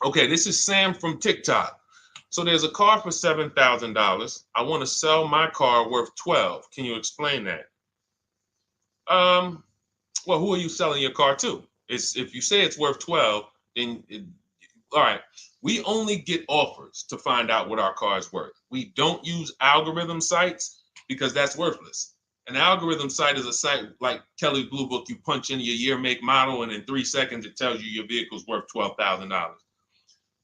Okay, this is Sam from TikTok. So there's a car for $7,000. I want to sell my car worth 12. Can you explain that? Um, well, who are you selling your car to? It's if you say it's worth 12, then all right. We only get offers to find out what our car is worth. We don't use algorithm sites because that's worthless. An algorithm site is a site like Kelly's Blue Book. You punch in your year, make, model, and in 3 seconds it tells you your vehicle's worth $12,000.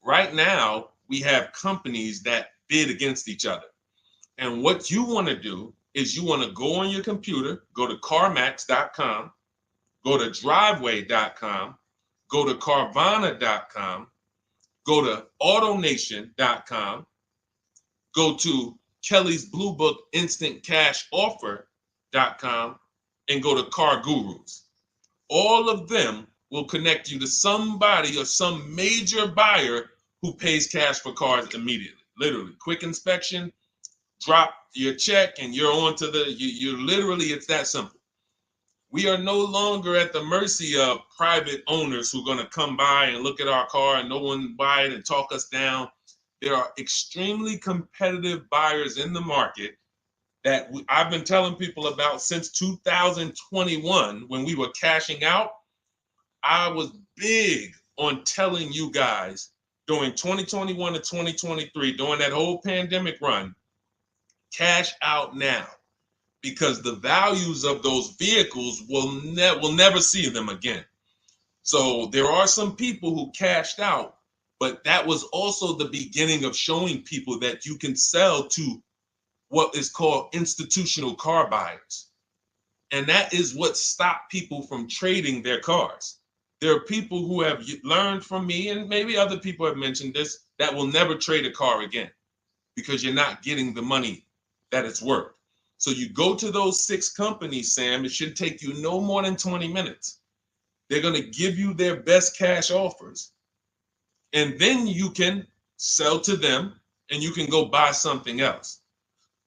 Right now, we have companies that bid against each other. And what you want to do is you want to go on your computer, go to CarMax.com, go to Driveway.com, go to Carvana.com, go to AutoNation.com, go to Kelly's Blue Book Instant Cash Offer.com, and go to Car Gurus. All of them will connect you to somebody or some major buyer who pays cash for cars immediately. Literally, quick inspection, drop your check, and you're on to you literally, it's that simple. We are no longer at the mercy of private owners who are going to come by and look at our car and no one buy it and talk us down. There are extremely competitive buyers in the market that I've been telling people about since 2021 when we were cashing out. I was big on telling you guys during 2021 to 2023, during that whole pandemic run, cash out now, because the values of those vehicles will never see them again. So there are some people who cashed out, but that was also the beginning of showing people that you can sell to what is called institutional car buyers. And that is what stopped people from trading their cars. There are people who have learned from me, and maybe other people have mentioned this, that will never trade a car again because you're not getting the money that it's worth. So you go to those 6 companies, Sam, it should take you no more than 20 minutes. They're going to give you their best cash offers. And then you can sell to them and you can go buy something else.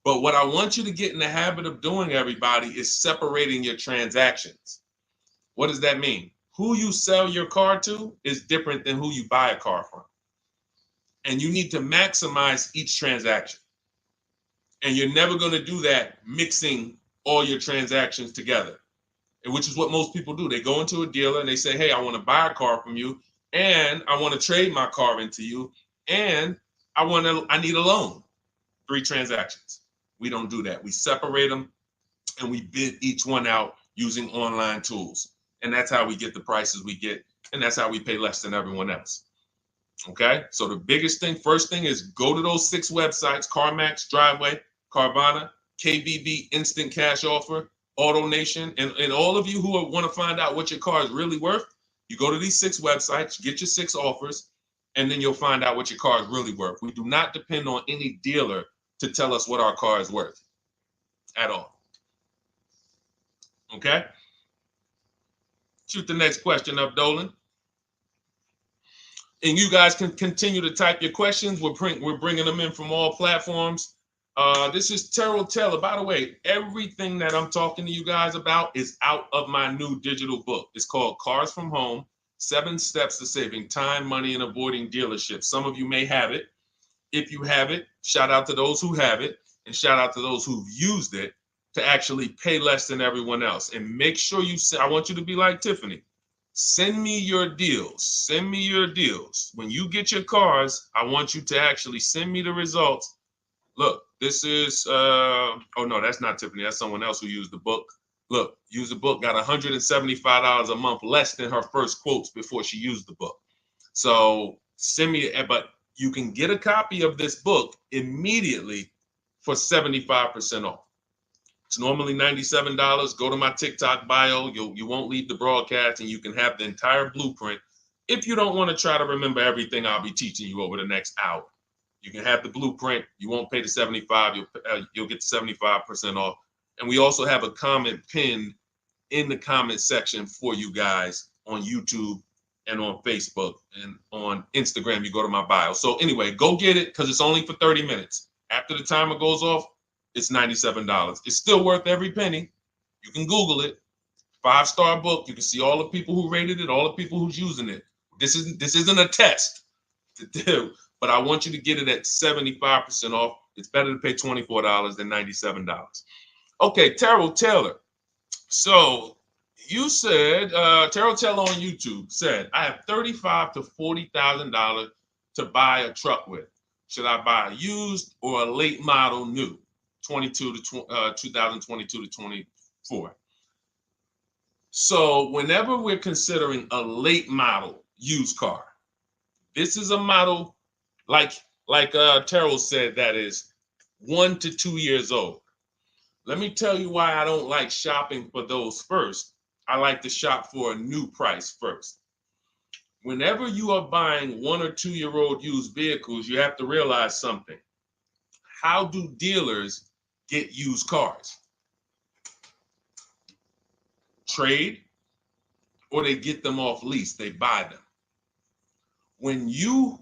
But what I want you to get in the habit of doing, everybody, is separating your transactions. What does that mean? Who you sell your car to is different than who you buy a car from. And you need to maximize each transaction. And you're never going to do that mixing all your transactions together, which is what most people do. They go into a dealer and they say, hey, I want to buy a car from you, and I want to trade my car into you, and I need a loan. 3 transactions. We don't do that. We separate them and we bid each one out using online tools. And that's how we get the prices we get. And that's how we pay less than everyone else. Okay. So the biggest thing, first thing is go to those 6 websites: CarMax, Driveway, Carvana, KBB, Instant Cash Offer, AutoNation. And all of you who want to find out what your car is really worth, you go to these 6 websites, get your 6 offers, and then you'll find out what your car is really worth. We do not depend on any dealer to tell us what our car is worth at all. Okay? Shoot the next question up, Dolan. And you guys can continue to type your questions. We're bringing them in from all platforms. This is Terrell Taylor. By the way, everything that I'm talking to you guys about is out of my new digital book. It's called Cars from Home, 7 Steps to Saving Time, Money, and Avoiding Dealerships. Some of you may have it. If you have it, shout out to those who have it, and shout out to those who've used it to actually pay less than everyone else. And make sure I want you to be like Tiffany. Send me your deals. Send me your deals. When you get your cars, I want you to actually send me the results. Look, this is, oh no, that's not Tiffany. That's someone else who used the book. Look, used the book, got $175 a month less than her first quotes before she used the book. So send me, but you can get a copy of this book immediately for 75% off. It's normally $97. Go to my TikTok bio. You won't leave the broadcast, and you can have the entire blueprint. If you don't want to try to remember everything I'll be teaching you over the next hour, you can have the blueprint. You won't pay the $75. You'll get the 75% off. And we also have a comment pinned in the comment section for you guys on YouTube and on Facebook and on Instagram. You go to my bio. So anyway, go get it because it's only for 30 minutes. After the timer goes off, it's $97. It's still worth every penny. You can Google it. 5-star book. You can see all the people who rated it, all the people who's using it. This isn't a test. to do, but I want you to get it at 75% off. It's better to pay $24 than $97. Okay, Terrell Taylor. So you said, Terrell Taylor on YouTube said, I have $35,000 to $40,000 to buy a truck with. Should I buy a used or a late model new, 2022 to 24? So whenever we're considering a late model used car, this is a model like Terrell said, that is 1 to 2 years old. Let me tell you why I don't like shopping for those first. I like to shop for a new price first. Whenever you are buying 1 or 2 year old used vehicles, you have to realize something. How do dealers get used cars? Trade, or they get them off lease, they buy them. When you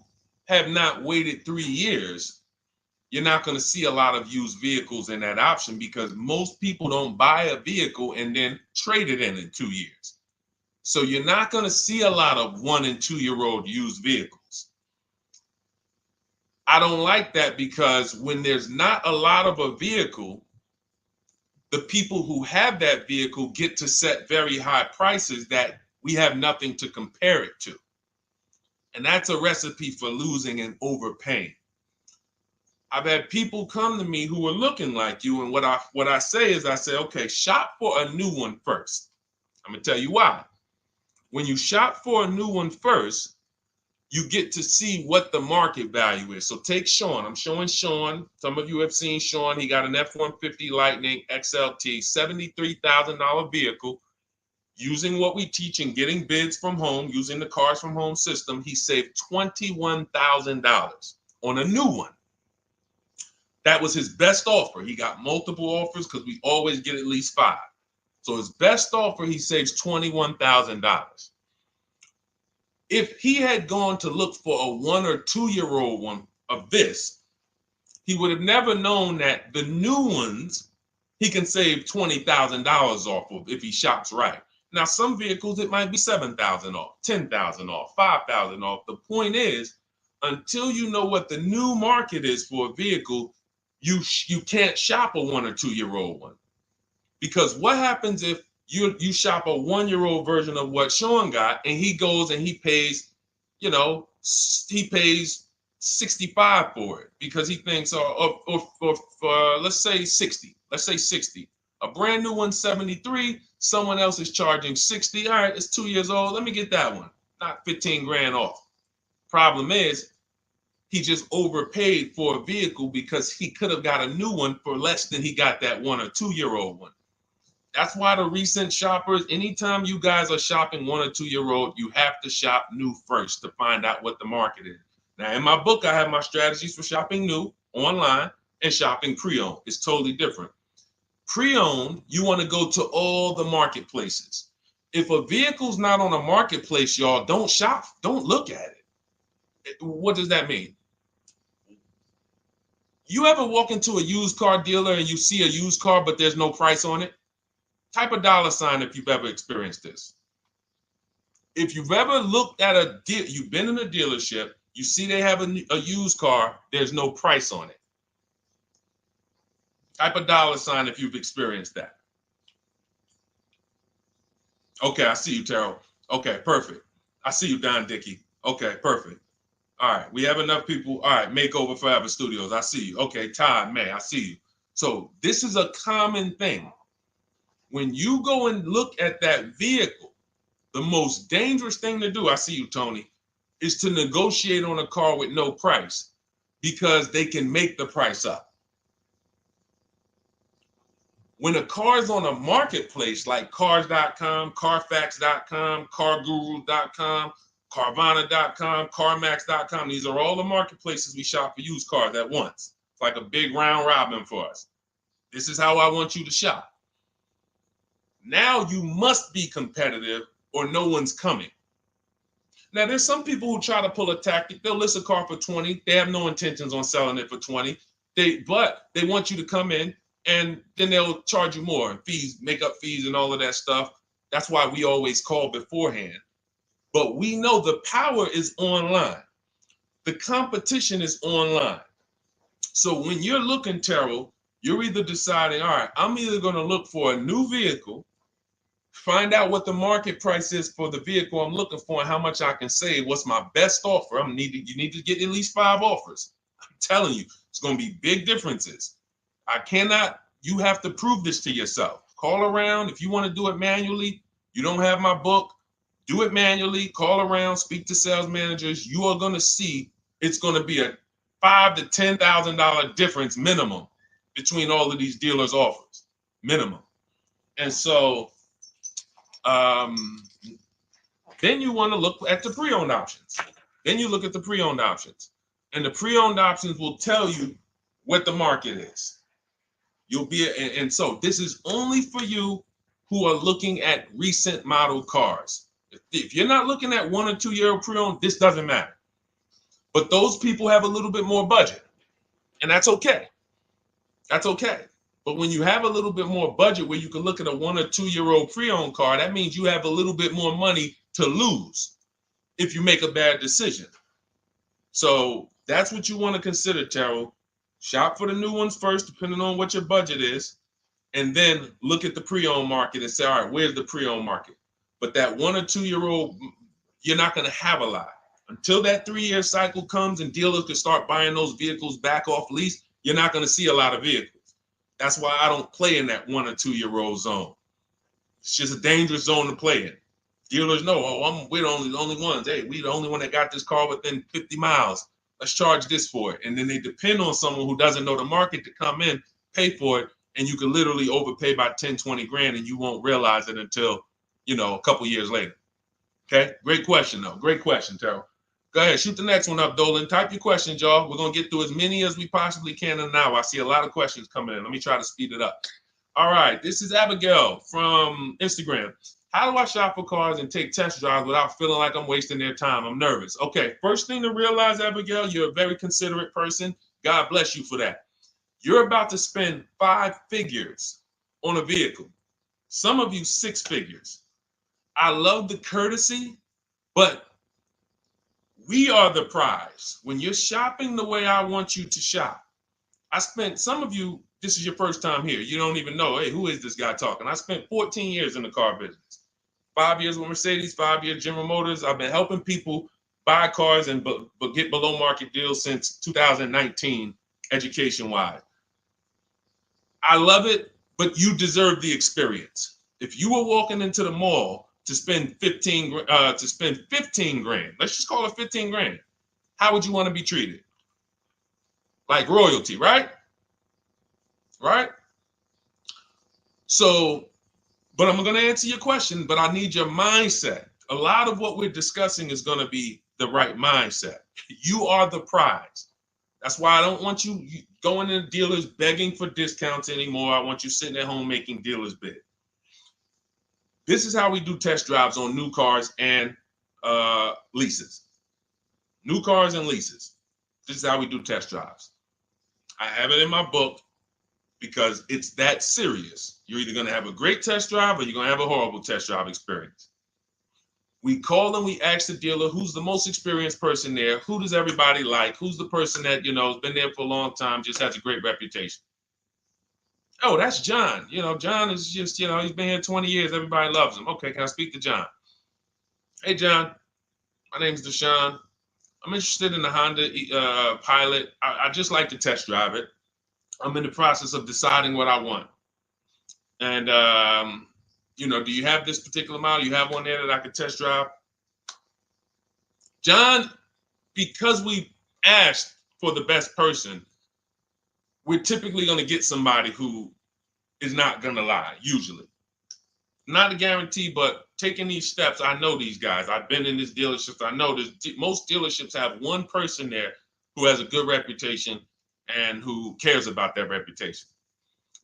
have not waited 3 years, you're not going to see a lot of used vehicles in that option, because most people don't buy a vehicle and then trade it in 2 years. So you're not going to see a lot of 1 and 2 year old used vehicles. I don't like that, because when there's not a lot of a vehicle, the people who have that vehicle get to set very high prices that we have nothing to compare it to. And that's a recipe for losing and overpaying. I've had people come to me who are looking like you, and what I say is, I say, okay, shop for a new one first. I'm gonna tell you why. When you shop for a new one first, you get to see what the market value is. So take Sean. I'm showing Sean. Some of you have seen Sean. He got an F-150 Lightning XLT, $73,000 vehicle. Using what we teach in getting bids from home, using the Cars from Home system, he saved $21,000 on a new one. That was his best offer. He got multiple offers because we always get at least 5. So his best offer, he saves $21,000. If he had gone to look for a 1 or 2 year old one of this, he would have never known that the new ones he can save $20,000 off of if he shops right. Now, some vehicles, it might be $7,000 off, $10,000 off, $5,000 off. The point is, until you know what the new market is for a vehicle, you can't shop a 1 or 2 year old one. Because what happens if you shop a 1 year old version of what Sean got, and he goes and he pays, he pays 65 for it because he thinks, or let's say 60. Let's say 60. A brand new one, 73. Someone else is charging 60. All right, it's 2 years old. Let me get that one. Not 15 grand off. Problem is, he just overpaid for a vehicle because he could have got a new one for less than he got that 1 or 2 year old one. That's why the recent shoppers, anytime you guys are shopping 1 or 2 year old, you have to shop new first to find out what the market is. Now, in my book, I have my strategies for shopping new online and shopping pre-owned. It's totally different. Pre-owned, you want to go to all the marketplaces. If a vehicle's not on a marketplace, y'all, don't shop, don't look at it. What does that mean? You ever walk into a used car dealer and you see a used car, but there's no price on it? Type a $ if you've ever experienced this. If you've ever looked at a deal, you've been in a dealership, you see they have a used car, there's no price on it. Type a $ if you've experienced that. Okay, I see you, Terrell. Okay, perfect. I see you, Don Dickey. Okay, perfect. All right, we have enough people. All right, Makeover Forever Studios. I see you. Okay, Todd, May, I see you. So this is a common thing. When you go and look at that vehicle, the most dangerous thing to do, I see you, Tony, is to negotiate on a car with no price, because they can make the price up. When a car is on a marketplace like cars.com, carfax.com, carguru.com, carvana.com, carmax.com, these are all the marketplaces we shop for used cars at once. It's like a big round robin for us. This is how I want you to shop. Now you must be competitive or no one's coming. Now, there's some people who try to pull a tactic. They'll list a car for 20. They have no intentions on selling it for 20. But they want you to come in, and then they'll charge you more, fees, makeup fees, and all of that stuff. That's why we always call beforehand. But we know the power is online. the competition is online. So when you're looking, Terrell, you're either deciding, all right, I'm either going to look for a new vehicle, find out what the market price is for the vehicle I'm looking for and how much I can save. What's my best offer? You need to get at least 5 offers. I'm telling you, it's going to be big differences. You have to prove this to yourself. Call around. If you want to do it manually, you don't have my book, do it manually, call around, speak to sales managers. You are going to see it's going to be a $5,000 to $10,000 difference minimum between all of these dealers' offers, minimum. And so then you want to look at the pre-owned options. Then you look at the pre-owned options. And the pre-owned options will tell you what the market is. And so this is only for you who are looking at recent model cars. If you're not looking at 1 or 2 year pre-owned, this doesn't matter. But those people have a little bit more budget, and that's okay. That's okay. But when you have a little bit more budget where you can look at a 1 or 2 year old pre-owned car, that means you have a little bit more money to lose if you make a bad decision. So that's what you want to consider, Terrell. Shop for the new ones first, depending on what your budget is, and then look at the pre-owned market and say, all right, where's the pre-owned market? But that 1 or 2 year old, you're not going to have a lot. Until that 3 year cycle comes and dealers can start buying those vehicles back off lease, you're not going to see a lot of vehicles. That's why I don't play in that 1 or 2 year old zone. It's just a dangerous zone to play in. Dealers know, we're the only ones. Hey, we the only one that got this car within 50 miles. Let's charge this for it. And then they depend on someone who doesn't know the market to come in, pay for it, and you can literally overpay by 10, 20 grand and you won't realize it until, a couple years later. Okay, great question though. Great question, Terrell. Go ahead, shoot the next one up, Dolan. Type your questions, y'all. We're going to get through as many as we possibly can in an hour. I see a lot of questions coming in. Let me try to speed it up. All right, this is Abigail from Instagram. How do I shop for cars and take test drives without feeling like I'm wasting their time? I'm nervous. Okay, first thing to realize, Abigail, you're a very considerate person. God bless you for that. You're about to spend 5 figures on a vehicle. Some of you 6 figures. I love the courtesy, but we are the prize. When you're shopping the way I want you to shop, some of you, this is your first time here. You don't even know, hey, who is this guy talking? I spent 14 years in the car business. 5 years with Mercedes, 5 years General Motors. I've been helping people buy cars and get below market deals since 2019, education-wise. I love it, but you deserve the experience. If you were walking into the mall to spend 15 grand, let's just call it 15 grand, how would you want to be treated? Like royalty, right? Right? So, but I'm going to answer your question, but I need your mindset. A lot of what we're discussing is going to be the right mindset. You are the prize. That's why I don't want you going to dealers begging for discounts anymore. I want you sitting at home making dealers bid. This is how we do test drives on new cars and leases. New cars and leases. This is how we do test drives. I have it in my book because it's that serious. You're either going to have a great test drive or you're going to have a horrible test drive experience. We call and we ask the dealer, who's the most experienced person there? Who does everybody like? Who's the person that, has been there for a long time, just has a great reputation? Oh, that's John. John is just, he's been here 20 years. Everybody loves him. Okay, can I speak to John? Hey, John. My name is Deshone. I'm interested in the Honda Pilot. I just like to test drive it. I'm in the process of deciding what I want. And, do you have this particular model? You have one there that I could test drive? John, because we asked for the best person, we're typically going to get somebody who is not going to lie, usually. Not a guarantee, but taking these steps, I know these guys. I've been in this dealership. I know most dealerships have one person there who has a good reputation and who cares about that reputation.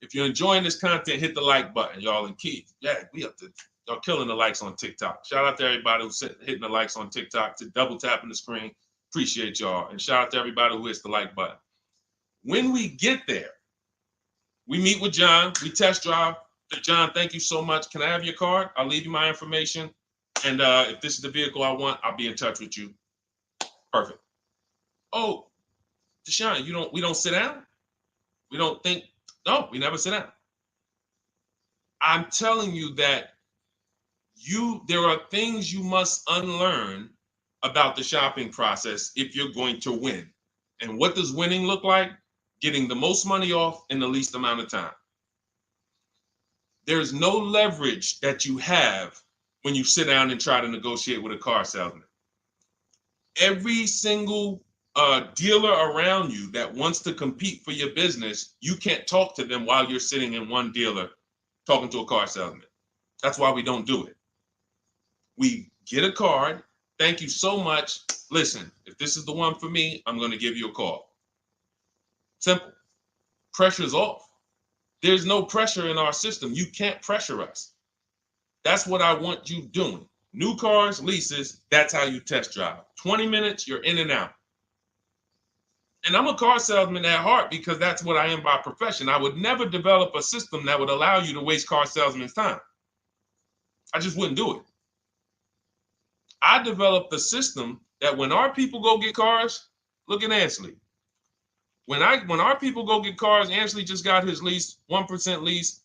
If you're enjoying this content, hit the like button, y'all. And y'all killing the likes on TikTok. Shout out to everybody who's hitting the likes on TikTok, to double tapping the screen. Appreciate y'all. And shout out to everybody who hits the like button. When we get there, we meet with John. We test drive. John, thank you so much. Can I have your card? I'll leave you my information. And if this is the vehicle I want, I'll be in touch with you. Perfect. Oh, Deshone, we don't sit down? We don't think, no, we never sit down. I'm telling you that there are things you must unlearn about the shopping process if you're going to win. And what does winning look like? Getting the most money off in the least amount of time. There's no leverage that you have when you sit down and try to negotiate with a car salesman. Every single dealer around you that wants to compete for your business, you can't talk to them while you're sitting in one dealer talking to a car salesman. That's why we don't do it. We get a card. Thank you so much. Listen, if this is the one for me, I'm going to give you a call. Simple. Pressure's off. There's no pressure in our system. You can't pressure us. That's what I want you doing. New cars, leases, that's how you test drive. 20 minutes, you're in and out. And I'm a car salesman at heart because that's what I am by profession. I would never develop a system that would allow you to waste car salesmen's time. I just wouldn't do it. I developed a system that when our people go get cars, look at Ansley. When our people go get cars, Ansley just got his lease, 1% lease,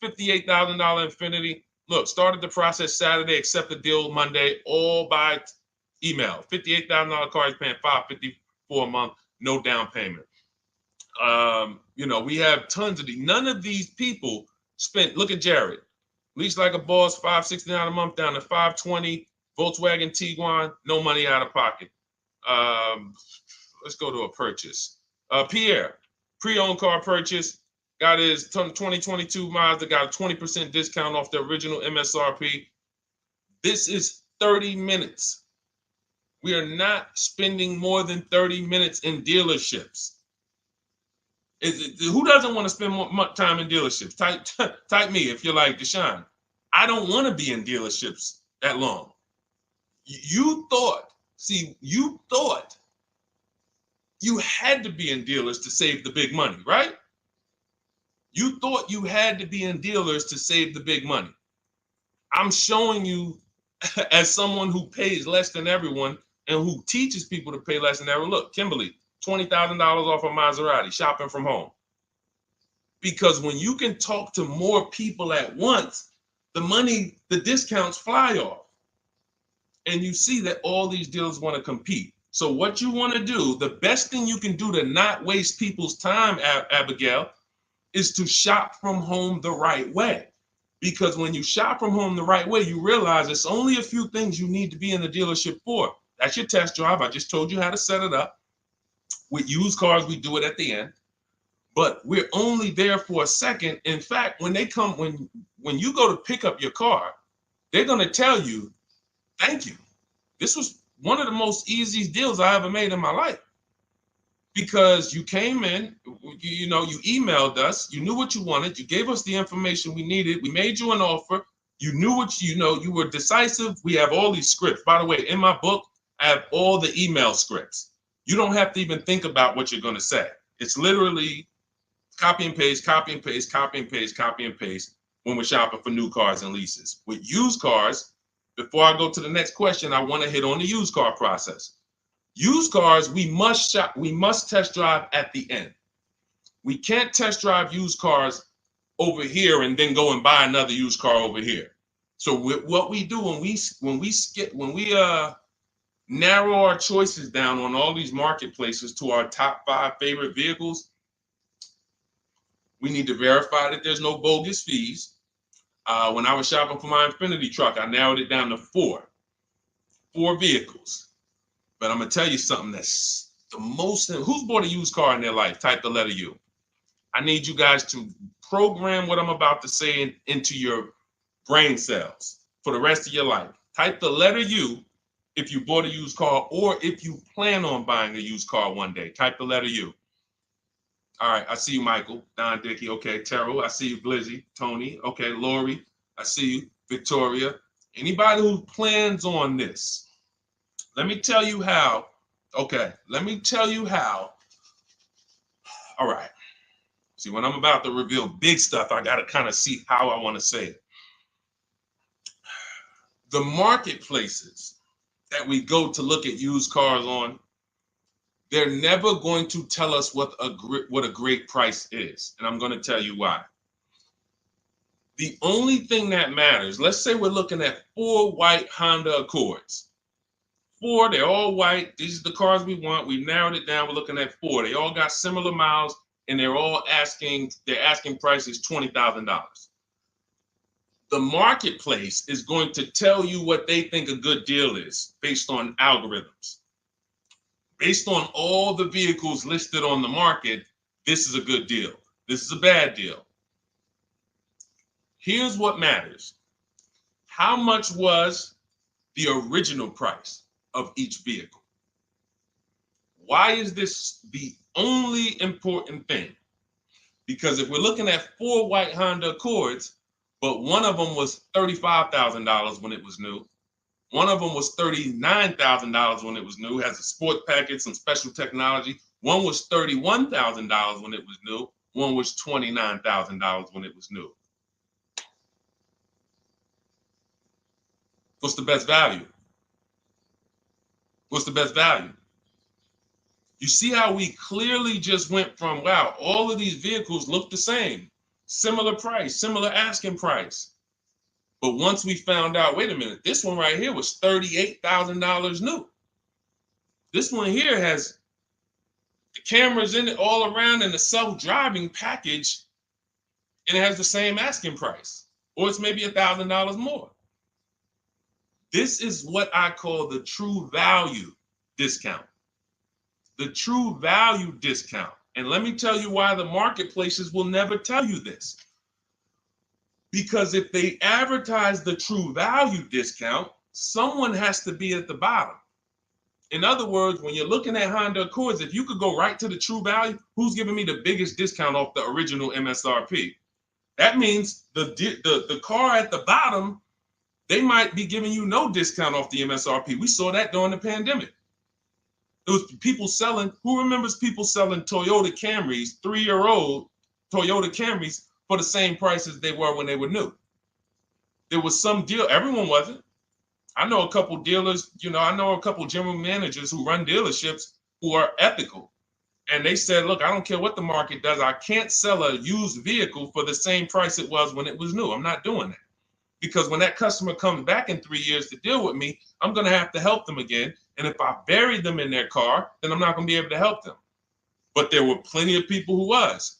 $58,000 Infinity. Look, started the process Saturday, accepted deal Monday, all by email. $58,000 car, he's paying $554 a month, no down payment. We have tons of these. None of these people spent, look at Jared, lease like a boss, $569 a month down to $520. Volkswagen Tiguan, no money out of pocket. Let's go to a purchase. Pierre, pre-owned car purchase, got his 2022 Mazda, got a 20% discount off the original MSRP. This is 30 minutes. We are not spending more than 30 minutes in dealerships. Who doesn't want to spend more time in dealerships? Type me if you're like Deshone. I don't want to be in dealerships that long. You thought you had to be in dealers to save the big money, right? You thought you had to be in dealers to save the big money. I'm showing you as someone who pays less than everyone and who teaches people to pay less than everyone. Look, Kimberly, $20,000 off a Maserati, shopping from home. Because when you can talk to more people at once, the discounts fly off. And you see that all these dealers want to compete. So what you want to do, the best thing you can do to not waste people's time, Abigail, is to shop from home the right way. Because when you shop from home the right way, you realize it's only a few things you need to be in the dealership for. That's your test drive. I just told you how to set it up. With used cars, we do it at the end. But we're only there for a second. In fact, when you go to pick up your car, they're going to tell you, thank you. This was one of the most easiest deals I ever made in my life. Because you came in, you emailed us, you knew what you wanted, you gave us the information we needed, we made you an offer, you knew what you were decisive. We have all these scripts. By the way, in my book, I have all the email scripts. You don't have to even think about what you're going to say. It's literally copy and paste, copy and paste, copy and paste, copy and paste when we're shopping for new cars and leases. With used cars, before I go to the next question, I want to hit on the used car process. Used cars, we must test drive at the end. We can't test drive used cars over here and then go and buy another used car over here. So what we do when we narrow our choices down on all these marketplaces to our top 5 favorite vehicles, we need to verify that there's no bogus fees. When I was shopping for my Infinity truck, I narrowed it down to 4 vehicles. But I'm going to tell you something that's the most, who's bought a used car in their life? Type the letter U. I need you guys to program what I'm about to say into your brain cells for the rest of your life. Type the letter U if you bought a used car or if you plan on buying a used car one day. Type the letter U. All right, I see you, Michael, Don Dickey, okay, Terrell, I see you, Blizzy, Tony, okay, Lori, I see you, Victoria. Anybody who plans on this, let me tell you how. Okay, let me tell you how. All right. See, when I'm about to reveal big stuff, I got to kind of see how I want to say it. The marketplaces that we go to look at used cars on, they're never going to tell us what a great price is. And I'm going to tell you why. The only thing that matters, let's say we're looking at 4 white Honda Accords. 4, they're all white. These are the cars we want. We've narrowed it down. We're looking at 4. They all got similar miles, and they're asking price is $20,000. The marketplace is going to tell you what they think a good deal is based on algorithms. Based on all the vehicles listed on the market, this is a good deal. This is a bad deal. Here's what matters. How much was the original price of each vehicle? Why is this the only important thing? Because if we're looking at 4 white Honda Accords, but one of them was $35,000 when it was new, one of them was $39,000 when it was new, has a sport package, some special technology. One was $31,000 when it was new, one was $29,000 when it was new. What's the best value? What's the best value? You see how we clearly just went from, wow, all of these vehicles look the same, similar price, similar asking price. But once we found out, wait a minute, this one right here was $38,000 new. This one here has the cameras in it all around and the self-driving package, and it has the same asking price, or it's maybe $1,000 more. This is what I call the true value discount. The true value discount. And let me tell you why the marketplaces will never tell you this. Because if they advertise the true value discount, someone has to be at the bottom. In other words, when you're looking at Honda Accords, if you could go right to the true value, who's giving me the biggest discount off the original MSRP? That means the car at the bottom, they might be giving you no discount off the MSRP. We saw that during the pandemic. It was people selling, who remembers people selling Toyota Camrys, 3-year-old Toyota Camrys, for the same price as they were when they were new? There was some deal, everyone wasn't. I know a couple dealers, I know a couple general managers who run dealerships who are ethical. And they said, look, I don't care what the market does. I can't sell a used vehicle for the same price it was when it was new. I'm not doing that. Because when that customer comes back in 3 years to deal with me, I'm going to have to help them again. And if I bury them in their car, then I'm not going to be able to help them. But there were plenty of people who was.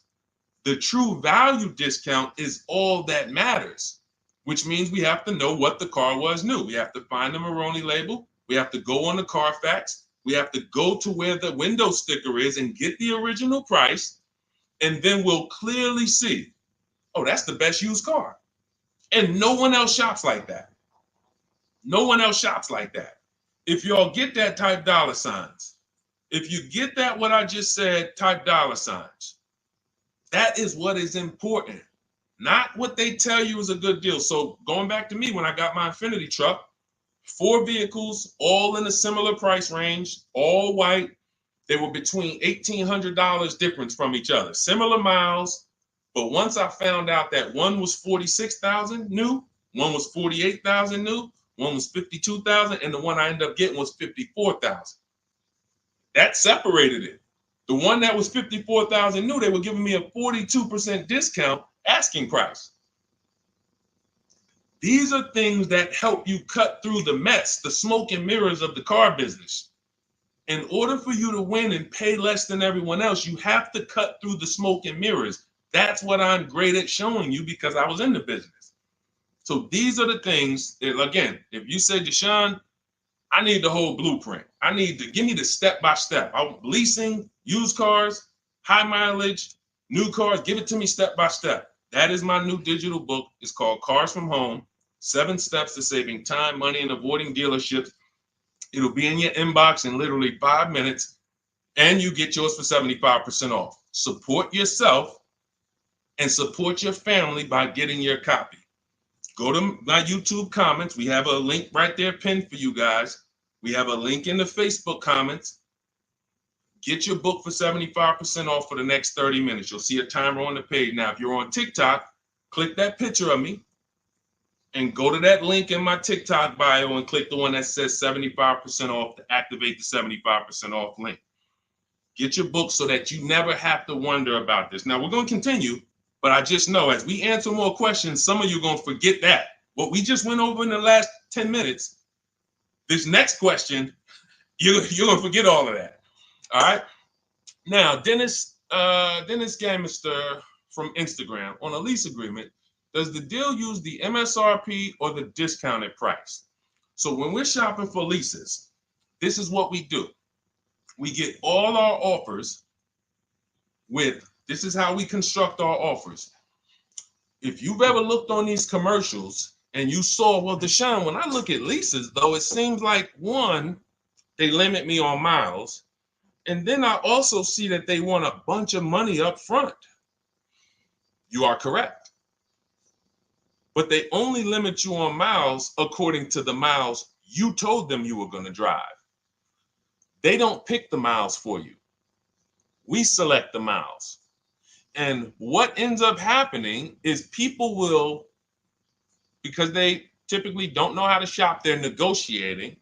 The true value discount is all that matters, which means we have to know what the car was new. We have to find the Maroni label. We have to go on the Carfax. We have to go to where the window sticker is and get the original price. And then we'll clearly see, oh, that's the best used car. And no one else shops like that. No one else shops like that. If y'all get that, type dollar signs. If you get that, what I just said, type dollar signs. That is what is important, not what they tell you is a good deal. So going back to me, when I got my Infiniti truck, 4 vehicles, all in a similar price range, all white. They were between $1,800 difference from each other, similar miles. But once I found out that one was 46,000 new, one was 48,000 new, one was 52,000, and the one I ended up getting was 54,000. That separated it. The one that was 54,000 new, they were giving me a 42% discount asking price. These are things that help you cut through the mess, the smoke and mirrors of the car business. In order for you to win and pay less than everyone else, you have to cut through the smoke and mirrors. That's what I'm great at showing you because I was in the business. So these are the things that, again, if you say, Deshone, I need the whole blueprint. I need to give me the step-by-step. I'm leasing, used cars, high mileage, new cars. Give it to me step-by-step. That is my new digital book. It's called Cars from Home, 7 Steps to Saving Time, Money, and Avoiding Dealerships. It'll be in your inbox in literally 5 minutes, and you get yours for 75% off. Support yourself and support your family by getting your copy. Go to my YouTube comments. We have a link right there pinned for you guys. We have a link in the Facebook comments. Get your book for 75% off for the next 30 minutes. You'll see a timer on the page. Now, if you're on TikTok, click that picture of me and go to that link in my TikTok bio and click the one that says 75% off to activate the 75% off link. Get your book so that you never have to wonder about this. Now, we're going to continue, but I just know as we answer more questions, some of you are going to forget that. What we just went over in the last 10 minutes, this next question, you're going to forget all of that. All right? Now, Dennis Gamister from Instagram, on a lease agreement, does the deal use the MSRP or the discounted price? So when we're shopping for leases, this is what we do. We get all our offers with, this is how we construct our offers. If you've ever looked on these commercials and you saw, well, Deshone, when I look at leases, though, it seems like, one, they limit me on miles. And then I also see that they want a bunch of money up front. You are correct. But they only limit you on miles according to the miles you told them you were going to drive. They don't pick the miles for you. We select the miles. And what ends up happening is people will, because they typically don't know how to shop, they're negotiating.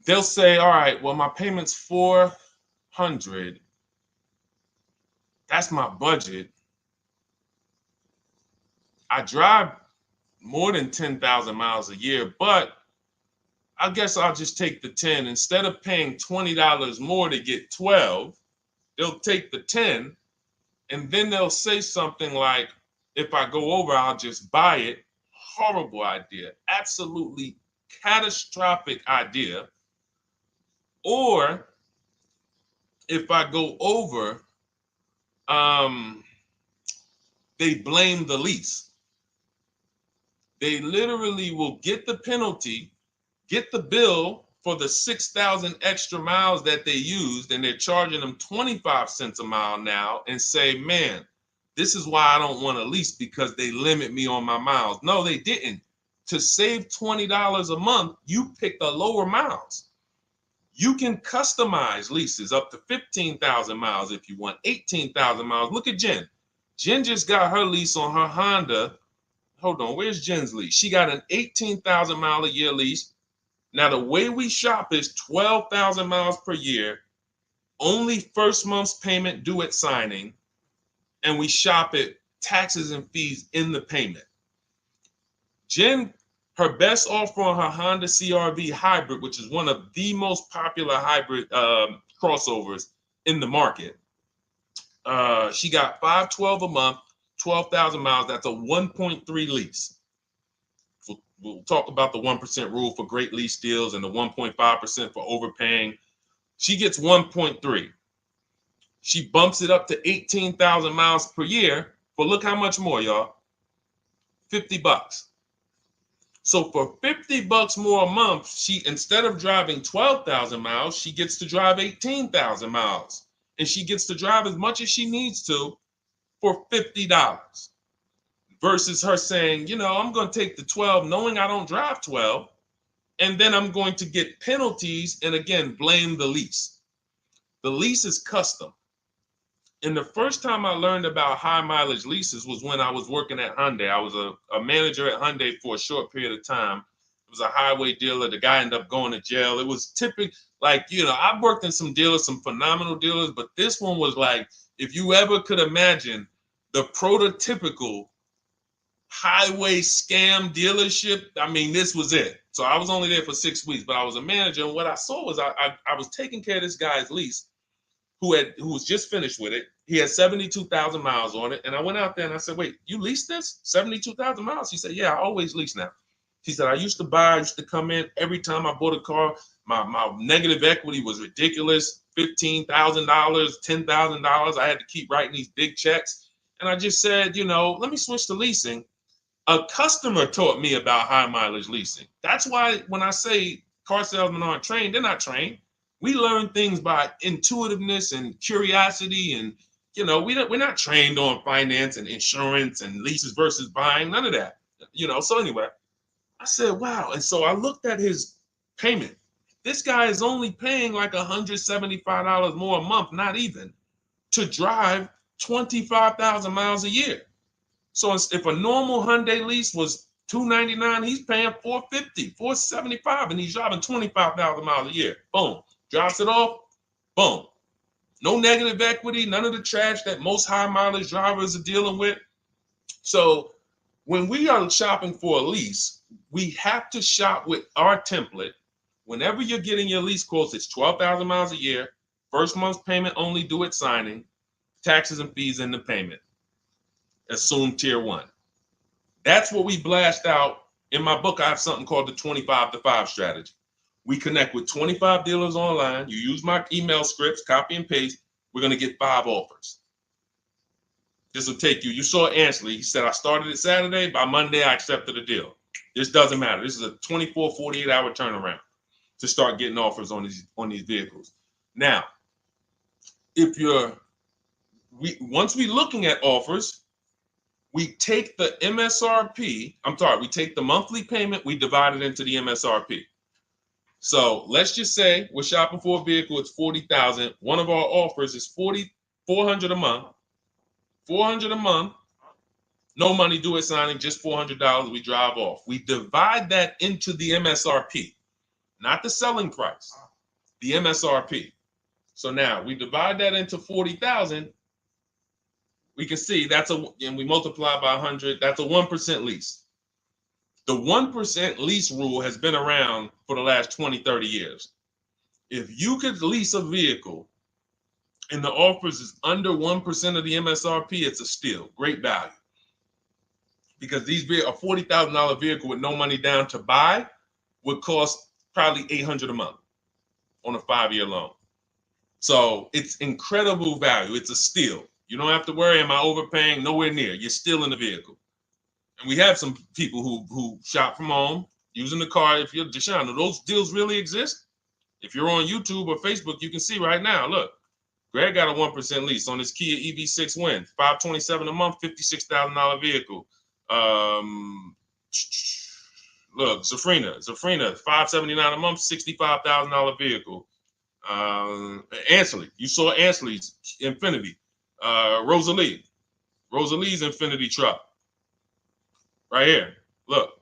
They'll say, all right, well, my payment's $400. That's my budget. I drive more than 10,000 miles a year, but I guess I'll just take the 10. Instead of paying $20 more to get 12, they'll take the 10, and then they'll say something like, if I go over, I'll just buy it. Horrible idea. Absolutely catastrophic idea. Or if I go over, they blame the lease. They literally will get the penalty, get the bill for the 6,000 extra miles that they used, and they're charging them 25 cents a mile now, and say, man, this is why I don't want to lease, because they limit me on my miles. No, they didn't. To save $20 a month, you pick the lower miles. You can customize leases up to 15,000 miles if you want, 18,000 miles. Look at Jen. Jen just got her lease on her Honda. Hold on, where's Jen's lease? She got an 18,000 mile a year lease. Now, the way we shop is 12,000 miles per year, only first month's payment due at signing, and we shop it taxes and fees in the payment. Jen, her best offer on her Honda CR-V hybrid, which is one of the most popular hybrid crossovers in the market, she got $512 a month, 12,000 miles. That's a 1.3 lease. We'll talk about the 1% rule for great lease deals and the 1.5% for overpaying. She gets 1.3. She bumps it up to 18,000 miles per year. But look how much more, y'all. $50. So for $50 more a month, she, instead of driving 12,000 miles, she gets to drive 18,000 miles. And she gets to drive as much as she needs to for $50. Versus her saying, you know, I'm going to take the 12 knowing I don't drive 12, and then I'm going to get penalties and, again, blame the lease. The lease is custom. And the first time I learned about high mileage leases was when I was working at Hyundai. I was a manager at Hyundai for a short period of time. It was a highway dealer. The guy ended up going to jail. It was typical, like, you know, I've worked in some dealers, some phenomenal dealers, but this one was like, if you ever could imagine the prototypical highway scam dealership, I mean, this was it. So I was only there for 6 weeks, but I was a manager. And what I saw was I was taking care of this guy's lease who was just finished with it. He had 72,000 miles on it. And I went out there and I said, wait, you leased this? 72,000 miles? He said, yeah, I always lease now. He said, I used to come in every time I bought a car. My negative equity was ridiculous. $15,000, $10,000. I had to keep writing these big checks. And I just said, you know, let me switch to leasing. A customer taught me about high mileage leasing. That's why when I say car salesmen aren't trained, they're not trained. We learn things by intuitiveness and curiosity, and you know, we're not trained on finance and insurance and leases versus buying, none of that. You know, so anyway, I said, wow. And so I looked at his payment. This guy is only paying like $175 more a month, not even, to drive 25,000 miles a year. So if a normal Hyundai lease was $299, he's paying $450, $475, and he's driving 25,000 miles a year. Boom, drops it off. Boom. No negative equity, none of the trash that most high mileage drivers are dealing with. So when we are shopping for a lease, we have to shop with our template. Whenever you're getting your lease quotes, it's 12,000 miles a year, first month's payment only due at signing, taxes and fees in the payment. Assume tier 1. That's what we blast out. In my book, I have something called the 25 to 5 strategy. We connect with 25 dealers online. You use my email scripts, copy and paste. We're going to get 5 offers. This will take you. You saw Ansley. He said, I started it Saturday. By Monday, I accepted a deal. This doesn't matter. This is a 24, 48-hour turnaround to start getting offers on these vehicles. Now, once we're looking at offers, we take the MSRP. We take the monthly payment. We divide it into the MSRP. So let's just say we're shopping for a vehicle. It's $40,000. One of our offers is $400 a month. $400 a month. No money due at signing, just $400. We drive off. We divide that into the MSRP, not the selling price, the MSRP. So now we divide that into 40,000. We can see and we multiply by 100. That's a 1% lease. The 1% lease rule has been around for the last 20, 30 years. If you could lease a vehicle and the offers is under 1% of the MSRP, it's a steal. Great value. Because a $40,000 vehicle with no money down to buy would cost probably $800 a month on a 5-year loan. So it's incredible value. It's a steal. You don't have to worry, am I overpaying? Nowhere near. You're still in the vehicle. And we have some people who shop from home using the car. If you're Deshone, do those deals really exist? If you're on YouTube or Facebook, you can see right now, look, Greg got a 1% lease on his Kia EV6 Win, $527 a month, $56,000 vehicle. Look, Zafrina, $579 a month, $65,000 vehicle. Ansley, you saw Ansley's Infinity. Rosalie's Infinity truck. Right here. Look,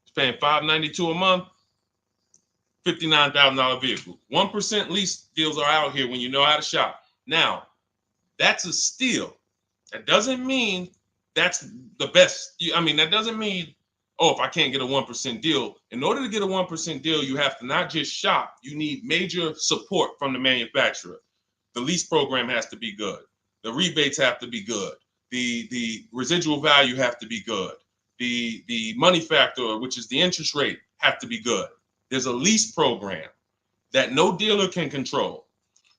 it's paying $592 a month, $59,000 vehicle. 1% lease deals are out here when you know how to shop. Now, that's a steal. That doesn't mean that's the best. That doesn't mean, if I can't get a 1% deal. In order to get a 1% deal, you have to not just shop. You need major support from the manufacturer. The lease program has to be good. The rebates have to be good. The residual value have to be good. The money factor, which is the interest rate, have to be good. There's a lease program that no dealer can control.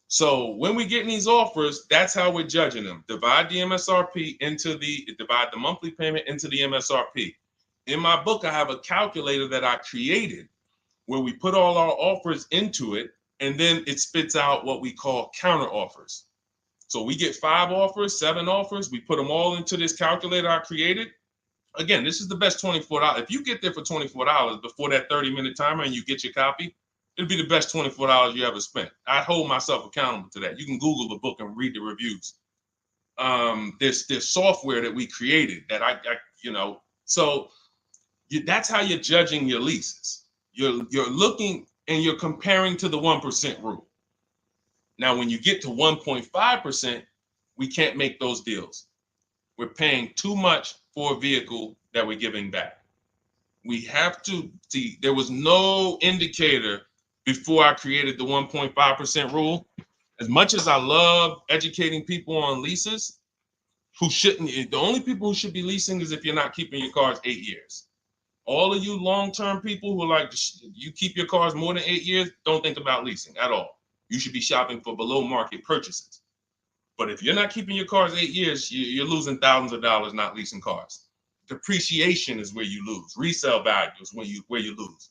So when we get these offers, that's how we're judging them. Divide the monthly payment into the MSRP. In my book, I have a calculator that I created where we put all our offers into it, and then it spits out what we call counter offers. So we get 5 offers, 7 offers. We put them all into this calculator I created. Again, this is the best $24. If you get there for $24 before that 30-minute timer and you get your copy, it'll be the best $24 you ever spent. I hold myself accountable to that. You can Google the book and read the reviews. There's software that we created that that's how you're judging your leases. You're looking and you're comparing to the 1% rule. Now, when you get to 1.5%, we can't make those deals. We're paying too much for a vehicle that we're giving back. We have to see, there was no indicator before I created the 1.5% rule. As much as I love educating people on leases, the only people who should be leasing is if you're not keeping your cars 8 years. All of you long-term people who are like, you keep your cars more than 8 years, don't think about leasing at all. You should be shopping for below market purchases. But if you're not keeping your cars 8 years, you're losing thousands of dollars not leasing cars. Depreciation is where you lose. Resale value is where you lose.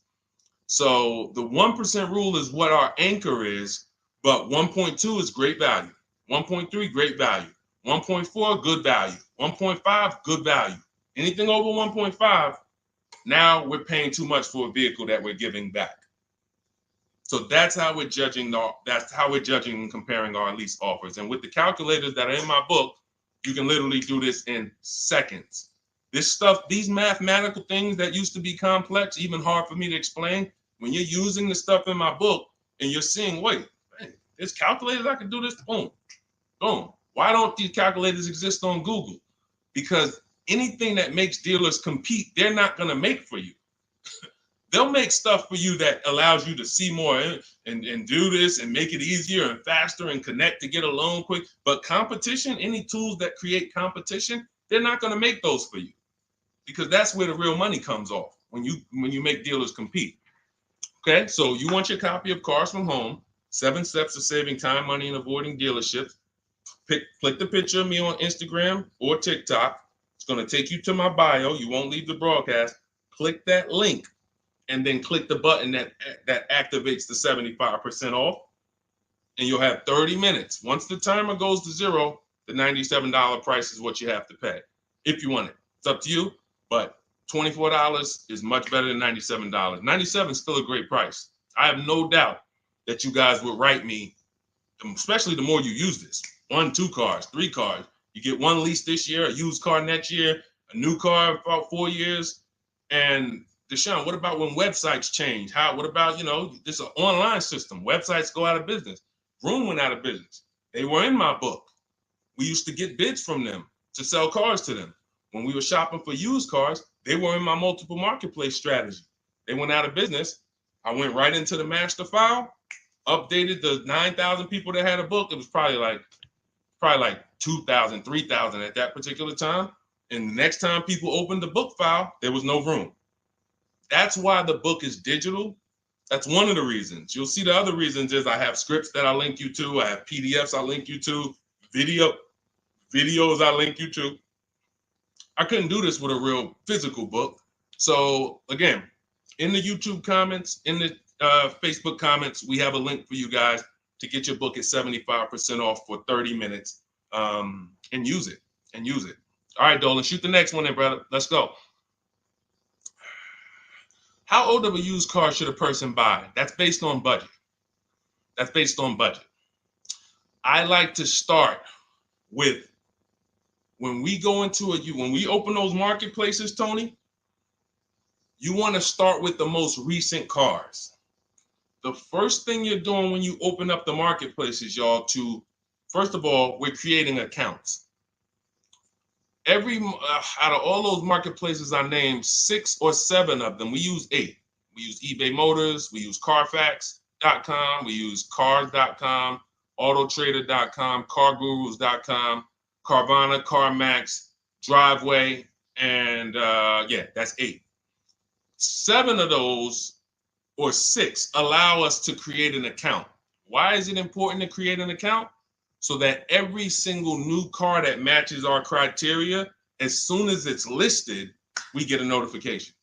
So the 1% rule is what our anchor is, but 1.2 is great value. 1.3, great value. 1.4, good value. 1.5, good value. Anything over 1.5, now we're paying too much for a vehicle that we're giving back. So that's how we're judging. That's how we're judging and comparing our lease offers. And with the calculators that are in my book, you can literally do this in seconds. This stuff, these mathematical things that used to be complex, even hard for me to explain, when you're using the stuff in my book and you're seeing, wait, There's calculators I can do this. Boom, boom. Why don't these calculators exist on Google? Because anything that makes dealers compete, they're not going to make for you. They'll make stuff for you that allows you to see more and do this and make it easier and faster and connect to get a loan quick. But competition, any tools that create competition, they're not going to make those for you, because that's where the real money comes off when you make dealers compete. Okay, so you want your copy of Cars from Home, 7 Steps to Saving Time, Money, and Avoiding Dealerships. Click the picture of me on Instagram or TikTok. It's going to take you to my bio. You won't leave the broadcast. Click that link and then click the button that activates the 75% off. And you'll have 30 minutes. Once the timer goes to 0, the $97 price is what you have to pay if you want it. It's up to you, but $24 is much better than $97. $97 is still a great price. I have no doubt that you guys would write me, especially the more you use this. 1, 2 cars, 3 cars. You get one lease this year, a used car next year, a new car about 4 years. And Deshone, what about when websites change? What about, this is an online system. Websites go out of business. Vroom went out of business. They were in my book. We used to get bids from them to sell cars to them. When we were shopping for used cars, they were in my multiple marketplace strategy. They went out of business. I went right into the master file, updated the 9,000 people that had a book. It was probably like 2,000, 3,000 at that particular time. And the next time people opened the book file, there was no room. That's why the book is digital. That's one of the reasons. You'll see the other reasons is I have scripts that I link you to. I have PDFs I link you to. Videos I link you to. I couldn't do this with a real physical book. So again, in the YouTube comments, in the Facebook comments, we have a link for you guys to get your book at 75% off for 30 minutes and use it. All right, Dolan, shoot the next one in, brother. Let's go. How old of a used car should a person buy? That's based on budget. I like to start with, when we open those marketplaces, Tony, you want to start with the most recent cars. The first thing you're doing when you open up the marketplaces, y'all, first of all, we're creating accounts. Out of all those marketplaces I named, 6 or 7 of them, we use 8. We use eBay Motors, we use Carfax.com, we use Cars.com, Autotrader.com, CarGurus.com, Carvana, CarMax, Driveway, and that's 8. 7 of those, or 6, allow us to create an account. Why is it important to create an account? So that every single new car that matches our criteria, as soon as it's listed, we get a notification.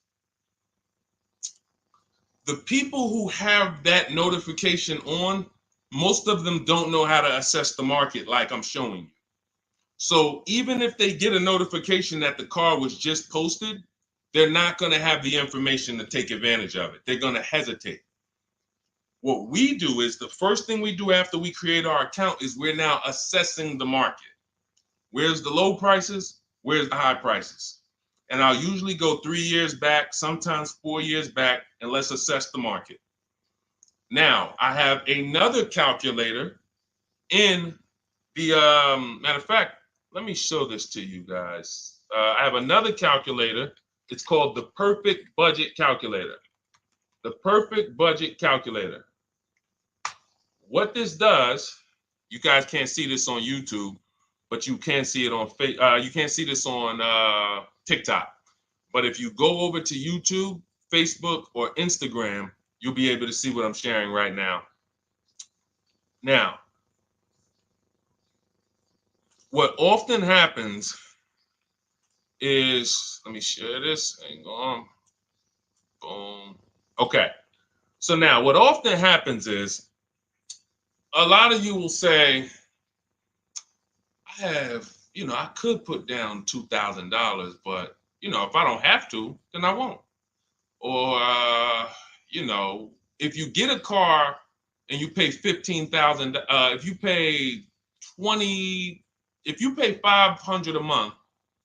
The people who have that notification on, most of them don't know how to assess the market like I'm showing you. So even if they get a notification that the car was just posted, they're not going to have the information to take advantage of it. They're going to hesitate. What we do is, the first thing we do after we create our account is we're now assessing the market. Where's the low prices? Where's the high prices? And I'll usually go 3 years back, sometimes 4 years back, and let's assess the market. Now, I have another calculator in the, matter of fact, let me show this to you guys. I have another calculator. It's called the Perfect Budget Calculator. The Perfect Budget Calculator. What this does, you guys can't see this on YouTube, but you can see it on you can see this on TikTok. But if you go over to YouTube, Facebook, or Instagram, you'll be able to see what I'm sharing right now. Now, what often happens is, let me share this. Hang on. Boom. Okay. So now what often happens is, a lot of you will say, I could put down $2,000, but, if I don't have to, then I won't. Or, if you get a car and you pay $15,000, if you pay $500 a month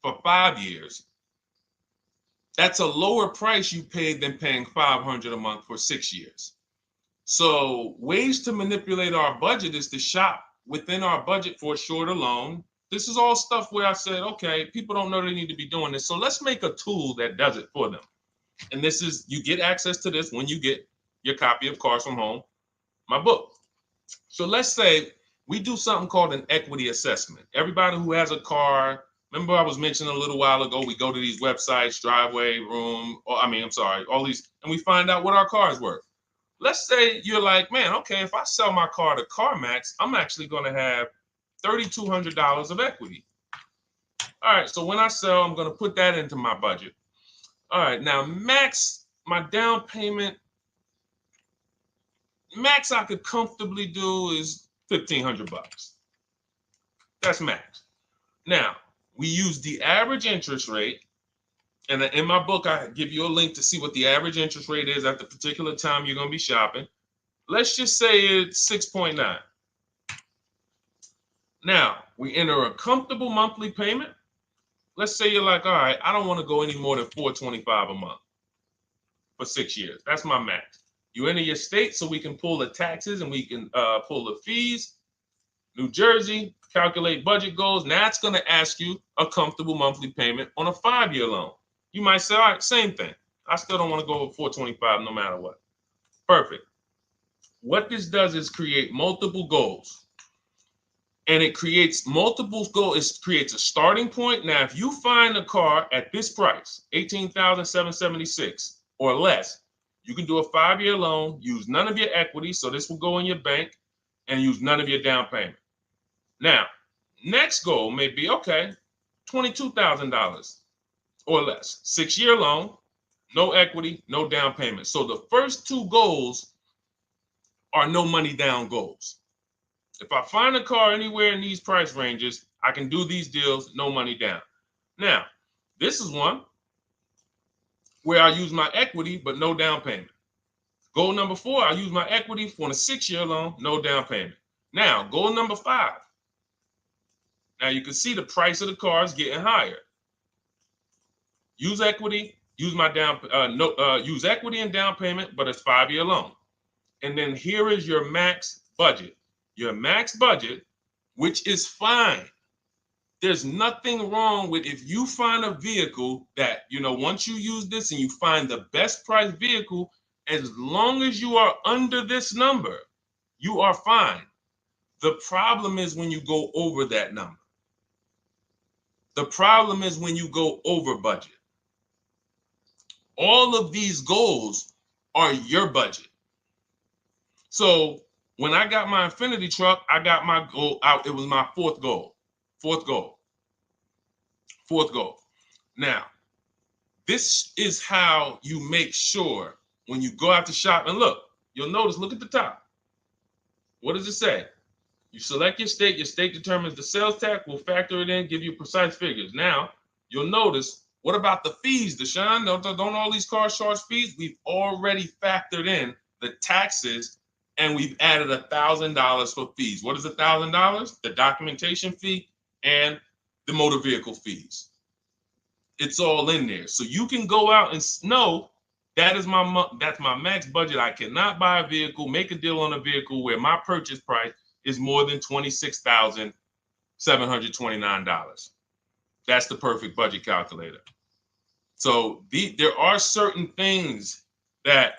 for 5 years, that's a lower price you paid than paying $500 a month for 6 years. So ways to manipulate our budget is to shop within our budget for a shorter loan. This is all stuff where I said, okay, people don't know they need to be doing this. So let's make a tool that does it for them. And this is, you get access to this when you get your copy of Cars from Home, my book. So let's say we do something called an equity assessment. Everybody who has a car, remember I was mentioning a little while ago, we go to these websites, Driveway, Room, all these, and we find out what our car is worth. Let's say you're like, man, okay, if I sell my car to CarMax, I'm actually going to have $3,200 of equity. All right, so when I sell, I'm going to put that into my budget. All right, now max, my down payment, max I could comfortably do is $1,500. That's max. Now, we use the average interest rate, and in my book, I give you a link to see what the average interest rate is at the particular time you're going to be shopping. Let's just say it's 6.9. Now, we enter a comfortable monthly payment. Let's say you're like, all right, I don't want to go any more than $425 a month for 6 years. That's my max. You enter your state so we can pull the taxes and we can pull the fees. New Jersey, calculate budget goals. Now it's going to ask you a comfortable monthly payment on a 5-year loan. You might say, all right, same thing. I still don't want to go over $425 no matter what. Perfect. What this does is create multiple goals. And it creates multiple goals. It creates a starting point. Now, if you find a car at this price, $18,776 or less, you can do a 5-year loan, use none of your equity, so this will go in your bank, and use none of your down payment. Now, next goal may be, okay, $22,000 or less. 6-year loan, no equity, no down payment. So the first two goals are no money down goals. If I find a car anywhere in these price ranges, I can do these deals, no money down. Now, this is one where I use my equity, but no down payment. Goal number 4, I use my equity for a 6-year loan, no down payment. Now, goal number 5. Now you can see the price of the car is getting higher. Use equity, use my use equity and down payment, but it's 5-year loan. And then here is your max budget. Your max budget, which is fine. There's nothing wrong with if you find a vehicle that, once you use this and you find the best price vehicle, as long as you are under this number, you are fine. The problem is when you go over that number. The problem is when you go over budget. All of these goals are your budget. So when I got my Infinity truck, I got my goal out. It was my fourth goal. Now, this is how you make sure when you go out to shop, and look, you'll notice, look at the top. What does it say? You select your state determines the sales tax, will factor it in, give you precise figures. Now, you'll notice, what about the fees, Deshone? Don't all these cars charge fees? We've already factored in the taxes, and we've added $1,000 for fees. What is $1,000? The documentation fee and the motor vehicle fees. It's all in there. So you can go out and know that's my max budget. I cannot buy a vehicle, make a deal on a vehicle where my purchase price is more than $26,729. That's the perfect budget calculator. So there are certain things that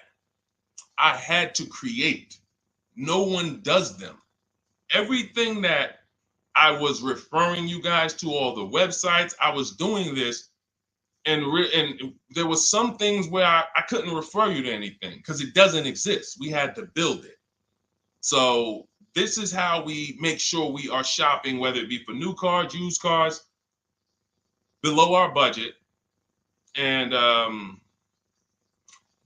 I had to create. No one does them. Everything that I was referring you guys to, all the websites, I was doing this, and there was some things where I couldn't refer you to anything because it doesn't exist. We had to build it. So this is how we make sure we are shopping, whether it be for new cars, used cars, below our budget. And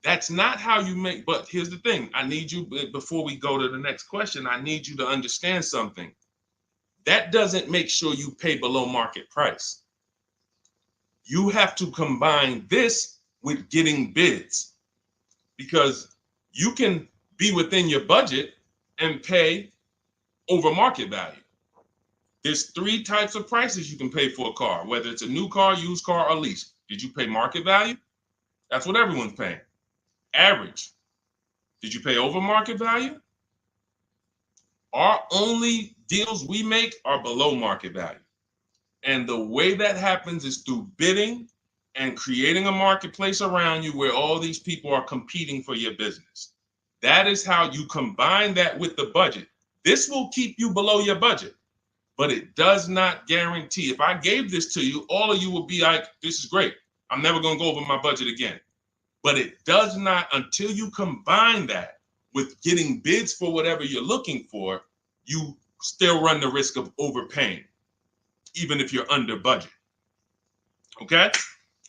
that's not how you make, but here's the thing. I need you, before we go to the next question, I need you to understand something. That doesn't make sure you pay below market price. You have to combine this with getting bids, because you can be within your budget and pay over market value. There's 3 types of prices you can pay for a car, whether it's a new car, used car, or lease. Did you pay market value? That's what everyone's paying. Average. Did you pay over market value? Our only deals we make are below market value. And the way that happens is through bidding and creating a marketplace around you where all these people are competing for your business. That is how you combine that with the budget. This will keep you below your budget, but it does not guarantee. If I gave this to you, all of you would be like, this is great. I'm never going to go over my budget again. But it does not, until you combine that with getting bids for whatever you're looking for, you still run the risk of overpaying, even if you're under budget. Okay?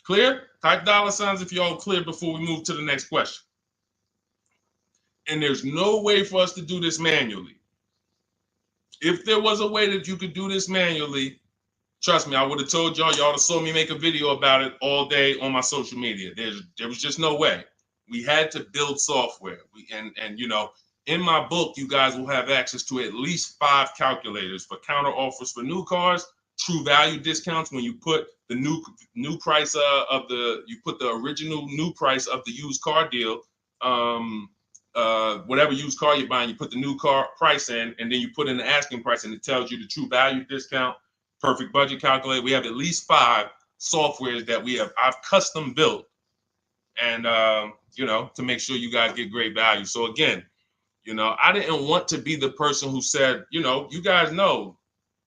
Clear? Type $ if you're all clear before we move to the next question. And there's no way for us to do this manually. If there was a way that you could do this manually, trust me, I would have told y'all to saw me make a video about it all day on my social media. There was just no way. We had to build software. And you know, in my book, you guys will have access to at least 5 calculators for counter offers for new cars, true value discounts when you put the new price you put the original new price of the used car deal, whatever used car you're buying, you put the new car price in, and then you put in the asking price, and it tells you the true value discount, perfect budget calculator. We have at least 5 softwares that I've custom built, and you know, to make sure you guys get great value. So again, you know, I didn't want to be the person who said, you know, you guys know,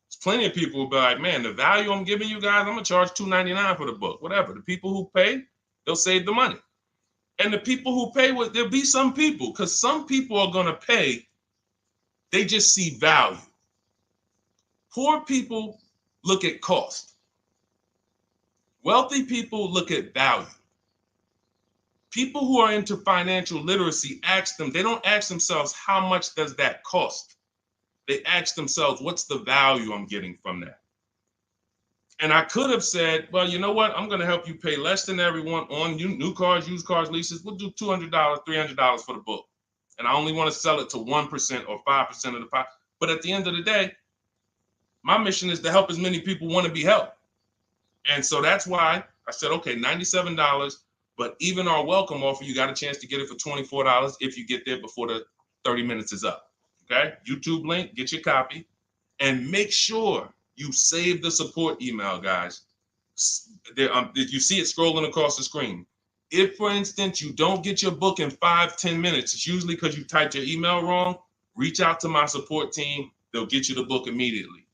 there's plenty of people who be like, man, the value I'm giving you guys, I'm gonna charge $2.99 for the book. Whatever. The people who pay, they'll save the money. And the people who pay, there'll be some people, because some people are gonna pay, they just see value. Poor people look at cost. Wealthy people look at value. People who are into financial literacy they don't ask themselves, how much does that cost? They ask themselves, what's the value I'm getting from that? And I could have said, well, you know what? I'm going to help you pay less than everyone on new cars, used cars, leases. We'll do $200, $300 for the book. And I only want to sell it to 1% or 5% of the pie. But at the end of the day, my mission is to help as many people want to be helped. And so that's why I said, okay, $97. But even our welcome offer, you got a chance to get it for $24 if you get there before the 30 minutes is up. Okay? YouTube link, get your copy. And make sure you save the support email, guys. If you see it scrolling across the screen. If, for instance, you don't get your book in 5-10 minutes, it's usually because you typed your email wrong. Reach out to my support team. They'll get you the book immediately.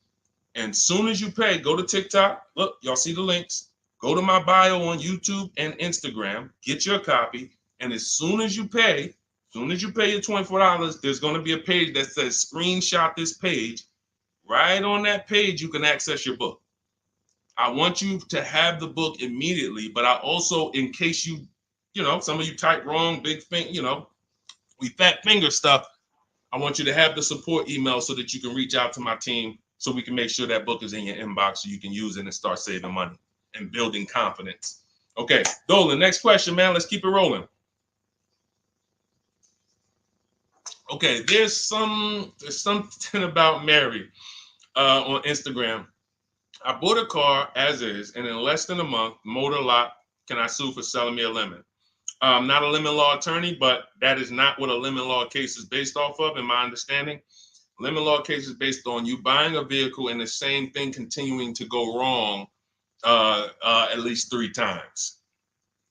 And soon as you pay, go to TikTok. Look, y'all see the links. Go to my bio on YouTube and Instagram. Get your copy. And as soon as you pay your $24, there's going to be a page that says screenshot this page. Right on that page, you can access your book. I want you to have the book immediately, but I also, in case you know, some of you type wrong, big thing, you know, we fat finger stuff. I want you to have the support email so that you can reach out to my team so we can make sure that book is in your inbox so you can use it and start saving money and building confidence. Okay, Dolan, next question, man. Let's keep it rolling. Okay, there's something about Mary on Instagram. I bought a car as is, and in less than a month, motor lock, can I sue for selling me a lemon? I'm not a lemon law attorney, but that is not what a lemon law case is based off of, in my understanding. Lemon law case is based on you buying a vehicle and the same thing continuing to go wrong at least 3 times.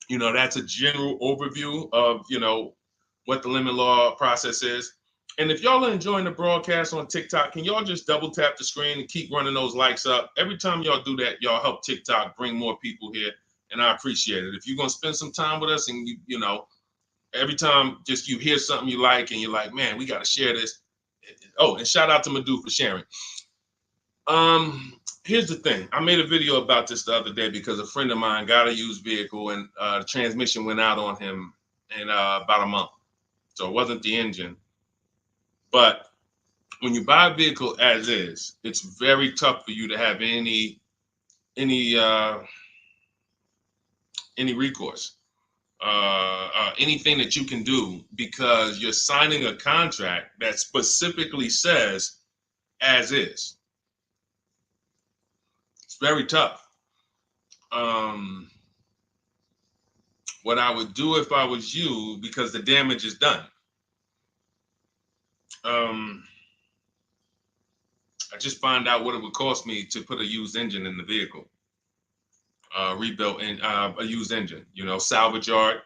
You know, that's a general overview of, you know, what the lemon law process is. And if y'all are enjoying the broadcast on TikTok, can y'all just double tap the screen and keep running those likes up? Every time y'all do that, y'all help TikTok bring more people here, and I appreciate it. If you're going to spend some time with us and, you know, every time just you hear something you like and you're like, man, we got to share this. Oh, and shout out to Madhu for sharing. Here's the thing. I made a video about this the other day because a friend of mine got a used vehicle and the transmission went out on him in about a month. So it wasn't the engine. But when you buy a vehicle as is, it's very tough for you to have any recourse, anything that you can do, because you're signing a contract that specifically says as is. It's very tough. What I would do if I was you, because the damage is done. I just find out what it would cost me to put a used engine in the vehicle, rebuilt in a used engine. You know, salvage yard.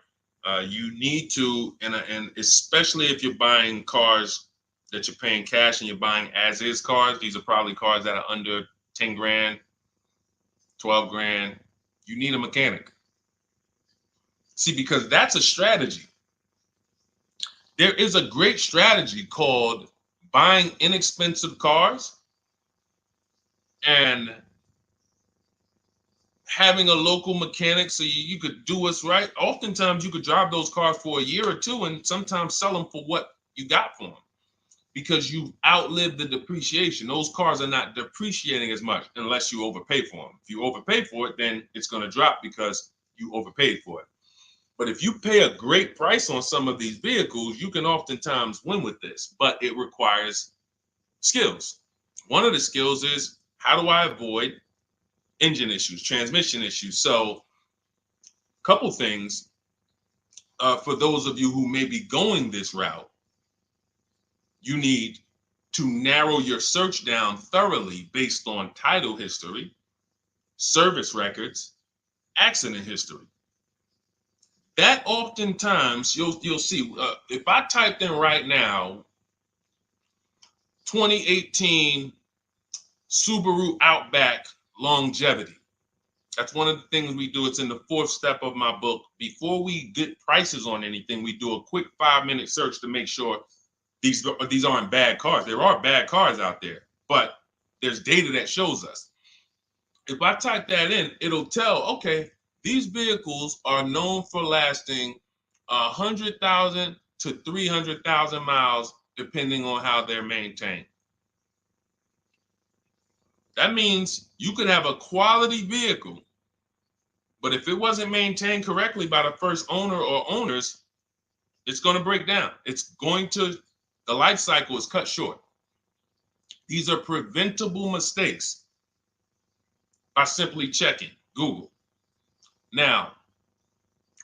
You need to, and especially if you're buying cars that you're paying cash and you're buying as is cars. These are probably cars that are under 10 grand, 12 grand. You need a mechanic. See, because that's a strategy. There is a great strategy called buying inexpensive cars and having a local mechanic so you could do what's right. Oftentimes you could drive those cars for a year or two and sometimes sell them for what you got for them because you've outlived the depreciation. Those cars are not depreciating as much unless you overpay for them. If you overpay for it, then it's going to drop because you overpaid for it. But if you pay a great price on some of these vehicles, you can oftentimes win with this, but it requires skills. One of the skills is, how do I avoid engine issues, transmission issues? So a couple things for those of you who may be going this route, you need to narrow your search down thoroughly based on title history, service records, accident history. That oftentimes you'll see, if I typed in right now 2018 Subaru Outback longevity. That's one of the things we do. It's in the 4th step of my book. Before we get prices on anything, we do a quick 5-minute search to make sure these aren't bad cars. There are bad cars out there, but there's data that shows us. If I type that in, it'll tell, okay, these vehicles are known for lasting 100,000 to 300,000 miles, depending on how they're maintained. That means you could have a quality vehicle, but if it wasn't maintained correctly by the first owner or owners, it's going to break down. The life cycle is cut short. These are preventable mistakes by simply checking Google. Now,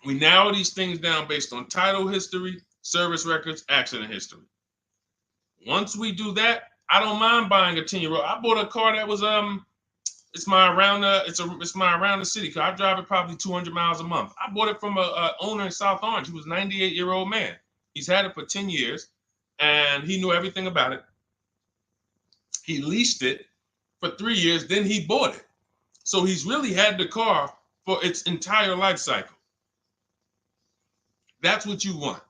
we narrow these things down based on title history, service records, accident history. Once we do that, I don't mind buying a 10-year-old. I bought a car that was it's my around the city car. I drive it probably 200 miles a month. I bought it from a owner in South Orange. He was a 98-year-old man. He's had it for 10 years and he knew everything about it. He leased it for 3 years, then he bought it. So he's really had the car for its entire life cycle. That's what you want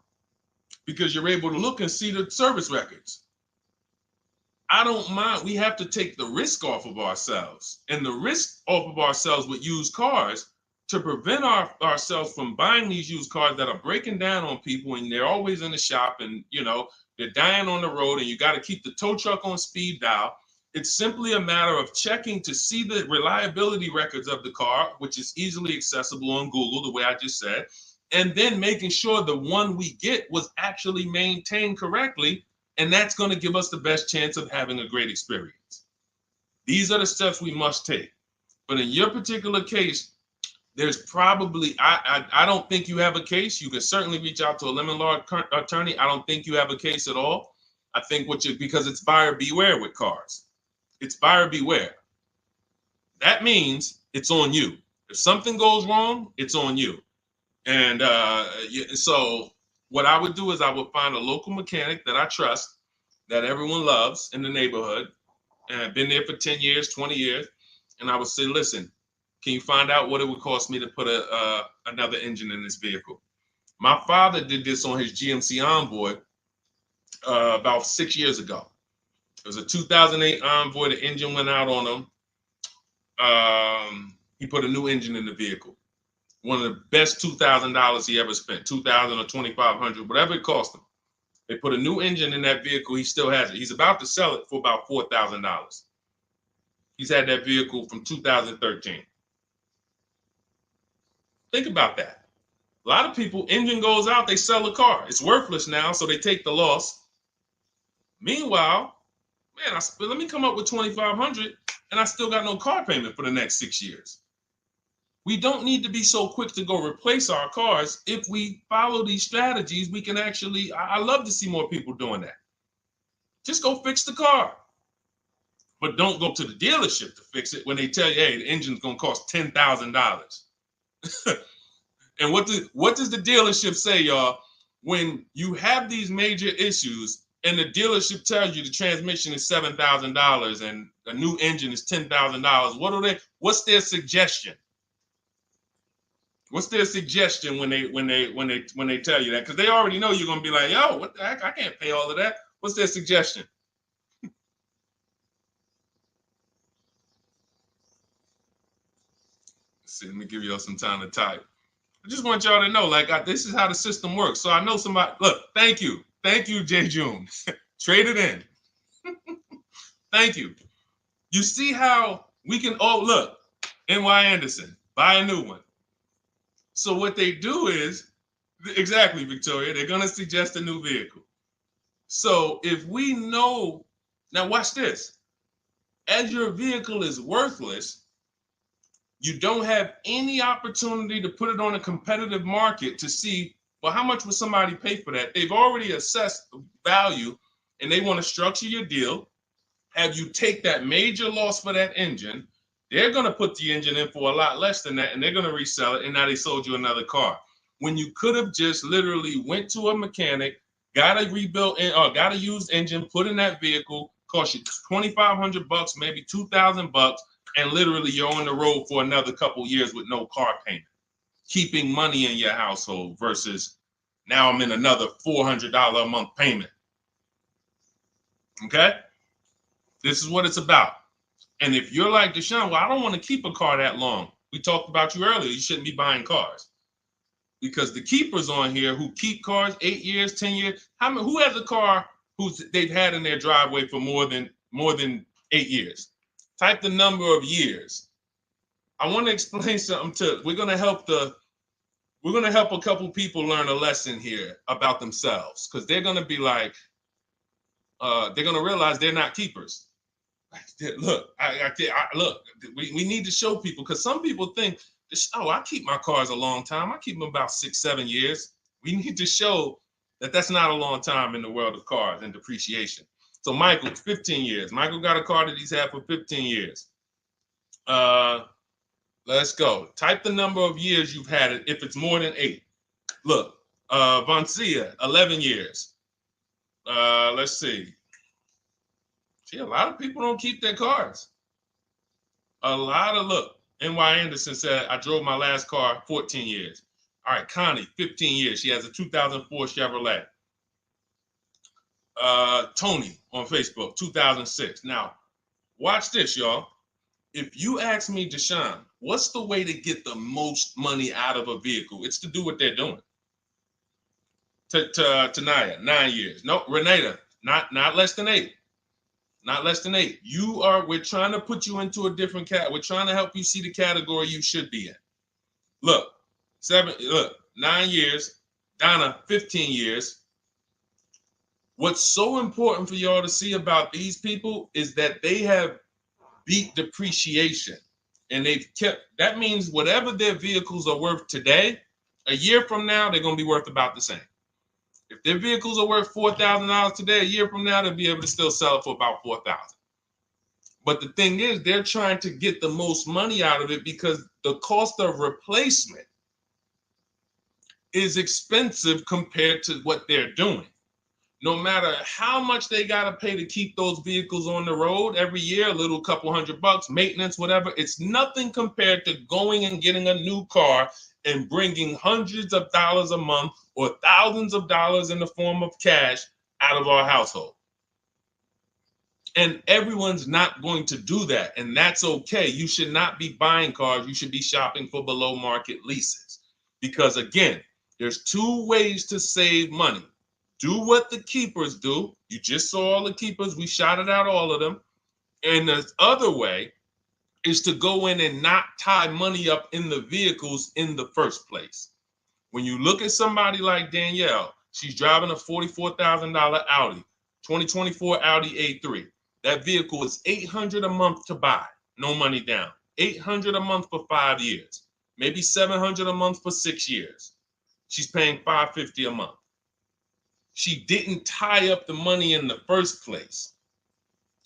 because you're able to look and see the service records. I don't mind. We have to take the risk off of ourselves, and the risk off of ourselves with used cars to prevent ourselves from buying these used cars that are breaking down on people and they're always in the shop and, you know, they're dying on the road and you got to keep the tow truck on speed dial. It's simply a matter of checking to see the reliability records of the car, which is easily accessible on Google, the way I just said, and then making sure the one we get was actually maintained correctly. And that's going to give us the best chance of having a great experience. These are the steps we must take. But in your particular case, there's probably, I don't think you have a case. You can certainly reach out to a lemon law attorney. I don't think you have a case at all. I think because it's buyer beware with cars. It's buyer beware. That means it's on you. If something goes wrong, it's on you. And so what I would do is I would find a local mechanic that I trust, that everyone loves in the neighborhood, and I've been there for 10 years, 20 years. And I would say, listen, can you find out what it would cost me to put another engine in this vehicle? My father did this on his GMC Envoy about 6 years ago. It was a 2008 Envoy. The engine went out on him. He put a new engine in the vehicle. One of the best $2,000 he ever spent, $2,000 or $2,500, whatever it cost him. They put a new engine in that vehicle. He still has it. He's about to sell it for about $4,000. He's had that vehicle from 2013. Think about that. A lot of people, engine goes out, they sell the car. It's worthless now, so they take the loss. Meanwhile, man, let me come up with $2,500, and I still got no car payment for the next 6 years. We don't need to be so quick to go replace our cars. If we follow these strategies, we can actually, I love to see more people doing that. Just go fix the car. But don't go to the dealership to fix it when they tell you, hey, the engine's gonna cost $10,000. And what does the dealership say, y'all? When you have these major issues and the dealership tells you the transmission is $7,000 and a new engine is $10,000, what's their suggestion? What's their suggestion when they tell you that? Because they already know you're gonna be like, yo, what the heck? I can't pay all of that. What's their suggestion? Let's see, let me give y'all some time to type. I just want y'all to know, like, this is how the system works. So I know somebody. Look, thank you, J. June. Trade it in. Thank you. You see how we can? Oh, look, N.Y. Anderson, buy a new one. So what they do is, exactly, Victoria, they're going to suggest a new vehicle. So if we know, now watch this, as your vehicle is worthless, you don't have any opportunity to put it on a competitive market to see, well, how much would somebody pay for that? They've already assessed the value and they want to structure your deal, have you take that major loss for that engine. They're going to put the engine in for a lot less than that, and they're going to resell it, and now they sold you another car. When you could have just literally went to a mechanic, got a rebuilt or got a used engine, put in that vehicle, cost you $2,500, maybe $2,000, and literally you're on the road for another couple years with no car payment, keeping money in your household versus now I'm in another $400 a month payment. Okay? This is what it's about. And if you're like Deshone, well, I don't want to keep a car that long. We talked about you earlier. You shouldn't be buying cars. Because the keepers on here who keep cars 8 years, 10 years, who has a car they've had in their driveway for more than 8 years? Type the number of years. I want to explain something we're gonna help a couple people learn a lesson here about themselves, because they're gonna be like, they're gonna realize they're not keepers. Look, look, we need to show people, because some people think, oh, I keep my cars a long time. I keep them about 6-7 years. We need to show that that's not a long time in the world of cars and depreciation. So Michael, 15 years. Michael got a car that he's had for 15 years. Let's go. Type the number of years you've had it if it's more than 8. Look, Vancia, 11 years. Let's see. See, a lot of people don't keep their cars. Look, N.Y. Anderson said, I drove my last car 14 years. All right, Connie, 15 years. She has a 2004 Chevrolet. Tony on Facebook, 2006. Now, watch this, y'all. If you ask me, Deshone, what's the way to get the most money out of a vehicle? It's to do what they're doing. Tanaya, 9 years. No, Renata, not less than 8. Not less than 8. We're trying to put you into a different cat. We're trying to help you see the category you should be in. Look, 9 years. Donna, 15 years. What's so important for y'all to see about these people is that they have beat depreciation. And that means whatever their vehicles are worth today, a year from now, they're going to be worth about the same. If their vehicles are worth $4,000 today, a year from now, they'll be able to still sell it for about $4,000. But the thing is, they're trying to get the most money out of it because the cost of replacement is expensive compared to what they're doing. No matter how much they got to pay to keep those vehicles on the road every year, a little couple $100, maintenance, whatever, it's nothing compared to going and getting a new car and bringing hundreds of dollars a month or thousands of dollars in the form of cash out of our household. And everyone's not going to do that. And that's okay. You should not be buying cars. You should be shopping for below market leases. Because again, there's 2 ways to save money. Do what the keepers do. You just saw all the keepers. We shouted out all of them. And the other way is to go in and not tie money up in the vehicles in the first place. When you look at somebody like Danielle, she's driving a $44,000 Audi, 2024 Audi A3. That vehicle is $800 a month to buy, no money down. $800 a month for 5 years, maybe $700 a month for 6 years. She's paying $550 a month. She didn't tie up the money in the first place.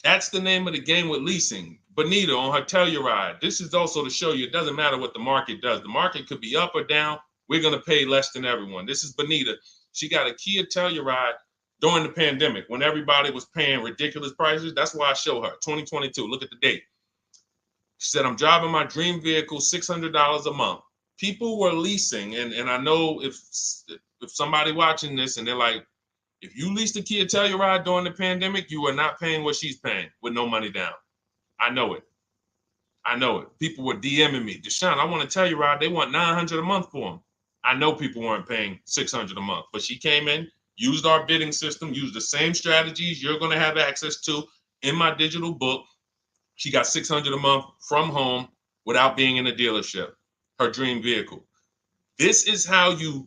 That's the name of the game with leasing. Bonita on her Telluride. This is also to show you it doesn't matter what the market does. The market could be up or down. We're going to pay less than everyone. This is Bonita. She got a Kia Telluride during the pandemic when everybody was paying ridiculous prices. That's why I show her 2022. Look at the date. She said, I'm driving my dream vehicle, $600 a month. People were leasing, and I know if somebody watching this and they're like, if you leased a Kia Telluride during the pandemic, you are not paying what she's paying with no money down. I know it. I know it. People were DMing me, Deshone, I want a Telluride. They want $900 a month for them. I know people weren't paying $600 a month, but she came in, used our bidding system, used the same strategies you're going to have access to in my digital book. She got $600 a month from home without being in a dealership. Her dream vehicle. This is how you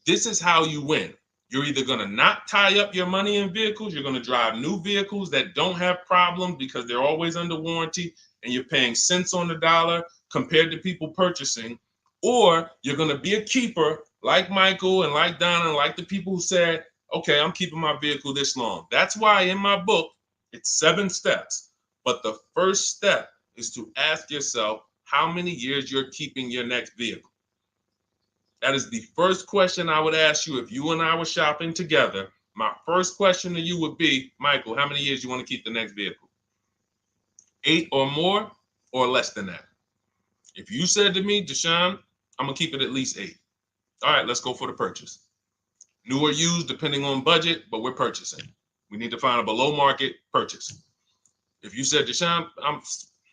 win. You're either going to not tie up your money in vehicles, you're going to drive new vehicles that don't have problems because they're always under warranty and you're paying cents on the dollar compared to people purchasing, or you're going to be a keeper like Michael and like Donna and like the people who said, okay, I'm keeping my vehicle this long. That's why in my book, it's 7 steps. But the first step is to ask yourself how many years you're keeping your next vehicle. That is the first question I would ask you if you and I were shopping together. My first question to you would be, Michael, how many years you want to keep the next vehicle? 8 or more or less than that? If you said to me, Deshone, I'm going to keep it at least 8. All right, let's go for the purchase. New or used, depending on budget, but we're purchasing. We need to find a below market purchase. If you said, Deshone, I'm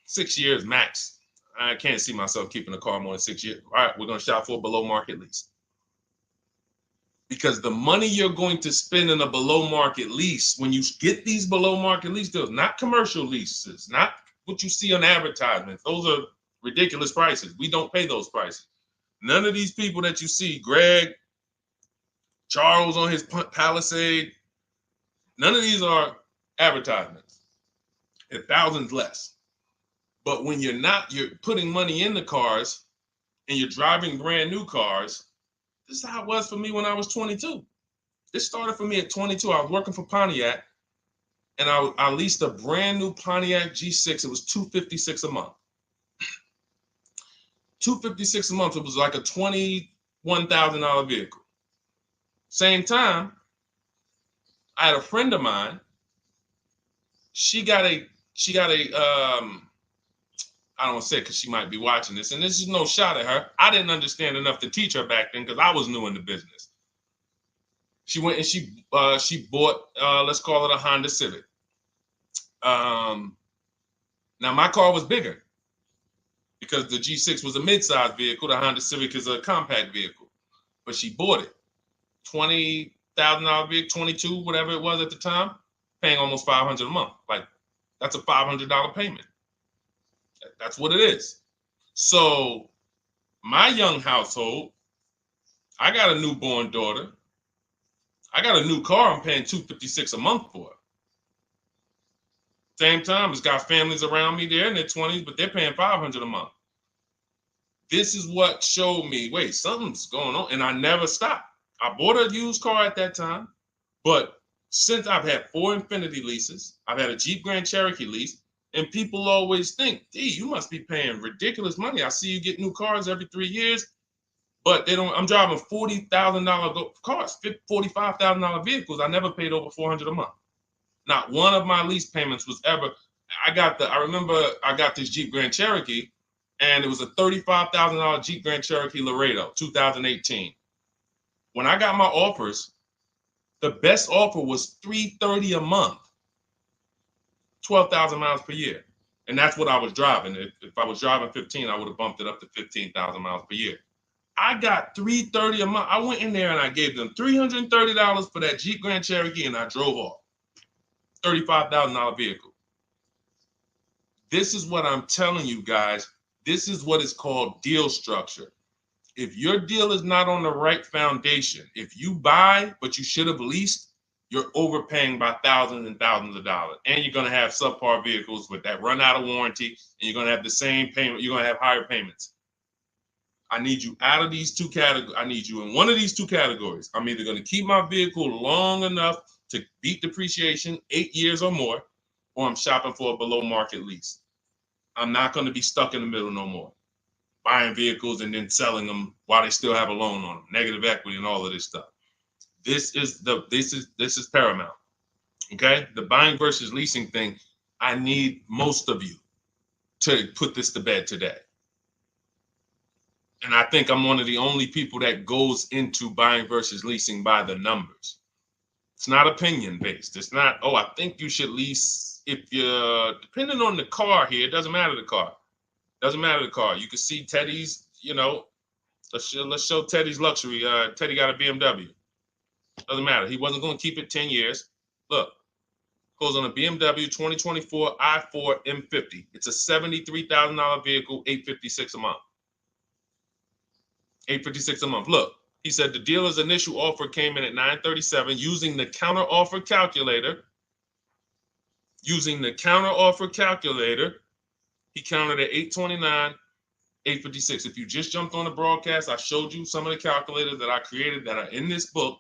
6 years max. I can't see myself keeping a car more than 6 years. All right, we're going to shop for a below market lease. Because the money you're going to spend in a below market lease, when you get these below market lease deals, not commercial leases, not what you see on advertisements, those are ridiculous prices. We don't pay those prices. None of these people that you see, Greg, Charles on his Palisade, none of these are advertisements. They're thousands less. But when you're putting money in the cars and you're driving brand new cars, this is how it was for me when I was 22. This started for me at 22. I was working for Pontiac and I leased a brand new Pontiac G6. It was $256 a month. $256 a month. It was like a $21,000 vehicle. Same time, I had a friend of mine. She got a I don't want to say it because she might be watching this, and this is no shot at her. I didn't understand enough to teach her back then because I was new in the business. She went and she bought, let's call it a Honda Civic. Now my car was bigger because the G6 was a mid-size vehicle. The Honda Civic is a compact vehicle, but she bought it. $20,000 vehicle, 22, whatever it was at the time, paying almost $500 a month. Like that's a $500 payment. That's what it is. So my young household, I got a newborn daughter. I got a new car I'm paying $256 a month for. Same time, it's got families around me there in their 20s, but they're paying $500 a month. This is what showed me, wait, something's going on. And I never stopped. I bought a used car at that time, but since I've had 4 Infiniti leases, I've had a Jeep Grand Cherokee lease, and people always think, D, you must be paying ridiculous money. I see you get new cars every 3 years, but they don't. I'm driving $40,000 cars, $45,000 vehicles. I never paid over $400 a month. Not one of my lease payments was ever. I remember I got this Jeep Grand Cherokee, and it was a $35,000 Jeep Grand Cherokee Laredo, 2018. When I got my offers, the best offer was $330 a month. 12,000 miles per year. And that's what I was driving. If I was driving 15, I would have bumped it up to 15,000 miles per year. I got $330 a month. I went in there and I gave them $330 for that Jeep Grand Cherokee and I drove off. $35,000 vehicle. This is what I'm telling you guys. This is what is called deal structure. If your deal is not on the right foundation, if you buy, but you should have leased, you're overpaying by thousands and thousands of dollars. And you're going to have subpar vehicles with that run out of warranty, and you're going to have the same payment. You're going to have higher payments. I need you out of these two categories. I need you in one of these two categories. I'm either going to keep my vehicle long enough to beat depreciation, 8 years or more, or I'm shopping for a below market lease. I'm not going to be stuck in the middle no more, buying vehicles and then selling them while they still have a loan on them, negative equity and all of this stuff. This is paramount. Okay, the buying versus leasing thing. I need most of you to put this to bed today. And I think I'm one of the only people that goes into buying versus leasing by the numbers. It's not opinion based. It's not, oh, I think you should lease if you're depending on the car here. It doesn't matter the car. Doesn't matter the car. You can see Teddy's, let's show Teddy's luxury. Teddy got a BMW. Doesn't matter. He wasn't going to keep it 10 years. Look, goes on a BMW 2024 i4 M50. It's a $73,000 vehicle, $856 a month. $856 a month. Look, he said the dealer's initial offer came in at $937 using the counter offer calculator. Using the counter offer calculator, he counted at $829, $856. If you just jumped on the broadcast, I showed you some of the calculators that I created that are in this book.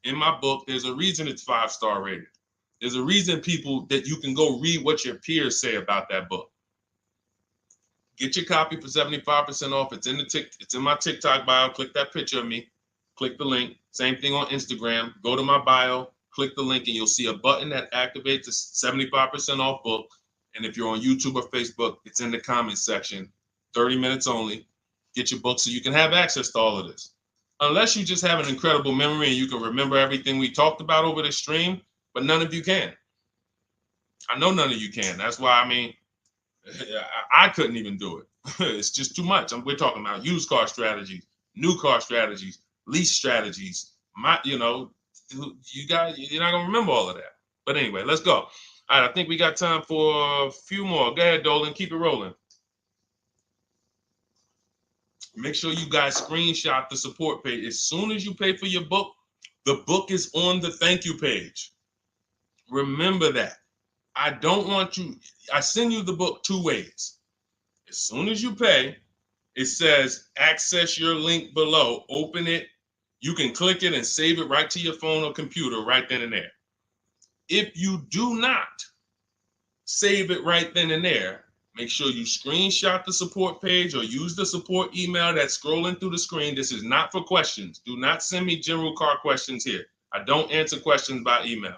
In my book, there's a reason it's 5-star rated. There's a reason people that you can go read what your peers say about that book. Get your copy for 75% off. It's in my TikTok bio. Click that picture of me. Click the link. Same thing on Instagram. Go to my bio. Click the link, and you'll see a button that activates a 75% off book. And if you're on YouTube or Facebook, it's in the comments section. 30 minutes only. Get your book so you can have access to all of this. Unless you just have an incredible memory and you can remember everything we talked about over the stream, but none of you can. I know none of you can. That's why, I couldn't even do it. It's just too much. We're talking about used car strategies, new car strategies, lease strategies. You guys, you're not going to remember all of that. But anyway, let's go. All right, I think we got time for a few more. Go ahead, Dolan. Keep it rolling. Make sure you guys screenshot the support page. As soon as you pay for your book, the book is on the thank you page. Remember that. I don't want you, I send you the book 2 ways. As soon as you pay, it says access your link below, open it. You can click it and save it right to your phone or computer right then and there. If you do not save it right then and there, make sure you screenshot the support page or use the support email that's scrolling through the screen. This is not for questions. Do not send me general car questions here. I don't answer questions by email.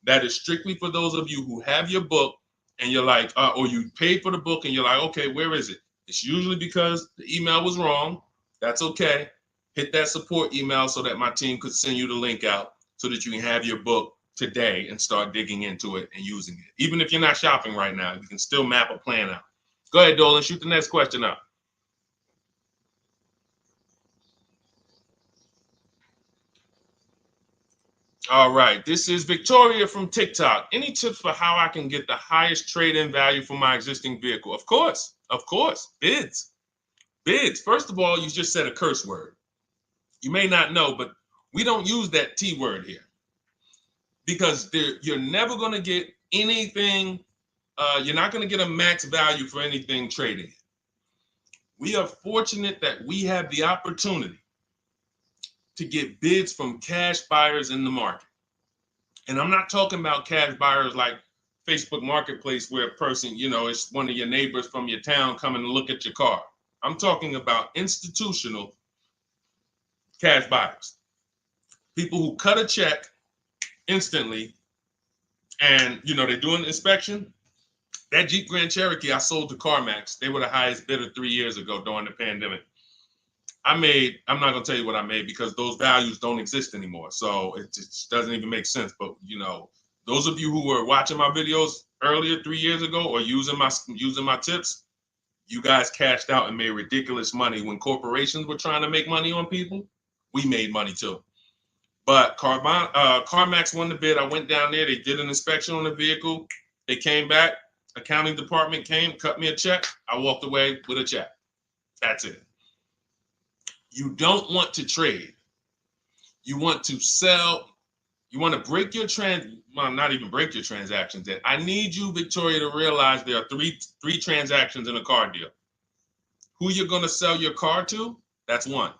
That is strictly for those of you who have your book and you're like, or you paid for the book and you're like, okay, where is it? It's usually because the email was wrong. That's okay. Hit that support email so that my team could send you the link out so that you can have your book today and start digging into it and using it. Even if you're not shopping right now, you can still map a plan out. Go ahead, Dolan, shoot the next question up. All right, this is Victoria from TikTok. Any tips for how I can get the highest trade-in value for my existing vehicle? Of course, bids. First of all, you just said a curse word. You may not know, but we don't use that T word here because you're never going to get anything. You're not going to get a max value for anything trading. We are fortunate that we have the opportunity to get bids from cash buyers in the market. And I'm not talking about cash buyers like Facebook Marketplace where a person, it's one of your neighbors from your town coming to look at your car. I'm talking about institutional cash buyers. People who cut a check instantly and, they do an inspection. That Jeep Grand Cherokee I sold to CarMax, they were the highest bidder 3 years ago during the pandemic. I'm not going to tell you what I made because those values don't exist anymore. So it just doesn't even make sense. But, those of you who were watching my videos earlier 3 years ago or using my tips, you guys cashed out and made ridiculous money. When corporations were trying to make money on people, we made money too. But CarMax won the bid. I went down there. They did an inspection on the vehicle. They came back. Accounting department came, cut me a check. I walked away with a check. That's it. You don't want to trade. You want to sell. You want to break your not even break your transactions. I need you, Victoria, to realize there are three transactions in a car deal. Who you're going to sell your car to That's one.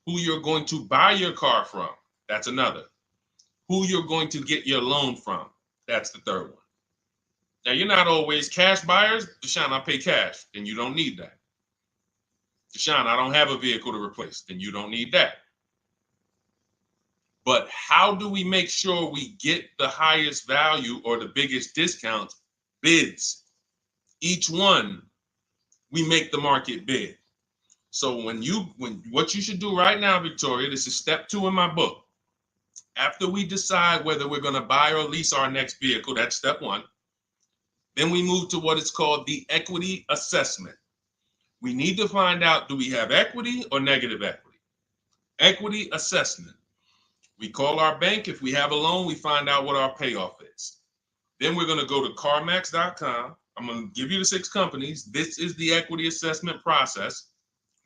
Who you're going to buy your car from. That's another. Who you're going to get your loan from. That's the third one. Now, you're not always cash buyers. Deshone, I pay cash. Then you don't need that. Deshone, I don't have a vehicle to replace. Then you don't need that. But how do we make sure we get the highest value or the biggest discount? Bids. Each one, we make the market bid. So what you should do right now, Victoria, this is step 2 in my book. After we decide whether we're going to buy or lease our next vehicle, that's step 1. Then we move to what is called the equity assessment. We need to find out, do we have equity or negative equity? Equity assessment. We call our bank. If we have a loan, we find out what our payoff is. Then we're going to go to CarMax.com. I'm going to give you the 6 companies. This is the equity assessment process.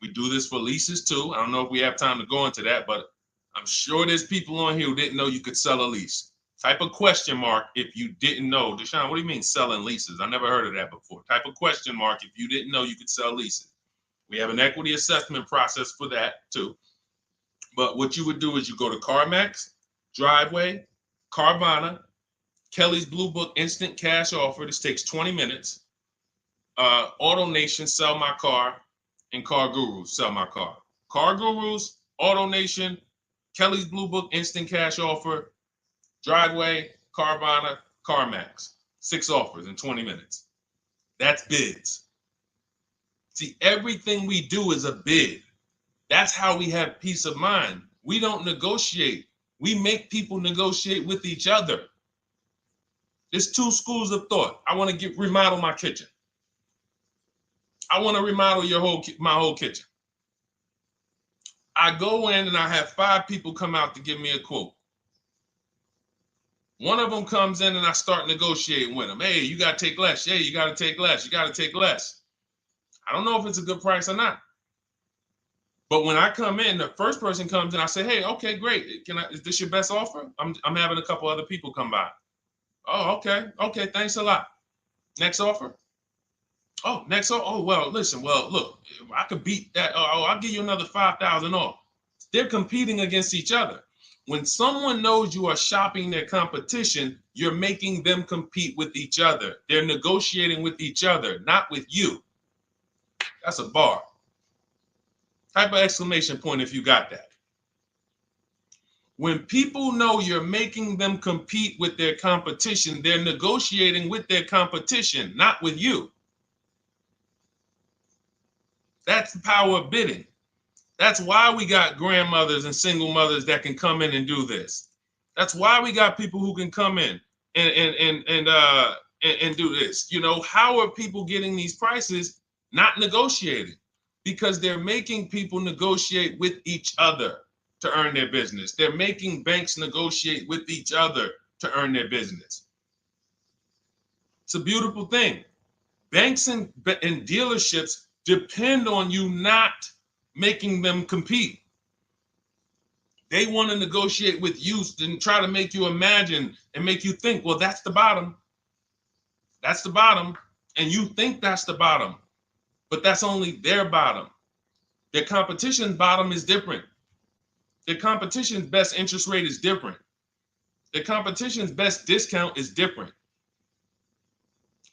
We do this for leases too. I don't know if we have time to go into that, but I'm sure there's people on here who didn't know you could sell a lease. Type a question mark if you didn't know. Deshone, what do you mean selling leases? I never heard of that before. Type a question mark if you didn't know you could sell leases. We have an equity assessment process for that too. But what you would do is you go to CarMax, Driveway, Carvana, Kelly's Blue Book Instant Cash Offer. This takes 20 minutes. Auto Nation, Sell My Car, and Car Gurus, Sell My Car. Car Gurus, Auto Nation, Kelly's Blue Book Instant Cash Offer, Driveway, Carvana, CarMax. 6 offers in 20 minutes. That's bids. See, everything we do is a bid. That's how we have peace of mind. We don't negotiate. We make people negotiate with each other. There's 2 schools of thought. I want to remodel my kitchen. I want to remodel my whole kitchen. I go in and I have 5 people come out to give me a quote. One of them comes in and I start negotiating with them. Hey, you got to take less. Hey, you got to take less. You got to take less. I don't know if it's a good price or not. But when I come in, the first person comes in, I say, hey, okay, great. Is this your best offer? I'm having a couple other people come by. Oh, okay. Okay, thanks a lot. Next offer? Oh, next offer? Oh, well, listen, look, I could beat that. Oh, I'll give you another 5,000 off. They're competing against each other. When someone knows you are shopping their competition, you're making them compete with each other. They're negotiating with each other, not with you. That's a bar. Type of exclamation point if you got that. When people know you're making them compete with their competition, they're negotiating with their competition, not with you. That's the power of bidding. That's why we got grandmothers and single mothers that can come in and do this. That's why we got people who can come in and do this. You know, how are people getting these prices? Not negotiating, because they're making people negotiate with each other to earn their business. They're making banks negotiate with each other to earn their business. It's a beautiful thing. Banks and dealerships depend on you not making them compete. They want to negotiate with you and try to make you imagine and make you think, well, that's the bottom. That's the bottom. And you think that's the bottom, but that's only their bottom. Their competition's bottom is different. Their competition's best interest rate is different. Their competition's best discount is different.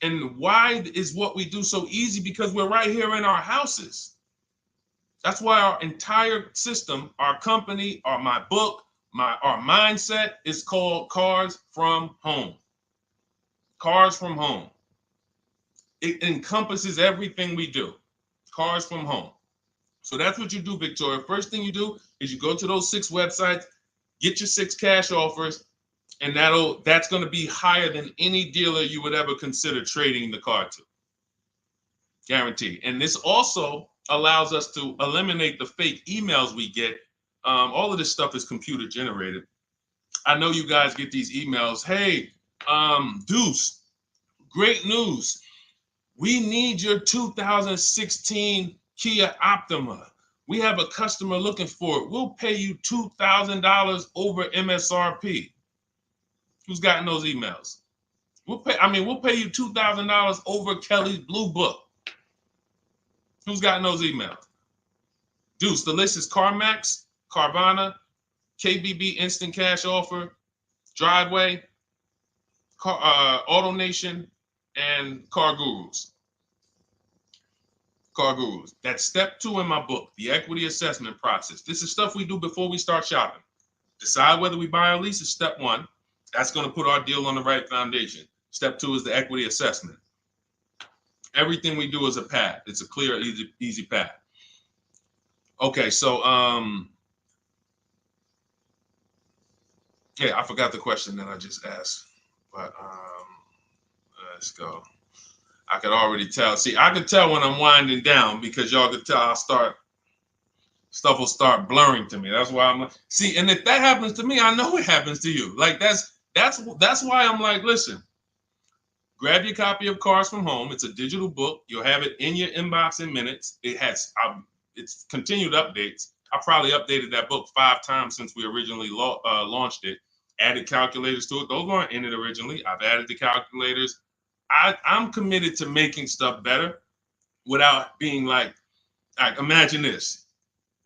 And why is what we do so easy? Because we're right here in our houses. That's why our entire system, our company, my book, our mindset is called Cars from Home. Cars from Home. It encompasses everything we do. Cars from Home. So that's what you do, Victoria. First thing you do is you go to those 6 websites, get your 6 cash offers, and that's going to be higher than any dealer you would ever consider trading the car to. Guaranteed. And this also allows us to eliminate the fake emails we get. All of this stuff is computer generated. I know you guys get these emails. Hey, Deuce, great news. We need your 2016 Kia Optima. We have a customer looking for it. We'll pay you $2,000 over MSRP. Who's gotten those emails? We'll pay you $2,000 over Kelly's Blue Book. Who's gotten those emails? Deuce, the list is CarMax, Carvana, KBB Instant Cash Offer, Driveway, Auto Nation, and Car Gurus. Car Gurus. That's step 2 in my book, the equity assessment process. This is stuff we do before we start shopping. Decide whether we buy or lease is step 1. That's going to put our deal on the right foundation. Step 2 is the equity assessment. Everything we do is a path. It's a clear, easy path. Okay, so yeah, I forgot the question that I just asked, but let's go. I could already tell. See, I could tell when I'm winding down because y'all could tell stuff will start blurring to me. That's why I'm like, see, and if that happens to me, I know it happens to you. Like that's why I'm like, listen, grab your copy of Cars from Home. It's a digital book. You'll have it in your inbox in minutes. It has it's continued updates. I probably updated that book 5 times since we originally launched it. Added calculators to it. Those weren't in it originally. I've added the calculators. I'm committed to making stuff better without being like imagine this.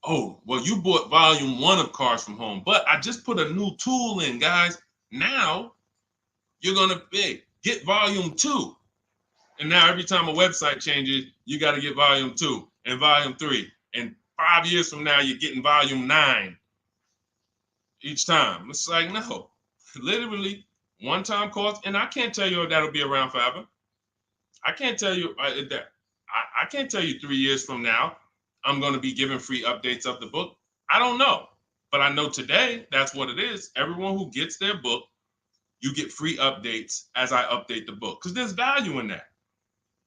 Oh, well, you bought volume 1 of Cars from Home, but I just put a new tool in, guys. Now you're going to get volume 2. And now every time a website changes, you got to get volume 2 and volume 3. And 5 years from now, you're getting volume 9 each time. It's like, no, literally one-time cost. And I can't tell you if that'll be around forever. I can't tell you that. I can't tell you 3 years from now, I'm going to be giving free updates of the book. I don't know. But I know today, that's what it is. Everyone who gets their book, you get free updates as I update the book. Because there's value in that.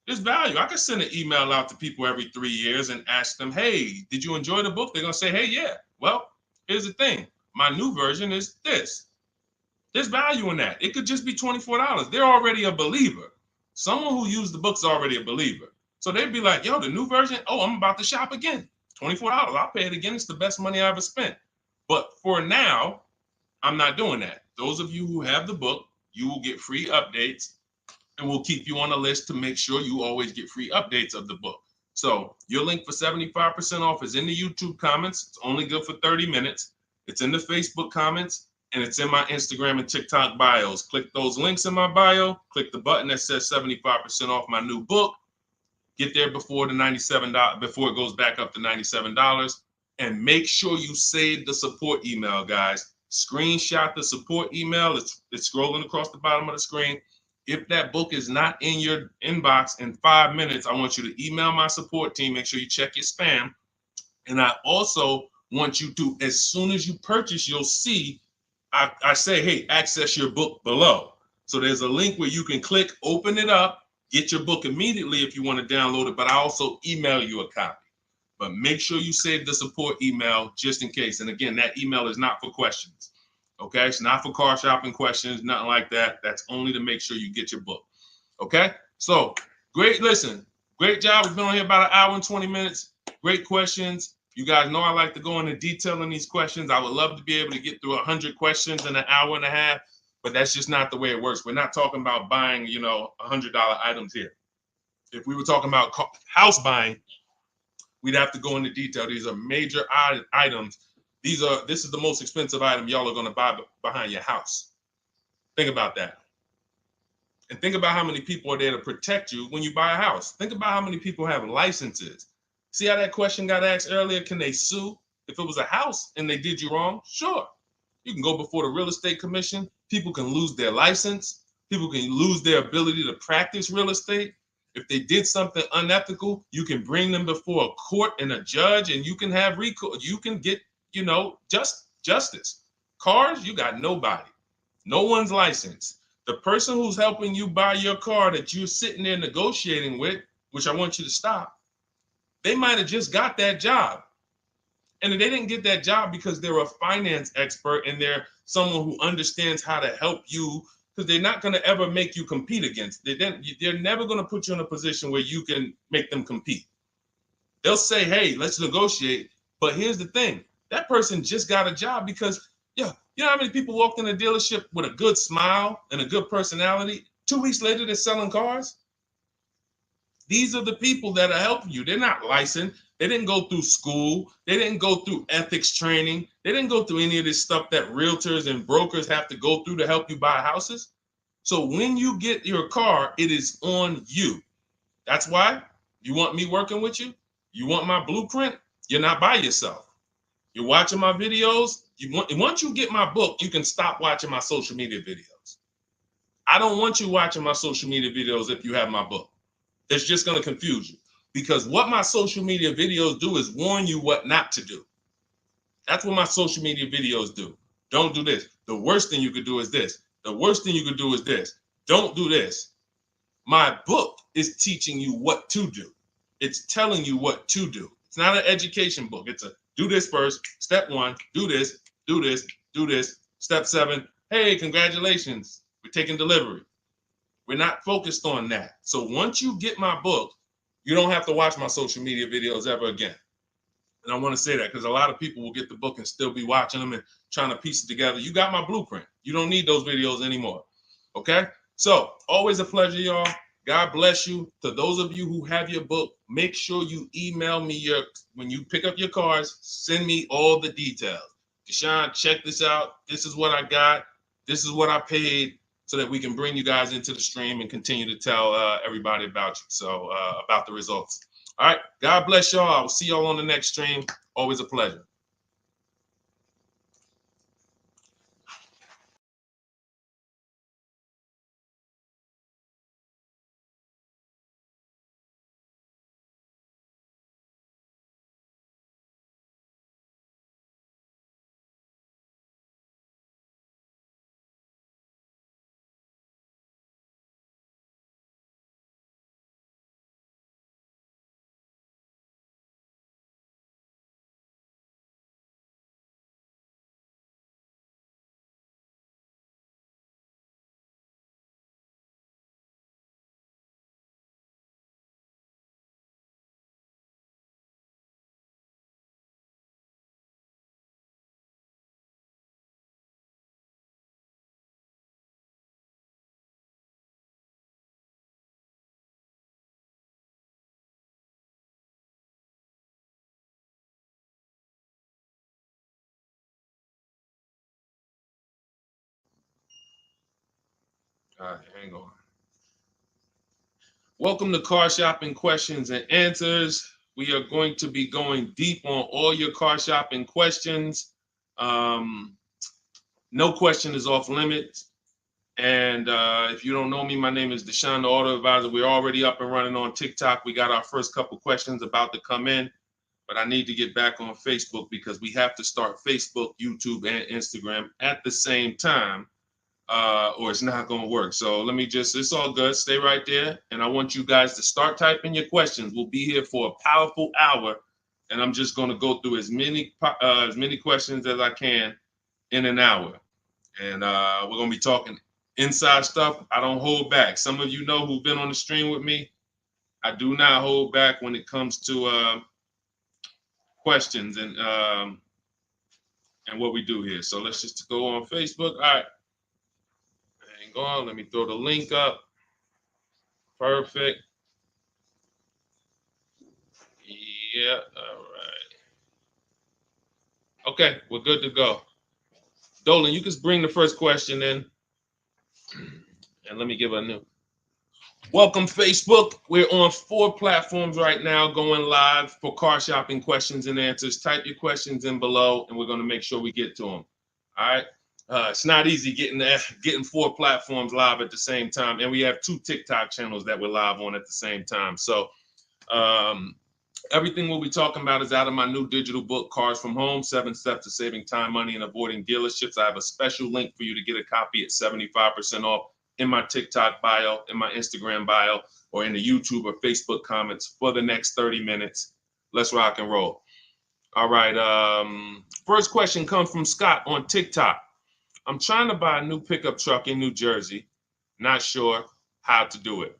There's value. I can send an email out to people every 3 years and ask them, hey, did you enjoy the book? They're going to say, hey, yeah. Well, here's the thing. My new version is this. There's value in that. It could just be $24. They're already a believer. Someone who used the book's already a believer. So they'd be like, yo, the new version, oh, I'm about to shop again. $24. I'll pay it again. It's the best money I ever spent. But for now, I'm not doing that. Those of you who have the book, you will get free updates, and we'll keep you on the list to make sure you always get free updates of the book. So your link for 75% off is in the YouTube comments. It's only good for 30 minutes. It's in the Facebook comments, and it's in my Instagram and TikTok bios. Click those links in my bio. Click the button that says 75% off my new book. Get there before the $97, before it goes back up to $97. And make sure you save the support email, guys. Screenshot the support email. It's scrolling across the bottom of the screen. If that book is not in your inbox in 5 minutes, I want you to email my support team. Make sure you check your spam. And I also want you to, as soon as you purchase, you'll see, I say, hey, access your book below. So there's a link where you can click, open it up, get your book immediately if you want to download it, but I also email you a copy. But make sure you save the support email just in case. And again, that email is not for questions. Okay, it's not for car shopping questions, nothing like that. That's only to make sure you get your book. Okay, so great. Listen, great job. We've been on here about 1 hour and 20 minutes. Great questions. You guys know I like to go into detail in these questions. I would love to be able to get through 100 questions in 1.5 hours, but that's just not the way it works. We're not talking about buying, $100 items here. If we were talking about house buying, we'd have to go into detail. These are major items. This is the most expensive item y'all are going to buy behind your house. Think about that. And think about how many people are there to protect you when you buy a house. Think about how many people have licenses. See how that question got asked earlier? Can they sue if it was a house and they did you wrong? Sure. You can go before the real estate commission. People can lose their license. People can lose their ability to practice real estate. If they did something unethical, you can bring them before a court and a judge, and you can have recourse. You can get, justice. Cars, you got nobody. No one's licensed. The person who's helping you buy your car that you're sitting there negotiating with, which I want you to stop, they might have just got that job. And they didn't get that job because they're a finance expert and they're someone who understands how to help you, because they're not going to ever make you compete against. They're never going to put you in a position where you can make them compete. They'll say, hey, let's negotiate. But here's the thing. That person just got a job because, you know how many people walked in a dealership with a good smile and a good personality? 2 weeks later, they're selling cars. These are the people that are helping you. They're not licensed. They didn't go through school. They didn't go through ethics training. They didn't go through any of this stuff that realtors and brokers have to go through to help you buy houses. So when you get your car, it is on you. That's why you want me working with you. You want my blueprint. You're not by yourself. You're watching my videos. Once you get my book, you can stop watching my social media videos. I don't want you watching my social media videos if you have my book. It's just going to confuse you, because what my social media videos do is warn you what not to do. That's what my social media videos do. Don't do this. The worst thing you could do is this. The worst thing you could do is this. Don't do this. My book is teaching you what to do. It's telling you what to do. It's not an education book. It's a do this first. Step 1, do this, do this, do this. Step 7, hey, congratulations, we're taking delivery. We're not focused on that. So once you get my book, you don't have to watch my social media videos ever again. And I want to say that because a lot of people will get the book and still be watching them and trying to piece it together. You got my blueprint. You don't need those videos anymore. Okay? So always a pleasure, y'all. God bless you. To those of you who have your book, make sure you email me when you pick up your cars, send me all the details. Deshone, check this out. This is what I got. This is what I paid, so that we can bring you guys into the stream and continue to tell everybody about you. So about the results. All right. God bless y'all. I will see y'all on the next stream. Always a pleasure. All right, hang on. Welcome to Car Shopping Questions and Answers. We are going to be going deep on all your car shopping questions. No question is off limits. And if you don't know me, my name is Deshone the Auto Advisor. We're already up and running on TikTok. We got our first couple questions about to come in, but I need to get back on Facebook because we have to start Facebook, YouTube, and Instagram at the same time, or it's not going to work. So let me it's all good. Stay right there. And I want you guys to start typing your questions. We'll be here for a powerful hour, and I'm just going to go through as many questions as I can in an hour. And we're going to be talking inside stuff. I don't hold back. Some of you know who've been on the stream with me. I do not hold back when it comes to questions and what we do here. So let's just go on Facebook. All right. Hang on. Let me throw the link up. Perfect. Yeah. All right. Okay. We're good to go. Dolan, you can bring the first question in. And let me give a new. Welcome, Facebook. We're on 4 platforms right now going live for car shopping questions and answers. Type your questions in below, and we're going to make sure we get to them. All right. It's not easy getting 4 platforms live at the same time. And we have 2 TikTok channels that we're live on at the same time. So everything we'll be talking about is out of my new digital book, Cars from Home, 7 Steps to Saving Time, Money, and Avoiding Dealerships. I have a special link for you to get a copy at 75% off in my TikTok bio, in my Instagram bio, or in the YouTube or Facebook comments for the next 30 minutes. Let's rock and roll. All right. First question comes from Scott on TikTok. I'm trying to buy a new pickup truck in New Jersey. Not sure how to do it.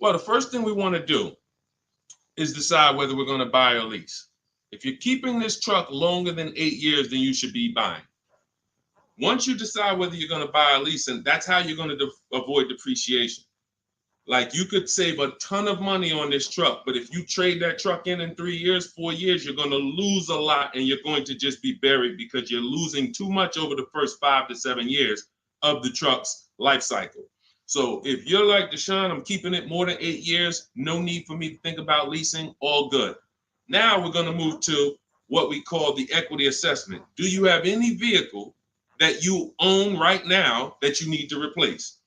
Well, the first thing we want to do is decide whether we're going to buy or lease. If you're keeping this truck longer than 8 years, then you should be buying. Once you decide whether you're going to buy or lease, and that's how you're going to avoid depreciation. Like you could save a ton of money on this truck, but if you trade that truck in 3 years, 4 years, you're going to lose a lot and you're going to just be buried because you're losing too much over the first 5 to 7 years of the truck's life cycle. So if you're like Deshone, I'm keeping it more than 8 years, no need for me to think about leasing, all good. Now we're going to move to what we call the equity assessment. Do you have any vehicle that you own right now that you need to replace?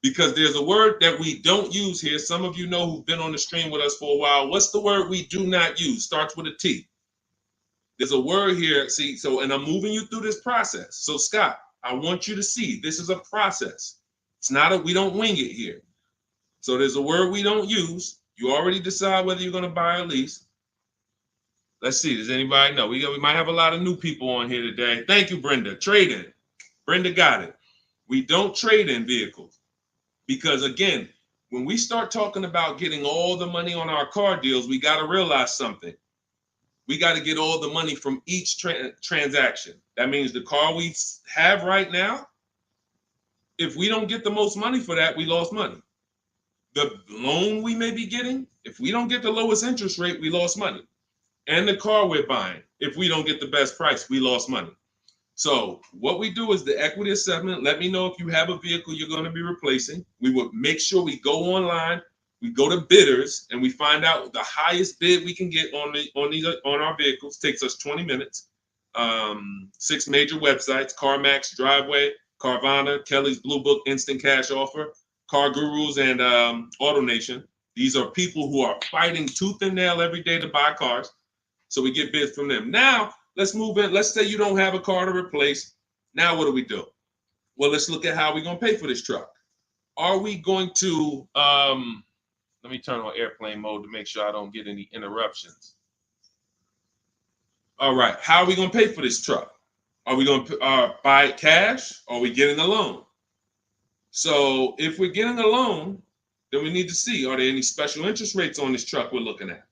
Because there's a word that we don't use here. Some of you know who've been on the stream with us for a while. What's the word we do not use? Starts with a T. There's a word here. See, so, and I'm moving you through this process. So Scott, I want you to see this is a process. It's not we don't wing it here. So there's a word we don't use. You already decide whether you're going to buy or lease. Let's see. Does anybody know? We might have a lot of new people on here today. Thank you, Brenda. Trade in. Brenda got it. We don't trade in vehicles. Because again, when we start talking about getting all the money on our car deals, we got to realize something. We got to get all the money from each transaction. That means the car we have right now, if we don't get the most money for that, we lost money. The loan we may be getting, if we don't get the lowest interest rate, we lost money. And the car we're buying, if we don't get the best price, we lost money. So what we do is the equity assessment. Let me know if you have a vehicle you're going to be replacing. We would make sure we go online, we go to bidders, and we find out the highest bid we can get on our vehicles. Takes us 20 minutes. 6 major websites: CarMax, Driveway, Carvana, Kelly's Blue Book, Instant Cash Offer, Car Gurus, and AutoNation. These are people who are fighting tooth and nail every day to buy cars. So we get bids from them. Now, let's move in. Let's say you don't have a car to replace. Now, what do we do? Well, let's look at how we're going to pay for this truck. Are we going to, let me turn on airplane mode to make sure I don't get any interruptions. All right. How are we going to pay for this truck? Are we going to buy it cash? Or are we getting a loan? So if we're getting a loan, then we need to see, are there any special interest rates on this truck we're looking at?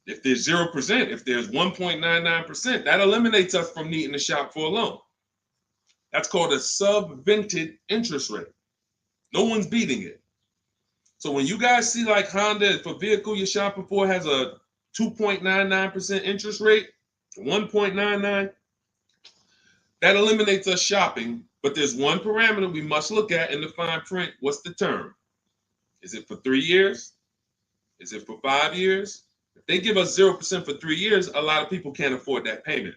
If there's 0%, if there's 1.99%, that eliminates us from needing to shop for a loan. That's called a subvented interest rate. No one's beating it. So when you guys see like Honda, if a vehicle you're shopping for has a 2.99% interest rate, 1.99, that eliminates us shopping. But there's one parameter we must look at in the fine print. What's the term? Is it for 3 years? Is it for 5 years? If they give us 0% for 3 years, a lot of people can't afford that payment.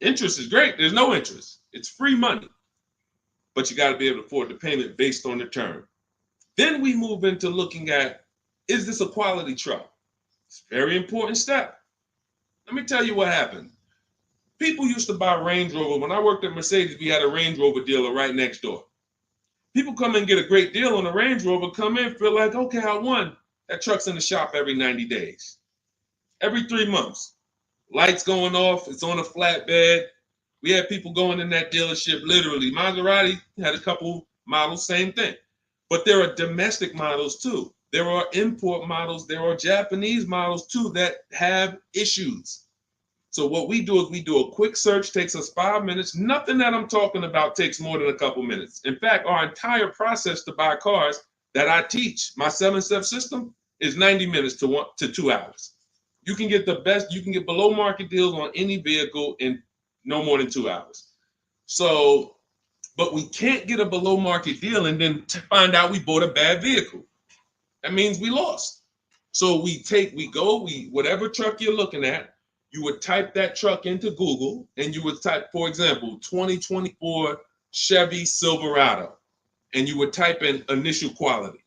Interest is great. There's no interest. It's free money. But you got to be able to afford the payment based on the term. Then we move into looking at, is this a quality truck? It's a very important step. Let me tell you what happened. People used to buy Range Rover. When I worked at Mercedes, we had a Range Rover dealer right next door. People come and get a great deal on a Range Rover, come in, feel like, okay, I won. That truck's in the shop every 90 days. Every 3 months, lights going off, it's on a flatbed. We had people going in that dealership, literally. Maserati had a couple models, same thing. But there are domestic models too. There are import models. There are Japanese models too that have issues. So what we do is we do a quick search, takes us 5 minutes. Nothing that I'm talking about takes more than a couple minutes. In fact, our entire process to buy cars that I teach, my 7-step system, is 90 minutes to 2 hours. You can get the best, you can get below market deals on any vehicle in no more than 2 hours. So, but we can't get a below market deal and then find out we bought a bad vehicle. That means we lost. So whatever truck you're looking at, you would type that truck into Google and you would type, for example, 2024 Chevy Silverado, and you would type in initial quality.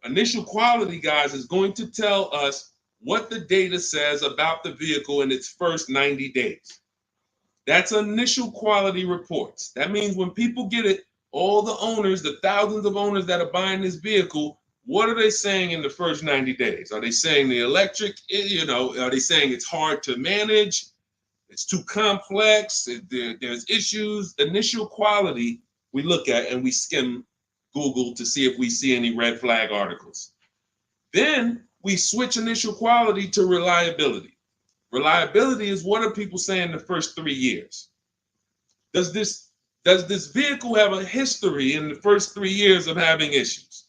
Initial quality, guys, is going to tell us what the data says about the vehicle in its first 90 days. That's initial quality reports. That means when people get it, all the owners, the thousands of owners that are buying this vehicle, what are they saying in the first 90 days? Are they saying the electric, are they saying it's hard to manage? It's too complex, there's issues. Initial quality we look at and we skim Google to see if we see any red flag articles. Then we switch initial quality to reliability. Reliability is what are people saying the first 3 years? Does this vehicle have a history in the first 3 years of having issues?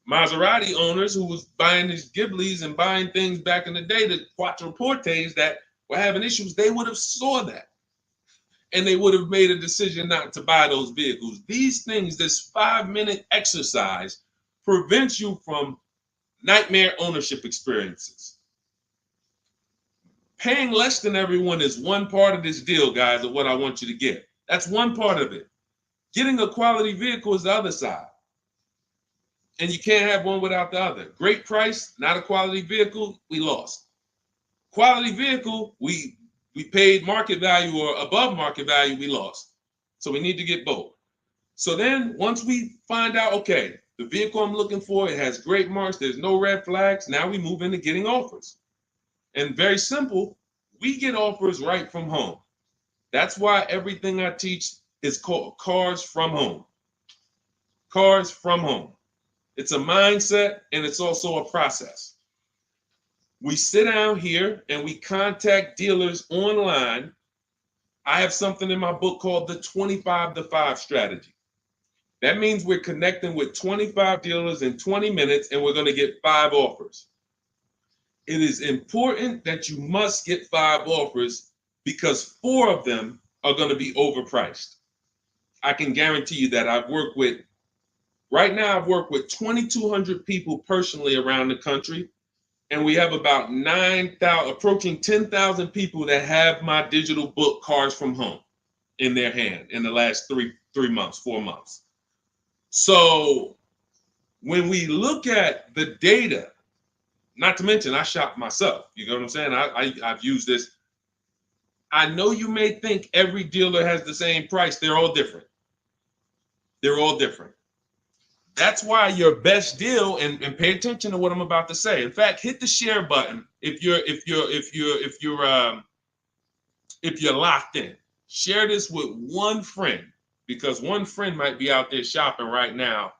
Maserati owners who was buying these Ghiblis and buying things back in the day, the Quattroportes that were having issues, they would have saw that. And they would have made a decision not to buy those vehicles. These things, this 5-minute exercise prevents you from nightmare ownership experiences. Paying less than everyone is one part of this deal, guys, of what I want you to get. That's one part of it. Getting a quality vehicle is the other side. And you can't have one without the other. Great price, not a quality vehicle, we lost. Quality vehicle, we paid market value or above market value, we lost. So we need to get both. So then once we find out, okay, the vehicle I'm looking for, it has great marks, there's no red flags, now we move into getting offers. And very simple, we get offers right from home. That's why everything I teach is called Cars from Home. Cars from Home. It's a mindset and it's also a process. We sit down here and we contact dealers online. I have something in my book called the 25 to 5 strategy. That means we're connecting with 25 dealers in 20 minutes and we're going to get 5 offers. It is important that you must get 5 offers because 4 of them are going to be overpriced. I can guarantee you that. Right now I've worked with 2,200 people personally around the country, and we have about 9,000, approaching 10,000 people that have my digital book Cars from Home in their hand in the last 4 months. So when we look at the data, not to mention I shop myself, you know what I'm saying? I've used this. I know you may think every dealer has the same price. They're all different. They're all different. That's why your best deal, and pay attention to what I'm about to say. In fact, hit the share button if you're locked in. Share this with one friend because one friend might be out there shopping right now,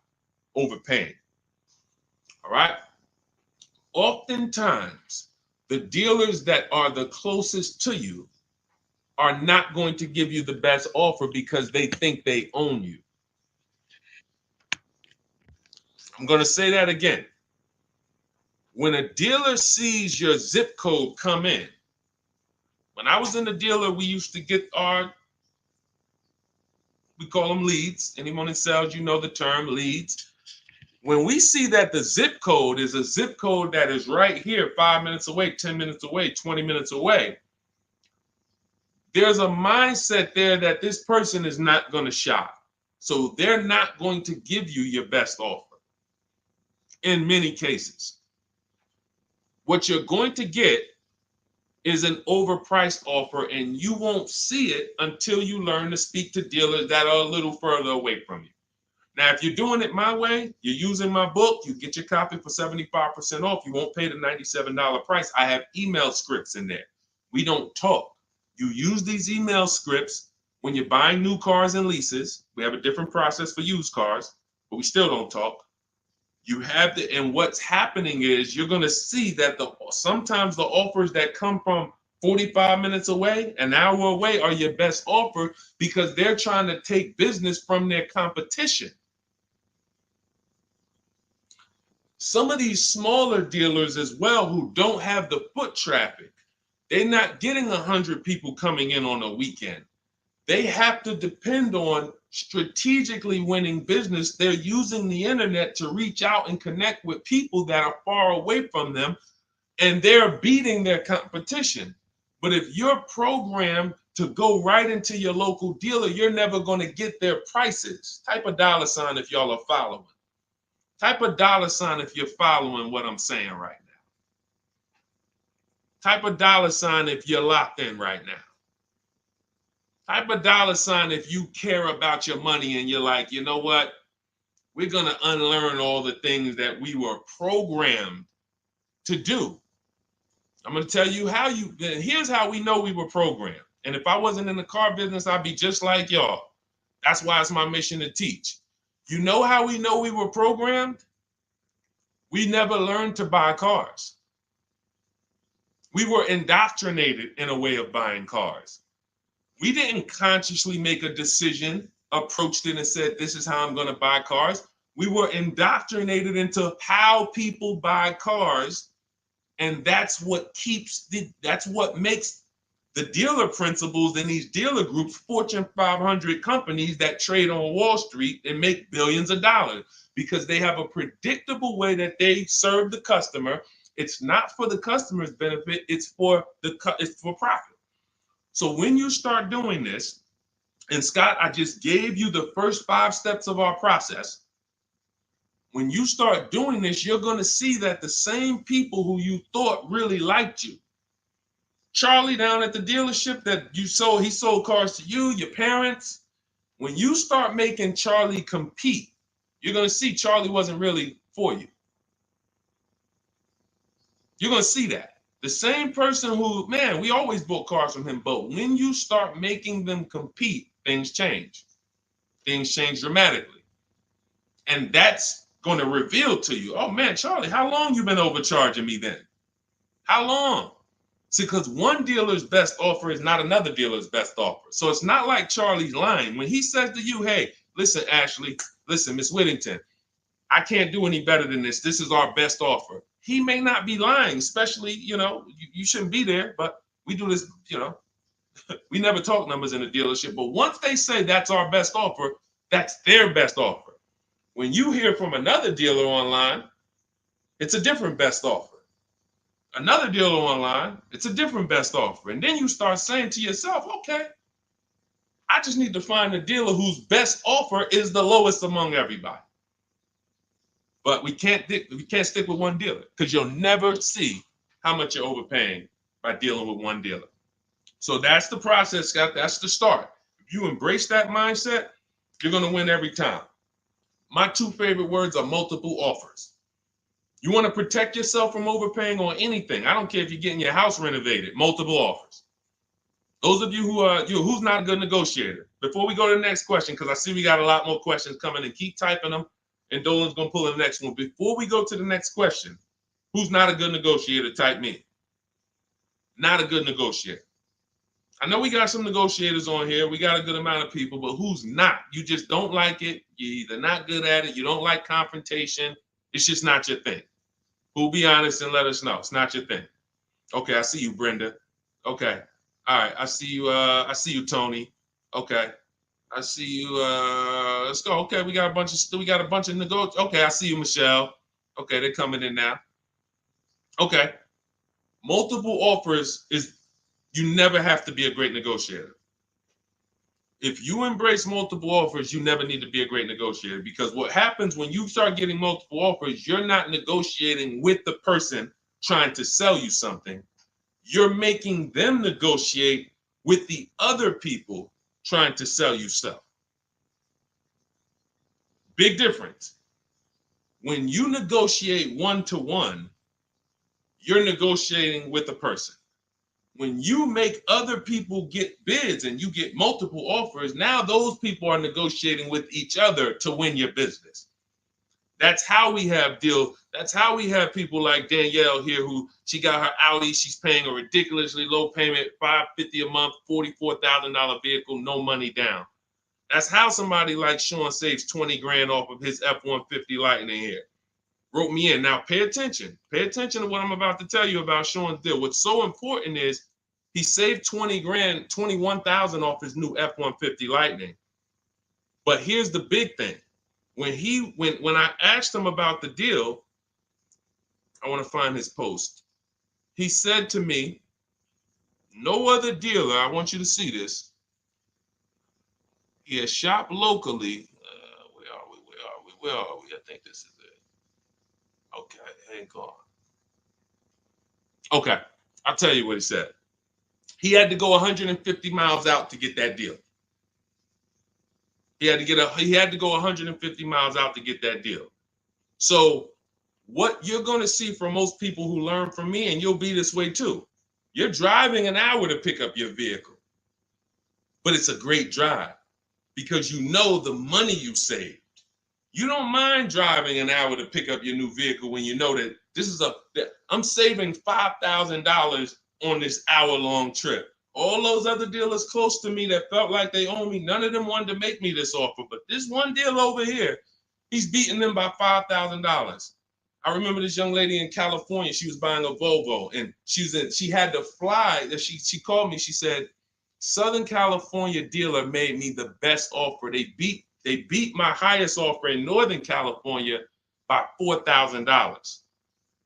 overpaying. All right. Oftentimes, the dealers that are the closest to you are not going to give you the best offer because they think they own you. I'm going to say that again. When a dealer sees your zip code come in, when I was in the dealer, we used to get we call them leads. Anyone that sells, you know the term leads. When we see that the zip code is a zip code that is right here, 5 minutes away, 10 minutes away, 20 minutes away, there's a mindset there that this person is not going to shop. So they're not going to give you your best offer in many cases. What you're going to get is an overpriced offer, and you won't see it until you learn to speak to dealers that are a little further away from you. Now, if you're doing it my way, you're using my book, you get your copy for 75% off. You won't pay the $97 price. I have email scripts in there. We don't talk. You use these email scripts when you're buying new cars and leases. We have a different process for used cars, but we still don't talk. You have to, and what's happening is you're going to see that sometimes the offers that come from 45 minutes away, an hour away, are your best offer because they're trying to take business from their competition. Some of these smaller dealers as well who don't have the foot traffic, they're not getting 100 people coming in on a weekend. They have to depend on strategically winning business. They're using the internet to reach out and connect with people that are far away from them, and they're beating their competition. But if you're programmed to go right into your local dealer, you're never going to get their prices. Type a $sign if y'all are following. Type a $sign if you're following what I'm saying right now. Type a $sign if you're locked in right now. Type a $sign if you care about your money and you're like, you know what? We're going to unlearn all the things that we were programmed to do. I'm going to tell you here's how we know we were programmed. And if I wasn't in the car business, I'd be just like y'all. That's why it's my mission to teach. You know how we know we were programmed? We never learned to buy cars. We were indoctrinated in a way of buying cars. We didn't consciously make a decision, approached it and said, this is how I'm going to buy cars. We were indoctrinated into how people buy cars, and that's what makes the dealer principals in these dealer groups, Fortune 500 companies that trade on Wall Street and make billions of dollars, because they have a predictable way that they serve the customer. It's not for the customer's benefit, it's for profit. So when you start doing this, and Scott, I just gave you the first 5 steps of our process. When you start doing this, you're going to see that the same people who you thought really liked you, Charlie down at the dealership that he sold cars to you, your parents. When you start making Charlie compete, you're going to see Charlie wasn't really for you. You're going to see that. The same person who, man, we always bought cars from him, but when you start making them compete, things change. Things change dramatically. And that's going to reveal to you, oh man, Charlie, how long you been overcharging me then? How long? See, because one dealer's best offer is not another dealer's best offer. So it's not like Charlie's lying. When he says to you, hey, listen, Ashley, listen, Miss Whittington, I can't do any better than this. This is our best offer. He may not be lying, especially, you shouldn't be there, but we do this, we never talk numbers in a dealership. But once they say that's our best offer, that's their best offer. When you hear from another dealer online, it's a different best offer. Another dealer online, it's a different best offer. And then you start saying to yourself, okay, I just need to find a dealer whose best offer is the lowest among everybody. But we can't stick with one dealer, because you'll never see how much you're overpaying by dealing with one dealer. So that's the process, Scott. That's the start. If you embrace that mindset, you're going to win every time. My 2 favorite words are multiple offers. You want to protect yourself from overpaying on anything. I don't care if you're getting your house renovated, multiple offers. Those of you who's not a good negotiator. Before we go to the next question, because I see we got a lot more questions coming in, keep typing them, and Dolan's going to pull in the next one. Before we go to the next question, who's not a good negotiator? Type me. Not a good negotiator. I know we got some negotiators on here. We got a good amount of people, but who's not? You just don't like it. You're either not good at it. You don't like confrontation. It's just not your thing. Who'll be honest and let us know. It's not your thing. Okay, I see you, Brenda. Okay. All right, I see you, Tony. Okay. I see you. Let's go. Okay, we got a bunch of negotiators. Okay, I see you, Michelle. Okay, they're coming in now. Okay. Multiple offers is, you never have to be a great negotiator. If you embrace multiple offers, you never need to be a great negotiator, because what happens when you start getting multiple offers, you're not negotiating with the person trying to sell you something. You're making them negotiate with the other people trying to sell you stuff. Big difference. When you negotiate one-to-one, you're negotiating with a person. When you make other people get bids and you get multiple offers, now those people are negotiating with each other to win your business. That's how we have deals. That's how we have people like Danielle here, who she got her Audi. She's paying a ridiculously low payment, $550 a month, $44,000 vehicle, no money down. That's how somebody like Sean saves 20 grand off of his F-150 Lightning here. Wrote me in. Now pay attention. Pay attention to what I'm about to tell you about Sean's deal. What's so important is he saved 20 grand, 21,000 off his new F-150 Lightning. But here's the big thing. When I asked him about the deal, I want to find his post. He said to me, no other dealer, I want you to see this. He has shopped locally. Where are we? I think this is it. Okay, hang on. Okay, I'll tell you what he said. He had to go 150 miles out to get that deal. He had to go 150 miles out to get that deal. So what you're going to see from most people who learn from me, and you'll be this way too, you're driving an hour to pick up your vehicle, but it's a great drive because you know the money you saved. You don't mind driving an hour to pick up your new vehicle when you know that I'm saving $5,000 on this hour-long trip. All those other dealers close to me that felt like they owe me, none of them wanted to make me this offer. But this one deal over here, He's beating them by $5,000. I remember this young lady in California. She was buying a Volvo, and she had to fly. She called me. She said, Southern California dealer made me the best offer. They beat my highest offer in Northern California by $4,000.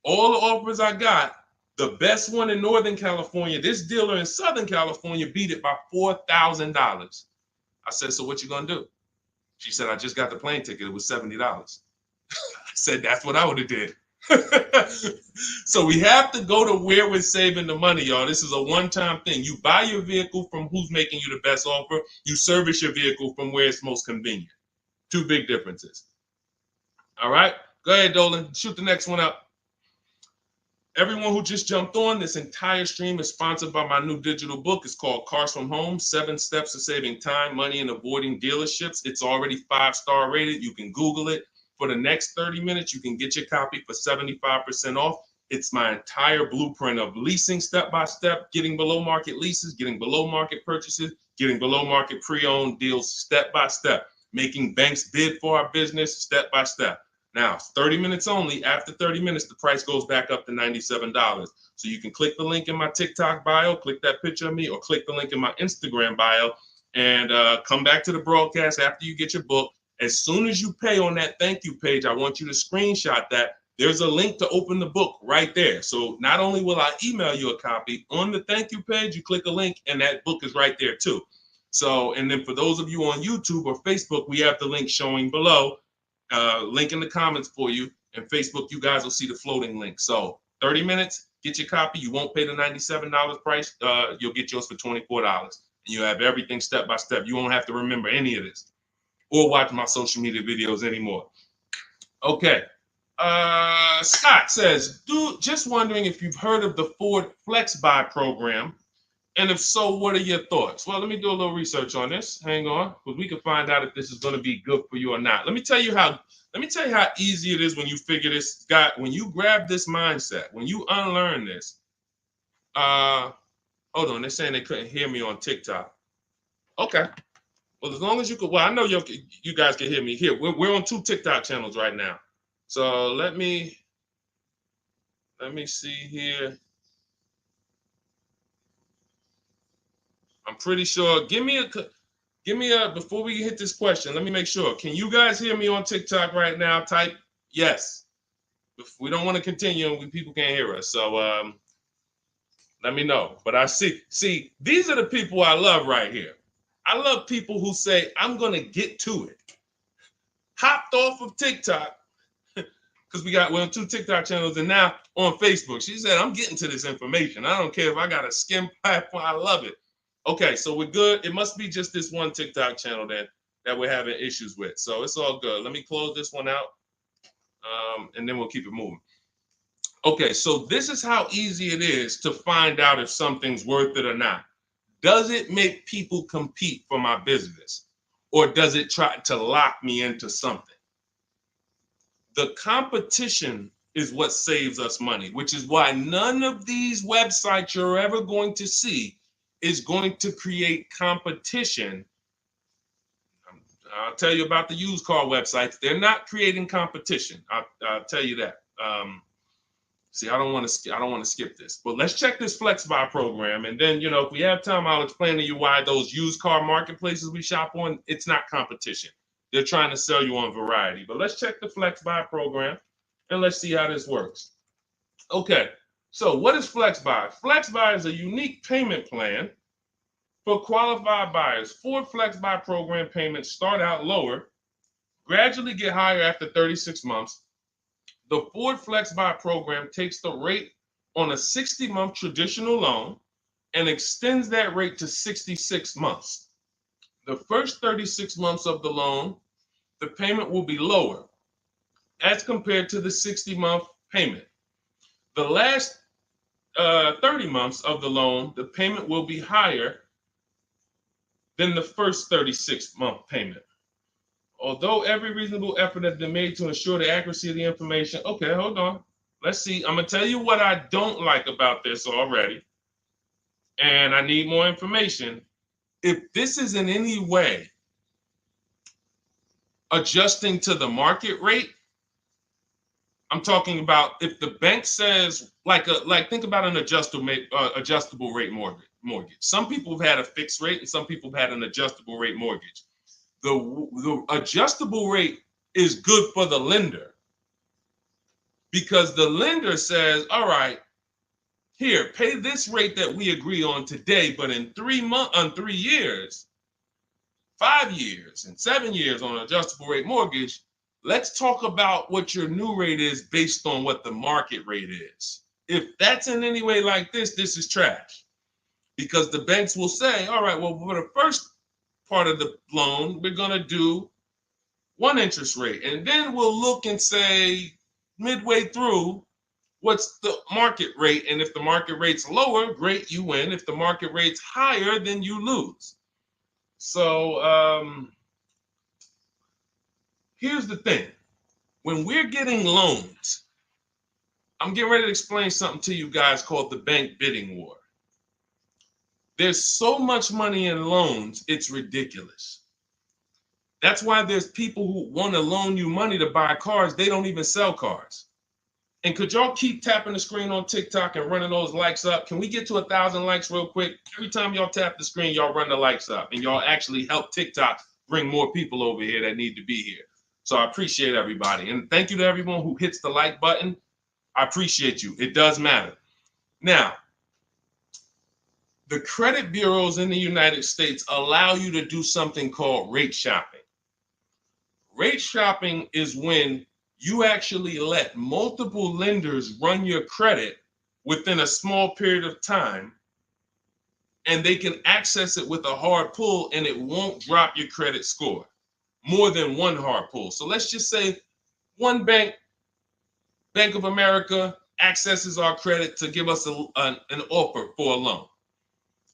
All the offers I got, the best one in Northern California, this dealer in Southern California beat it by $4,000. I said, so what you gonna do? She said, I just got the plane ticket. It was $70. I said, that's what I would have did. So we have to go to where we're saving the money, y'all. This is a one-time thing. You buy your vehicle from who's making you the best offer. You service your vehicle from where it's most convenient. Two big differences. All right, go ahead, Dolan. Shoot the next one up. Everyone who just jumped on, this entire stream is sponsored by my new digital book. It's called Cars from Home, 7 Steps to Saving Time, Money, and Avoiding Dealerships. It's already 5-star rated. You can Google it. For the next 30 minutes, you can get your copy for 75% off. It's my entire blueprint of leasing step-by-step, getting below market leases, getting below market purchases, getting below market pre-owned deals step-by-step, making banks bid for our business step-by-step. Now, 30 minutes only. After 30 minutes, the price goes back up to $97. So you can click the link in my TikTok bio, click that picture of me, or click the link in my Instagram bio, and come back to the broadcast after you get your book. As soon as you pay on that thank you page, I want you to screenshot that. There's a link to open the book right there. So not only will I email you a copy, on the thank you page, you click a link and that book is right there too. So, and then for those of you on YouTube or Facebook, we have the link showing below, link in the comments for you. And Facebook, you guys will see the floating link. So 30 minutes, get your copy. You won't pay the $97 price. You'll get yours for $24. And you have everything step by step. You won't have to remember any of this or watch my social media videos anymore. Okay. Scott says, just wondering if you've heard of the Ford Flex Buy program, and if so, what are your thoughts? Well, let me do a little research on this. Hang on, because we can find out if this is going to be good for you or not. Let me tell you how easy it is when you figure this, Scott. When you grab this mindset, when you unlearn this. Hold on, they're saying they couldn't hear me on TikTok. Okay. Well, as long as you could, well, I know you guys can hear me here. We're on 2 TikTok channels right now. So let me see here. I'm pretty sure. Give me a before we hit this question. Let me make sure. Can you guys hear me on TikTok right now? Type yes. If we don't want to continue, people can't hear us. So let me know. But I see these are the people I love right here. I love people who say, I'm going to get to it. Hopped off of TikTok, because we're on 2 TikTok channels and now on Facebook. She said, I'm getting to this information. I don't care if I got a skim platform. I love it. Okay, so we're good. It must be just this one TikTok channel then that we're having issues with. So it's all good. Let me close this one out, and then we'll keep it moving. Okay, so this is how easy it is to find out if something's worth it or not. Does it make people compete for my business, or does it try to lock me into something? The competition is what saves us money, which is why none of these websites you're ever going to see is going to create competition. I'll tell you about the used car websites. They're not creating competition. I'll tell you that. See, I don't want to skip this, but let's check this Flex Buy program. And then, if we have time, I'll explain to you why those used car marketplaces we shop on, it's not competition. They're trying to sell you on variety. But let's check the Flex Buy program and let's see how this works. Okay, so what is Flex Buy? Flex Buy is a unique payment plan for qualified buyers. Ford Flex Buy program payments start out lower, gradually get higher after 36 months. The Ford Flex Buy program takes the rate on a 60-month traditional loan and extends that rate to 66 months. The first 36 months of the loan, the payment will be lower as compared to the 60-month payment. The last 30 months of the loan, the payment will be higher than the first 36-month payment. Although every reasonable effort has been made to ensure the accuracy of the information. Okay, hold on. Let's see. I'm going to tell you what I don't like about this already. And I need more information. If this is in any way adjusting to the market rate. I'm talking about if the bank says like think about an adjustable rate mortgage. Some people have had a fixed rate and some people have had an adjustable rate mortgage. The adjustable rate is good for the lender because the lender says, all right, here, pay this rate that we agree on today, but in 3 years, 5 years, and 7 years on an adjustable rate mortgage, let's talk about what your new rate is based on what the market rate is. If that's in any way like this is trash. Because the banks will say, all right, well, for the first part of the loan, we're going to do one interest rate. And then we'll look and say, midway through, what's the market rate? And if the market rate's lower, great, you win. If the market rate's higher, then you lose. So here's the thing. When we're getting loans, I'm getting ready to explain something to you guys called the bank bidding war. There's so much money in loans, it's ridiculous. That's why there's people who want to loan you money to buy cars. They don't even sell cars. And could y'all keep tapping the screen on TikTok and running those likes up? Can we get to 1,000 likes real quick? Every time y'all tap the screen, y'all run the likes up and y'all actually help TikTok bring more people over here that need to be here. So I appreciate everybody. And thank you to everyone who hits the like button. I appreciate you. It does matter. Now, the credit bureaus in the United States allow you to do something called rate shopping. Rate shopping is when you actually let multiple lenders run your credit within a small period of time, and they can access it with a hard pull and it won't drop your credit score. More than one hard pull. So let's just say one bank, Bank of America, accesses our credit to give us an offer for a loan.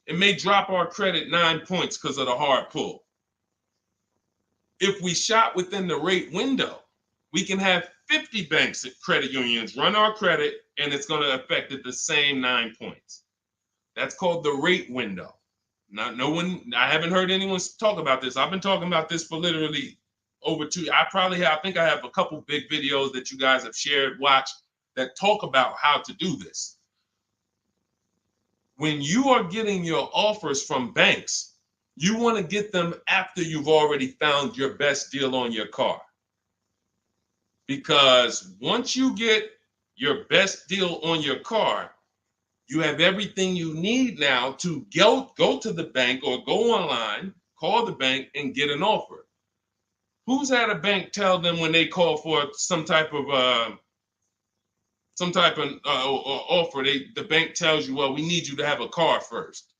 It may drop our credit 9 points because of the hard pull. If we shop within the rate window, we can have 50 banks and credit unions run our credit, and it's going to affect it the same 9 points. That's called the rate window. I haven't heard anyone talk about this. I've been talking about this for literally over 2 years. I think I have a couple big videos that you guys have shared, watched, that talk about how to do this. When you are getting your offers from banks, you want to get them after you've already found your best deal on your car. Because once you get your best deal on your car, you have everything you need now to go to the bank or go online, call the bank and get an offer. Who's had a bank tell them when they call for some type of offer, the bank tells you, well, we need you to have a car first.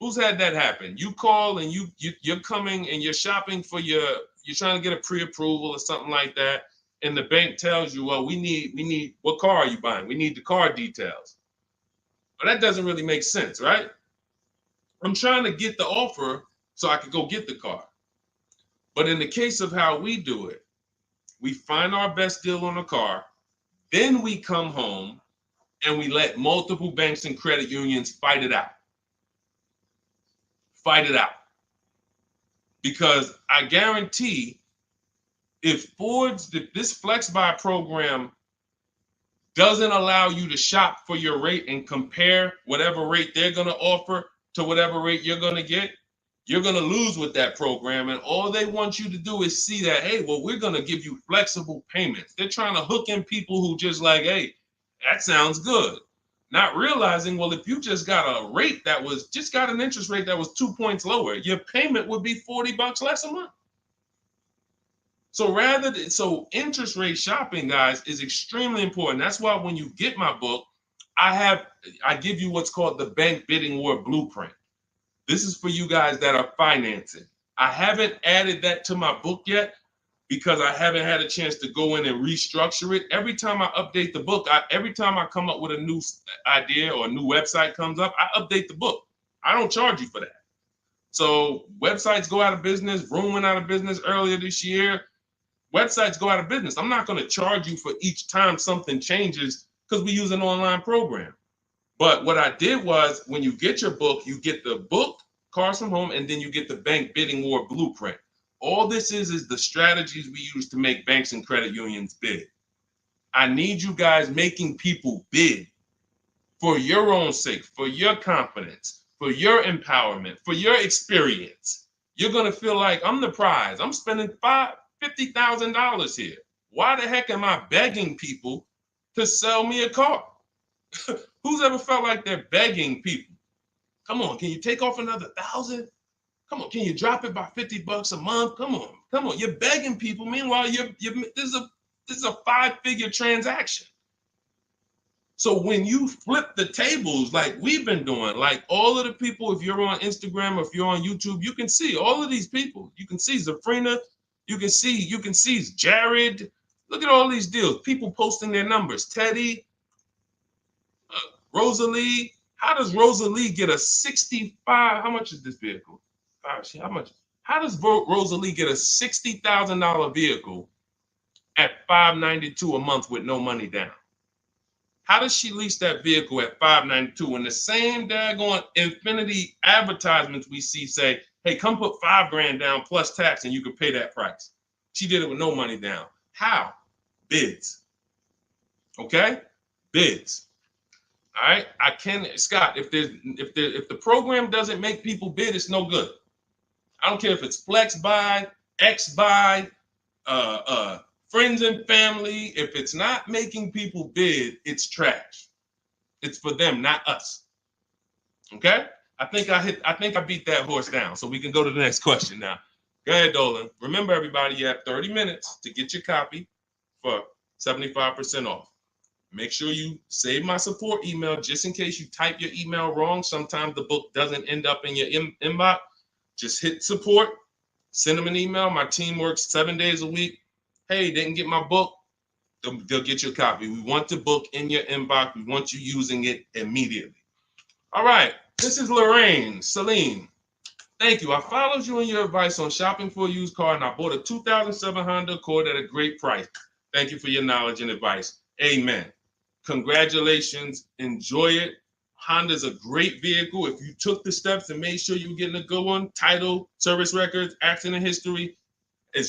Who's had that happen? You call and you're coming and you're shopping you're trying to get a pre-approval or something like that, and the bank tells you, well, we need what car are you buying? We need the car details. Well, that doesn't really make sense, right? I'm trying to get the offer so I could go get the car. But in the case of how we do it, we find our best deal on a car, then we come home and we let multiple banks and credit unions fight it out. Fight it out. Because I guarantee if this Flex Buy program doesn't allow you to shop for your rate and compare whatever rate they're going to offer to whatever rate you're going to get, you're going to lose with that program. And all they want you to do is see that, hey, well, we're going to give you flexible payments. They're trying to hook in people who just like, hey, that sounds good. Not realizing, well, if you just got a rate got an interest rate that was 2 points lower, your payment would be $40 less a month. So interest rate shopping, guys, is extremely important. That's why when you get my book, I give you what's called the Bank Bidding War Blueprint. This is for you guys that are financing. I haven't added that to my book yet because I haven't had a chance to go in and restructure it. Every time I update the book, every time I come up with a new idea or a new website comes up, I update the book. I don't charge you for that. So websites go out of business. Vroom went out of business earlier this year. Websites go out of business. I'm not going to charge you for each time something changes because we use an online program. But what I did was when you get your book, you get the book, Cars from Home, and then you get the Bank Bidding War Blueprint. All this is the strategies we use to make banks and credit unions bid. I need you guys making people bid for your own sake, for your confidence, for your empowerment, for your experience. You're going to feel like I'm the prize. I'm spending $50,000 here. Why the heck am I begging people to sell me a car? Who's ever felt like they're begging people? Come on, can you take off another 1,000? Come on, can you drop it by $50 a month? Come on. You're begging people. Meanwhile, this is a 5-figure transaction. So when you flip the tables like we've been doing, like all of the people, if you're on Instagram or if you're on YouTube, you can see all of these people. You can see Zafrina, you can see Jared. Look at all these deals. People posting their numbers. Teddy, Rosalie. How does Rosalie get a 65? How much is this vehicle? How much? How does Rosalie get a $60,000 vehicle at $592 a month with no money down? How does she lease that vehicle at $592 when the same daggone Infinity advertisements we see say, hey, come put $5,000 down plus tax and you can pay that price? She did it with no money down. How? Bids. Okay? Bids. All right. Scott, if the program doesn't make people bid, it's no good. I don't care if it's flex buy, X buy, friends and family. If it's not making people bid, it's trash. It's for them, not us. Okay? I think I beat that horse down. So we can go to the next question now. Go ahead, Dolan. Remember, everybody, you have 30 minutes to get your copy for 75% off. Make sure you save my support email just in case you type your email wrong. Sometimes the book doesn't end up in your inbox. Just hit support, send them an email. My team works 7 days a week. Hey, didn't get my book. They'll get your copy. We want the book in your inbox. We want you using it immediately. All right. This is Lorraine. Celine. Thank you. I followed you in your advice on shopping for a used car, and I bought a 2007 Honda Accord at a great price. Thank you for your knowledge and advice. Amen. Congratulations. Enjoy it. Honda's a great vehicle. If you took the steps and made sure you were getting a good one, title, service records, accident history, a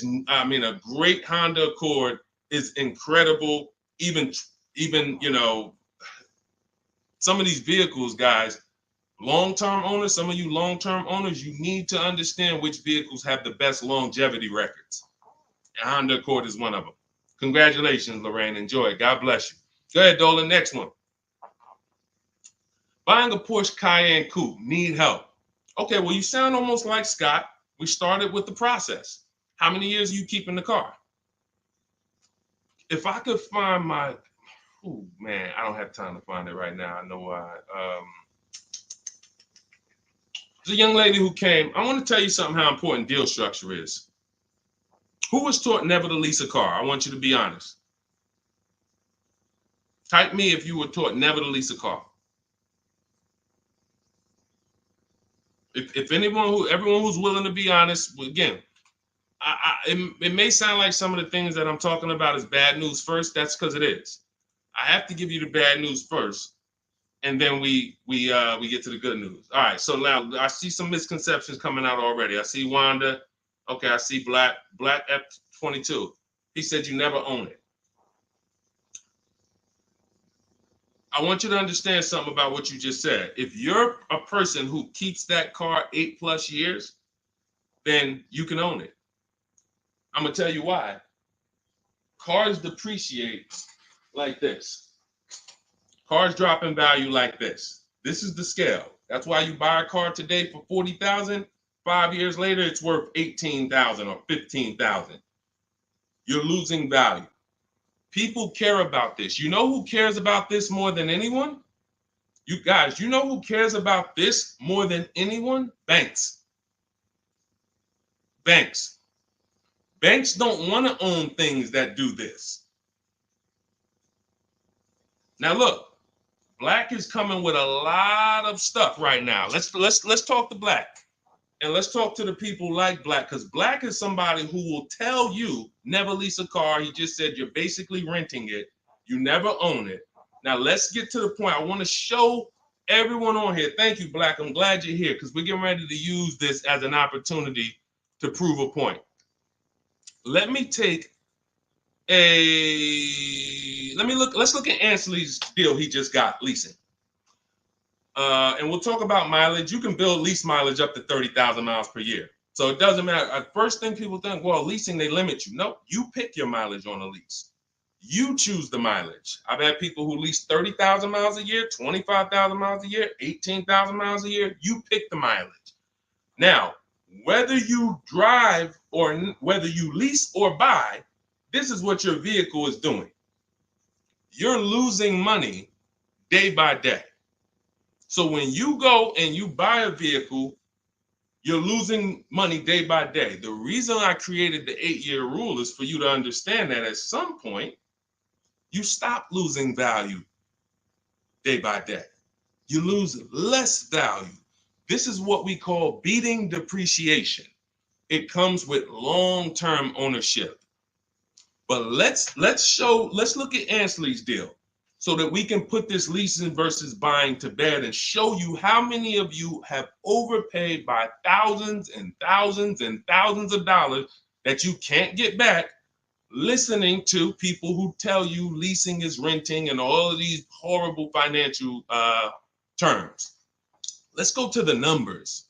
great Honda Accord is incredible. Even some of these vehicles, guys, long-term owners, some of you long-term owners, you need to understand which vehicles have the best longevity records. And Honda Accord is one of them. Congratulations, Lorraine. Enjoy it. God bless you. Go ahead, Dolan. Next one. Buying a Porsche Cayenne Coupe. Need help. Okay, well, you sound almost like Scott. We started with the process. How many years are you keeping the car? If I could find my, oh man, I don't have time to find it right now. I know why. There's a young lady who came. I want to tell you something how important deal structure is. Who was taught never to lease a car? I want you to be honest. Type me if you were taught never to lease a car. If everyone who's willing to be honest, again, it may sound like some of the things that I'm talking about is bad news first. That's because it is. I have to give you the bad news first, and then we get to the good news. All right. So now I see some misconceptions coming out already. I see Wanda. Okay. I see Black F22. He said you never own it. I want you to understand something about what you just said. If you're a person who keeps that car 8+ years, then you can own it. I'm going to tell you why. Cars depreciate like this. Cars drop in value like this. This is the scale. That's why you buy a car today for $40,000. 5 years later, it's worth $18,000 or $15,000. You're losing value. People care about this. You know who cares about this more than anyone? You guys, you know who cares about this more than anyone? Banks. Banks. Banks don't want to own things that do this. Now look, Black is coming with a lot of stuff right now. Let's talk to Black. And let's talk to the people like Black, because Black is somebody who will tell you never lease a car. He just said you're basically renting it. You never own it. Now let's get to the point. I want to show everyone on here. Thank you, Black. I'm glad you're here because we're getting ready to use this as an opportunity to prove a point. let me take let's look at Ansley's deal he just got leasing. And we'll talk about mileage. You can build lease mileage up to 30,000 miles per year. So it doesn't matter. First thing people think, well, leasing, they limit you. No, you pick your mileage on a lease. You choose the mileage. I've had people who lease 30,000 miles a year, 25,000 miles a year, 18,000 miles a year. You pick the mileage. Now, whether you drive or whether you lease or buy, this is what your vehicle is doing. You're losing money day by day. So when you go and you buy a vehicle, you're losing money day by day. The reason I created the 8-year rule is for you to understand that at some point, you stop losing value day by day. You lose less value. This is what we call beating depreciation. It comes with long-term ownership. But let's look at Ansley's deal so that we can put this leasing versus buying to bed and show you how many of you have overpaid by thousands and thousands and thousands of dollars that you can't get back listening to people who tell you leasing is renting and all of these horrible financial terms. Let's go to the numbers.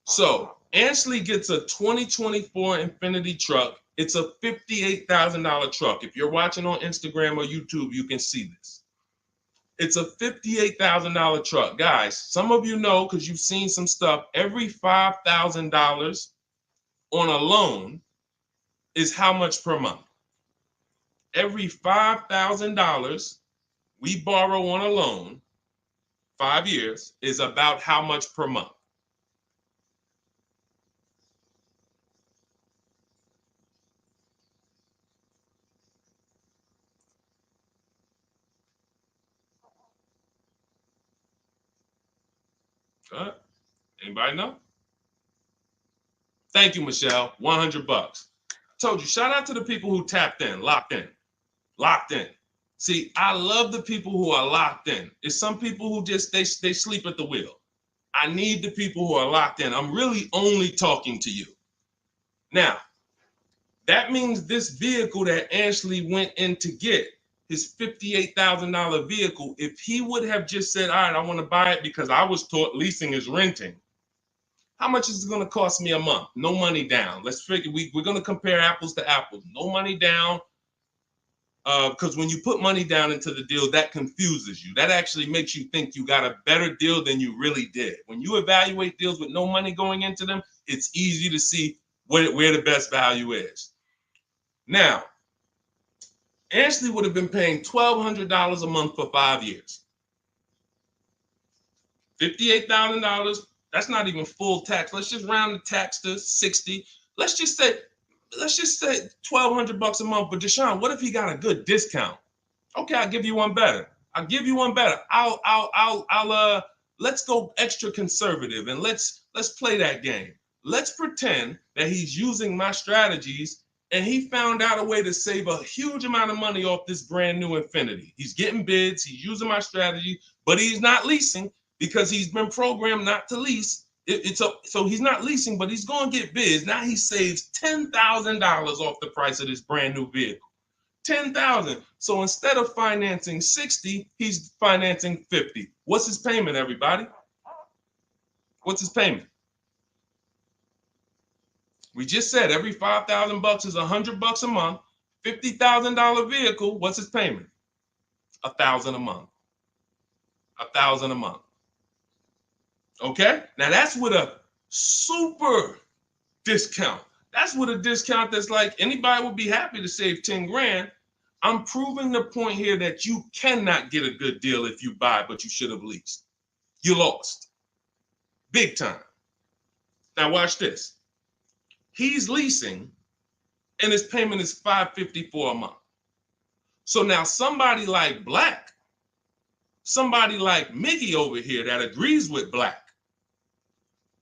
So Ansley gets a 2024 Infiniti truck. It's a $58,000 truck. If you're watching on Instagram or YouTube, you can see this. It's a $58,000 truck. Guys, some of you know because you've seen some stuff, every $5,000 on a loan is how much per month? Every $5,000 we borrow on a loan, 5 years, is about how much per month? Anybody know? Thank you, Michelle. 100 bucks. I told you, shout out to the people who tapped in, locked in. See, I love the people who are locked in. It's some people who just, they sleep at the wheel. I need the people who are locked in. I'm really only talking to you. Now, that means this vehicle that Ashley went in to get, his $58,000 vehicle, if he would have just said, all right, I want to buy it because I was taught leasing is renting, how much is it going to cost me a month? No money down. Let's figure, we're going to compare apples to apples. No money down, because when you put money down into the deal, that confuses you. That actually makes you think you got a better deal than you really did. When you evaluate deals with no money going into them, it's easy to see where the best value is. Now, Ashley would have been paying $1,200 a month for 5 years. $58,000, that's not even full tax. Let's just round the tax to 60. Let's just say $1,200 a month. But Deshone, what if he got a good discount? Okay, I'll give you one better. Let's go extra conservative and let's play that game. Let's pretend that he's using my strategies and he found out a way to save a huge amount of money off this brand new Infiniti. He's getting bids, he's using my strategy, but he's not leasing because he's been programmed not to lease. So he's not leasing, but he's going to get bids. Now he saves $10,000 off the price of this brand new vehicle. $10,000. So instead of financing 60, he's financing 50. What's his payment, everybody? What's his payment? We just said every 5,000 bucks is $100 a month. $50,000 vehicle. What's his payment? $1,000 a month. $1,000 a month. Okay. Now that's with a super discount. That's with a discount that's like anybody would be happy to save 10 grand. I'm proving the point here that you cannot get a good deal if you buy, but you should have leased. You lost. Big time. Now watch this. He's leasing and his payment is $554 a month. So now somebody like Black, somebody like Miggy over here that agrees with Black,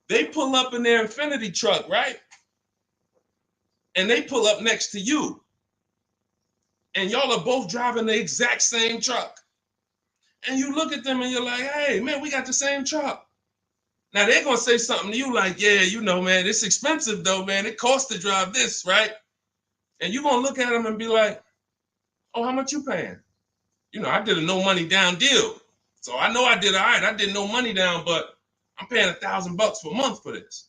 they pull up in their Infiniti truck, right? And they pull up next to you. And y'all are both driving the exact same truck. And you look at them and you're like, hey, man, we got the same truck. Now they're going to say something to you like, yeah, you know, man, it's expensive though, man. It costs to drive this, right? And you're going to look at them and be like, oh, how much you paying? You know, I did a no money down deal. So I know I did all right. I did no money down, but I'm paying $1,000 per month for this.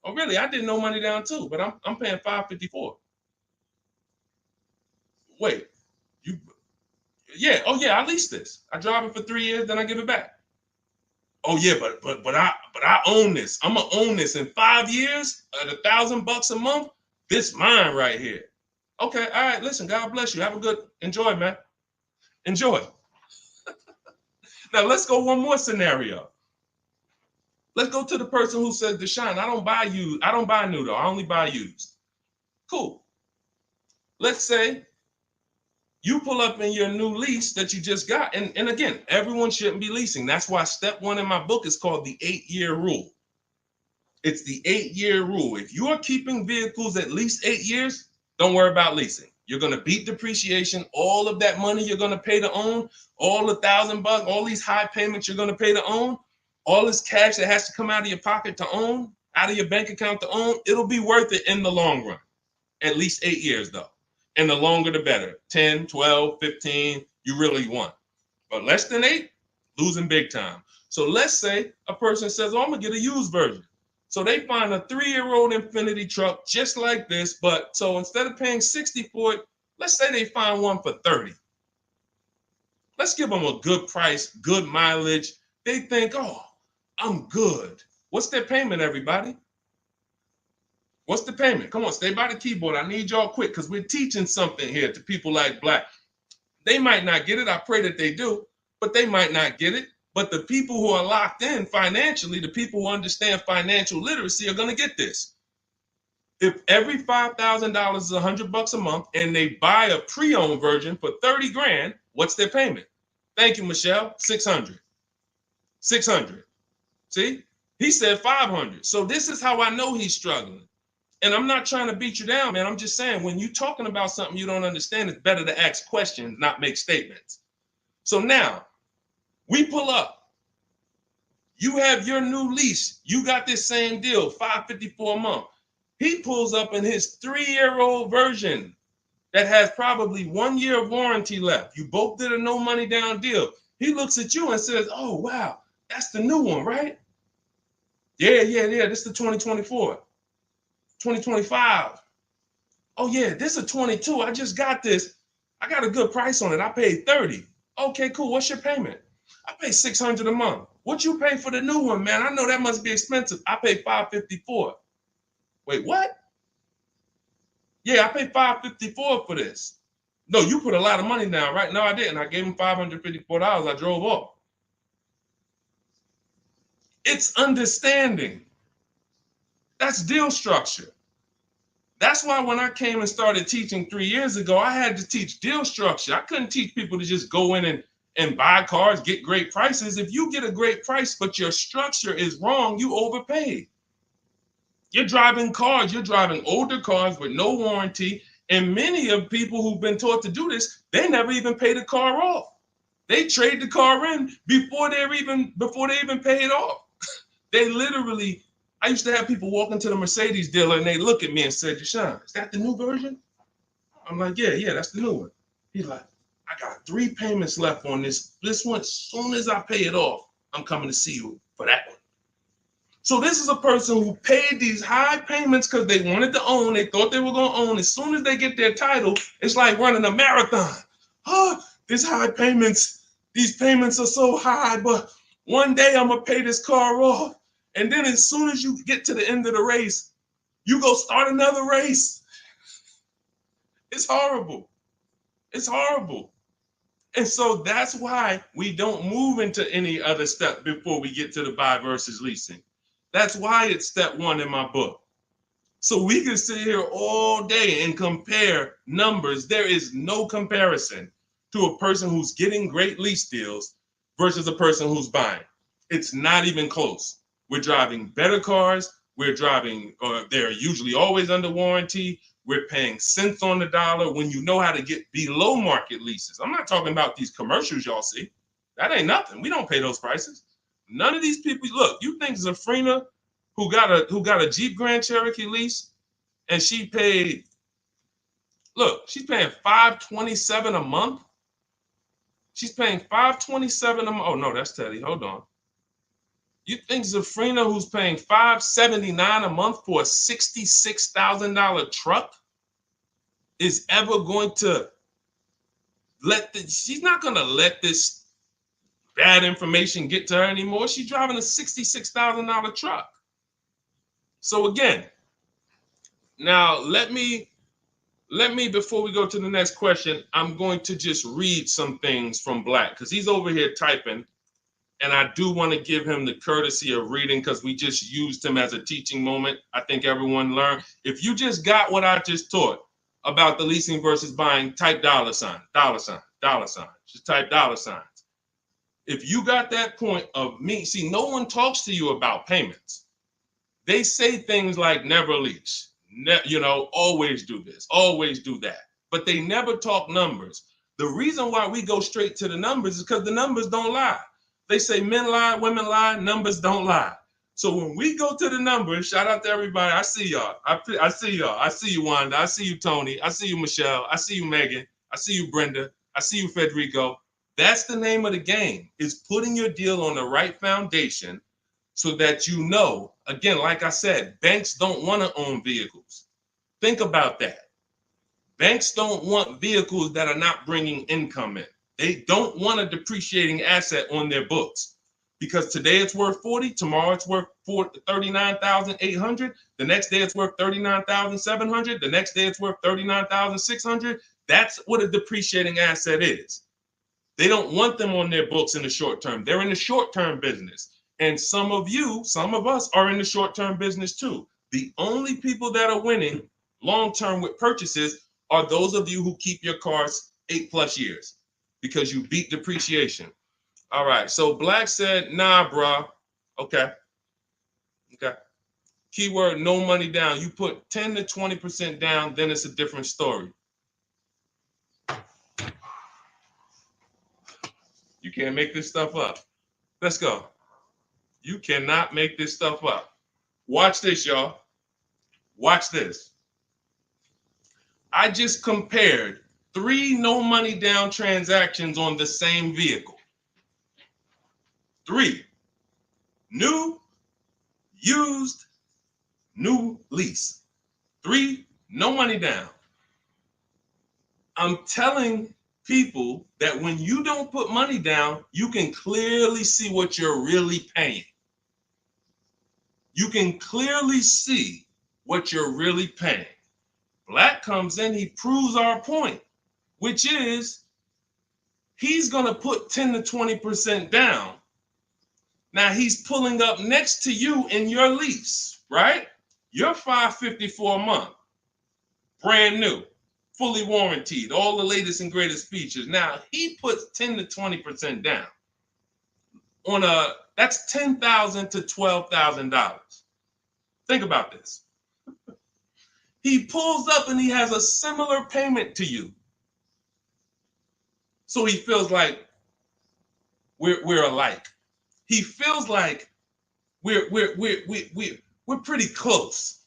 Oh, really? I did no money down too, but I'm paying $554. Wait, you? Yeah. Oh, yeah. I lease this. I drive it for 3 years, then I give it back. Oh, yeah, but I own this. I'm gonna own this in 5 years at $1,000 a month. This mine right here. Okay. All right. Listen. God bless you. Have a good enjoy, man. Enjoy. Now let's go one more scenario. Let's go to the person who says, Deshone, I don't buy you. I don't buy new though. I only buy used. Cool. Let's say you pull up in your new lease that you just got. And again, everyone shouldn't be leasing. That's why step 1 in my book is called the 8-year rule. It's the 8-year rule. If you are keeping vehicles at least 8 years, don't worry about leasing. You're going to beat depreciation. All of that money you're going to pay to own, all $1,000, all these high payments you're going to pay to own, all this cash that has to come out of your pocket to own, out of your bank account to own, it'll be worth it in the long run. At least 8 years though. And the longer the better. 10, 12, 15, you really want. But less than 8, losing big time. So let's say a person says, oh, I'm going to get a used version. So they find a 3-year-old Infiniti truck just like this, but so instead of paying $60 for it, let's say they find one for $30. Let's give them a good price, good mileage. They think, oh, I'm good. What's their payment, everybody? What's the payment? Come on, stay by the keyboard. I need y'all quick because we're teaching something here to people like Black. They might not get it. I pray that they do, but they might not get it. But the people who are locked in financially, the people who understand financial literacy are going to get this. If every $5,000 is $100 a month and they buy a pre-owned version for 30 grand, what's their payment? Thank you, Michelle. 600. 600. See, he said 500. So this is how I know he's struggling. And I'm not trying to beat you down, man. I'm just saying when you're talking about something you don't understand, it's better to ask questions, not make statements. So now, we pull up. You have your new lease. You got this same deal, $554 a month. He pulls up in his 3-year-old version that has probably 1 year of warranty left. You both did a no money down deal. He looks at you and says, oh, wow, that's the new one, right? Yeah. This is the 2024. 2025. Oh, yeah, this is a 22. I just got this. I got a good price on it. I paid 30. Okay, cool. What's your payment? I pay 600 a month. What you pay for the new one, man? I know that must be expensive. I pay 554. Wait, what? Yeah, I paid 554 for this. No, you put a lot of money down, right? No, I didn't. I gave him $554. I drove off. It's understanding. That's deal structure. That's why when I came and started teaching 3 years ago, I had to teach deal structure. I couldn't teach people to just go in and buy cars, get great prices. If you get a great price, but your structure is wrong, you overpaid. You're driving cars, you're driving older cars with no warranty. And many of people who've been taught to do this, they never even pay the car off. They trade the car in before they even pay it off. They literally, I used to have people walk into the Mercedes dealer and they look at me and say, Deshone, is that the new version? I'm like, yeah, that's the new one. He's like, I got 3 payments left on this. This one, as soon as I pay it off, I'm coming to see you for that one. So this is a person who paid these high payments because they wanted to own. They thought they were going to own. As soon as they get their title, it's like running a marathon. Oh, these high payments, these payments are so high, but one day I'm going to pay this car off. And then as soon as you get to the end of the race, you go start another race. It's horrible. It's horrible. And so that's why we don't move into any other step before we get to the buy versus leasing. That's why it's step 1 in my book. So we can sit here all day and compare numbers. There is no comparison to a person who's getting great lease deals versus a person who's buying. It's not even close. We're driving better cars. We're driving, they're usually always under warranty. We're paying cents on the dollar when you know how to get below market leases. I'm not talking about these commercials y'all see. That ain't nothing. We don't pay those prices. None of these people, look, you think Zafrina, who got a Jeep Grand Cherokee lease, and she paid Look, she's paying $527 a month. She's paying $527 a month. Oh no, that's Teddy. Hold on. You think Zafrina, who's paying $579 a month for a $66,000 truck, is ever going to she's not going to let this bad information get to her anymore. She's driving a $66,000 truck. So again, now let me, before we go to the next question, I'm going to just read some things from Black because he's over here typing. And I do want to give him the courtesy of reading because we just used him as a teaching moment. I think everyone learned. If you just got what I just taught about the leasing versus buying, type $sign. Just type $signs. If you got that point of me, see, no one talks to you about payments. They say things like never lease, always do this, always do that. But they never talk numbers. The reason why we go straight to the numbers is because the numbers don't lie. They say men lie, women lie, numbers don't lie. So when we go to the numbers, shout out to everybody. I see y'all. I see y'all. I see you, Wanda. I see you, Tony. I see you, Michelle. I see you, Megan. I see you, Brenda. I see you, Federico. That's the name of the game, is putting your deal on the right foundation so that you know, again, like I said, banks don't want to own vehicles. Think about that. Banks don't want vehicles that are not bringing income in. They don't want a depreciating asset on their books because today it's worth 40, tomorrow it's worth 39,800, the next day it's worth 39,700, the next day it's worth 39,600. That's what a depreciating asset is. They don't want them on their books in the short term. They're in the short-term business. And some of us are in the short-term business too. The only people that are winning long-term with purchases are those of you who keep your cars 8+ years. Because you beat depreciation. All right, so Black said, nah, bruh. Okay. Keyword, no money down. You put 10 to 20% down, then it's a different story. You can't make this stuff up. Let's go. You cannot make this stuff up. Watch this, y'all. Watch this. I just compared 3 no money down transactions on the same vehicle. 3. New, used, new lease. 3, no money down. I'm telling people that when you don't put money down, you can clearly see what you're really paying. You can clearly see what you're really paying. Black comes in, he proves our point, which is he's going to put 10 to 20% down. Now he's pulling up next to you in your lease, right? You're $554 a month, brand new, fully warranted, all the latest and greatest features. Now he puts 10 to 20% down on that's $10,000 to $12,000. Think about this. He pulls up and he has a similar payment to you. So he feels like we're alike. He feels like we're pretty close.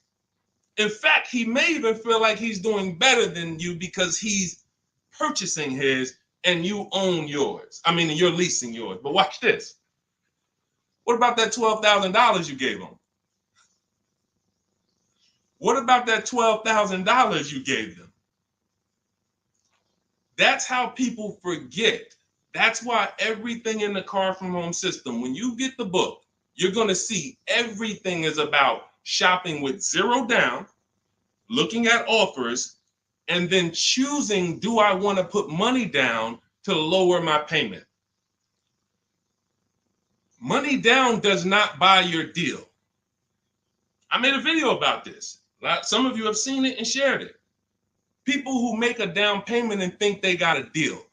In fact, he may even feel like he's doing better than you because he's purchasing his and you own yours. I mean, you're leasing yours. But watch this. What about that $12,000 you gave him? What about that $12,000 you gave them? That's how people forget. That's why everything in the Car From Home system, when you get the book, you're going to see everything is about shopping with zero down, looking at offers, and then choosing, do I want to put money down to lower my payment? Money down does not buy your deal. I made a video about this. Some of you have seen it and shared it. People who make a down payment and think they got a deal.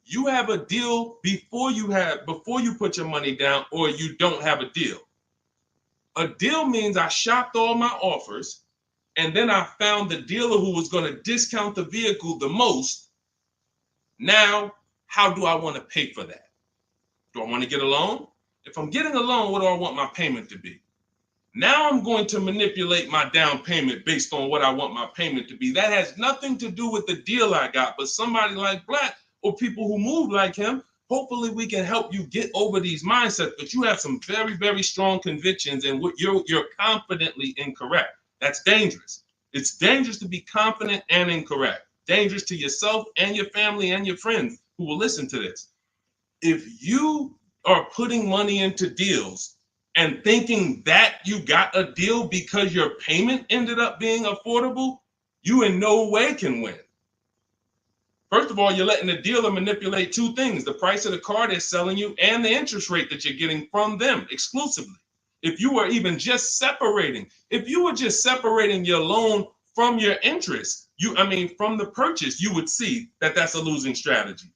You have a deal before you put your money down, or you don't have a deal. A deal means I shopped all my offers, and then I found the dealer who was going to discount the vehicle the most. Now, how do I want to pay for that? Do I want to get a loan? If I'm getting a loan, what do I want my payment to be? Now I'm going to manipulate my down payment based on what I want my payment to be. That has nothing to do with the deal I got, but somebody like Black or people who move like him, hopefully we can help you get over these mindsets. But you have some very, very strong convictions, and you're confidently incorrect. That's dangerous. It's dangerous to be confident and incorrect. Dangerous to yourself and your family and your friends who will listen to this. If you are putting money into deals and thinking that you got a deal because your payment ended up being affordable, you in no way can win. First of all, you're letting the dealer manipulate two things: the price of the car they're selling you and the interest rate that you're getting from them exclusively. If you were even just separating, if you were just separating your loan from your interest, from the purchase, you would see that that's a losing strategy.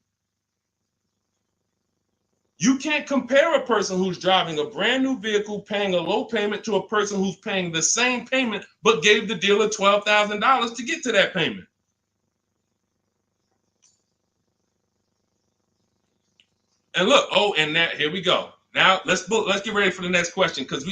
You can't compare a person who's driving a brand new vehicle, paying a low payment, to a person who's paying the same payment, but gave the dealer $12,000 to get to that payment. And look, here we go. Now let's get ready for the next question, because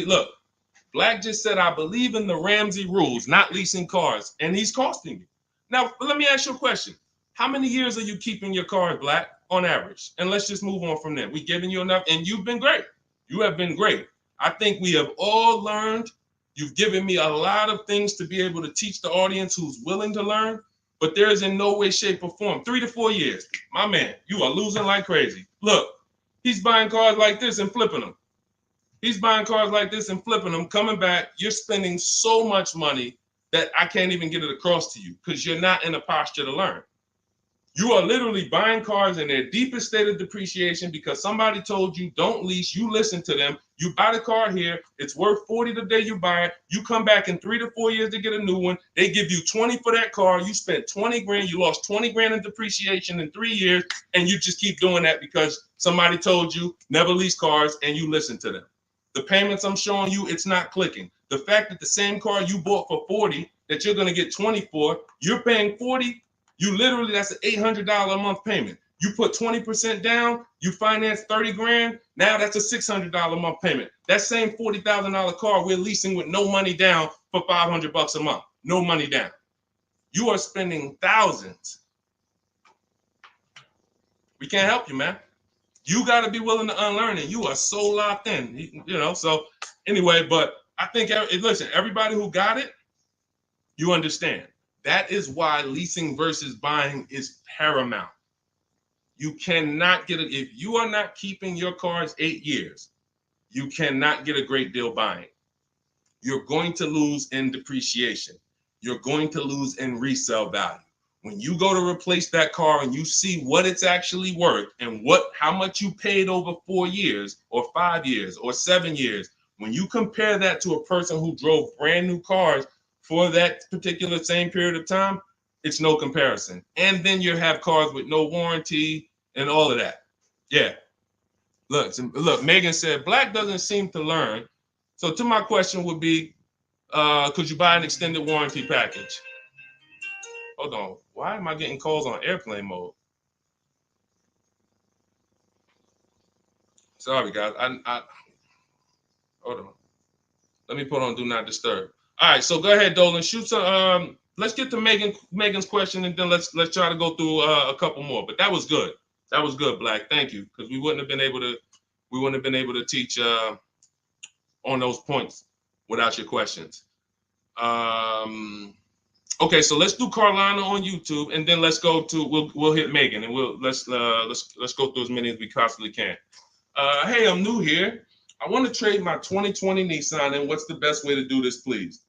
Black just said, I believe in the Ramsey rules, not leasing cars, and he's costing you. Now, let me ask you a question. How many years are you keeping your cars, Black, on average? And let's just move on from there. We've given you enough, and you've been great. You have been great. I think we have all learned. You've given me a lot of things to be able to teach the audience who's willing to learn, but there is in no way, shape, or form. 3 to 4 years, my man, you are losing like crazy. Look, he's buying cars like this and flipping them. He's buying cars like this and flipping them, coming back. You're spending so much money that I can't even get it across to you because you're not in a posture to learn. You are literally buying cars in their deepest state of depreciation because somebody told you don't lease. You listen to them. You buy the car here. It's worth 40 the day you buy it. You come back in 3 to 4 years to get a new one. They give you 20 for that car. You spent 20 grand. You lost 20 grand in depreciation in 3 years. And you just keep doing that because somebody told you never lease cars and you listen to them. The payments I'm showing you, it's not clicking. The fact that the same car you bought for 40 that you're going to get 20 for, you're paying 40. You literally, that's an $800 a month payment. You put 20% down, you finance 30 grand. Now that's a $600 a month payment. That same $40,000 car we're leasing with no money down for $500 a month. No money down. You are spending thousands. We can't help you, man. You got to be willing to unlearn it. You are so locked in, So anyway, but I think, listen, everybody who got it, you understand. That is why leasing versus buying is paramount. You cannot get it. If you are not keeping your cars 8 years, you cannot get a great deal buying. You're going to lose in depreciation. You're going to lose in resale value. When you go to replace that car and you see what it's actually worth and how much you paid over 4 years or 5 years or 7 years, when you compare that to a person who drove brand new cars for that particular same period of time, it's no comparison. And then you have cars with no warranty and all of that. Yeah. Look, Megan said, Black doesn't seem to learn. So to my question would be, could you buy an extended warranty package? Hold on. Why am I getting calls on airplane mode? Sorry, guys. I hold on. Let me put on Do Not Disturb. All right, so go ahead, Dolan. Shoot some. Let's get to Megan's question, and then let's try to go through a couple more. But that was good. That was good, Black. Thank you, because we wouldn't have been able to teach on those points without your questions. Okay, so let's do Carolina on YouTube, and then let's go to we'll hit Megan, and let's go through as many as we possibly can. Hey, I'm new here. I want to trade my 2020 Nissan, and what's the best way to do this, please?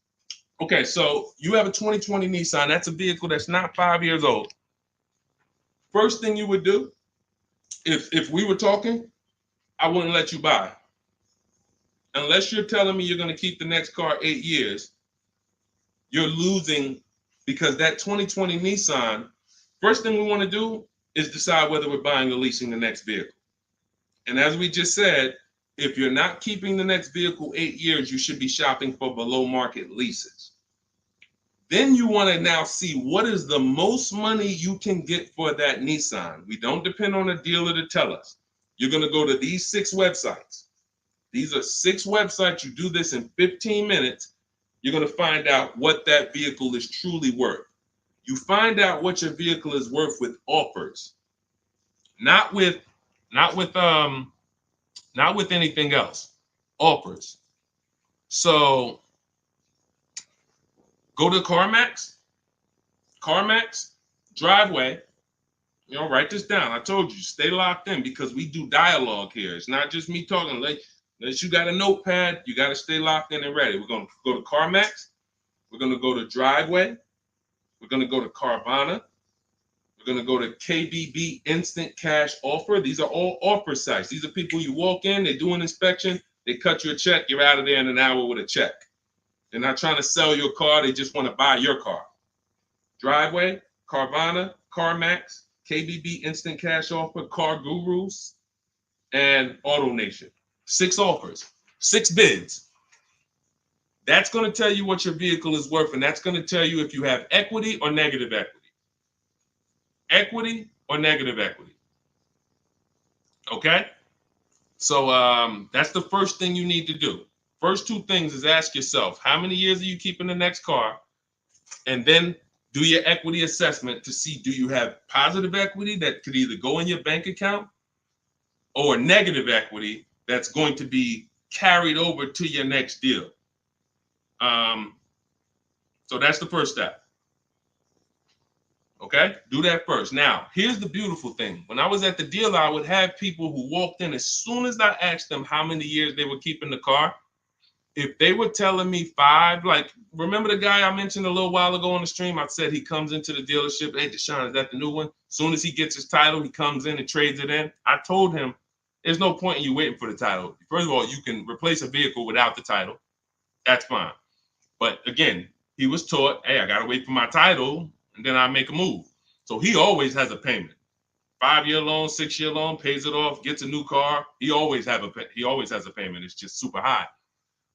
Okay, so you have a 2020 Nissan. That's a vehicle that's not 5 years old. First thing you would do, if we were talking, I wouldn't let you buy. Unless you're telling me you're going to keep the next car 8 years, you're losing, because that 2020 Nissan, first thing we want to do is decide whether we're buying or leasing the next vehicle. And as we just said, if you're not keeping the next vehicle 8 years, you should be shopping for below market leases. Then you want to now see what is the most money you can get for that Nissan. We don't depend on a dealer to tell us. You're going to go to these 6 websites. These are 6 websites. You do this in 15 minutes. You're going to find out what that vehicle is truly worth. You find out what your vehicle is worth with offers, not with anything else. Offers. So go to CarMax, driveway. Write this down. I told you, stay locked in because we do dialogue here. It's not just me talking. Unless you got a notepad, you got to stay locked in and ready. We're going to go to CarMax. We're going to go to driveway. We're going to go to Carvana. We're going to go to KBB Instant Cash Offer. These are all offer sites. These are people you walk in, they do an inspection, they cut you a check, you're out of there in an hour with a check. They're not trying to sell your car, they just want to buy your car. Driveway, Carvana, CarMax, KBB Instant Cash Offer, Car Gurus, and AutoNation. 6 offers, 6 bids. That's going to tell you what your vehicle is worth, and that's going to tell you if you have equity or negative equity. Equity or negative equity. Okay? So that's the first thing you need to do. First 2 things is ask yourself, how many years are you keeping the next car? And then do your equity assessment to see, do you have positive equity that could either go in your bank account or negative equity that's going to be carried over to your next deal. So that's the first step. Okay, do that first. Now, here's the beautiful thing. When I was at the dealer, I would have people who walked in as soon as I asked them how many years they were keeping the car. If they were telling me 5, like, remember the guy I mentioned a little while ago on the stream? I said he comes into the dealership. Hey, Deshone, is that the new one? As soon as he gets his title, he comes in and trades it in. I told him, there's no point in you waiting for the title. First of all, you can replace a vehicle without the title. That's fine. But again, he was taught, hey, I got to wait for my title, and then I make a move. So he always has a payment. 5-year loan, 6-year loan, pays it off, gets a new car. He always has a payment. It's just super high.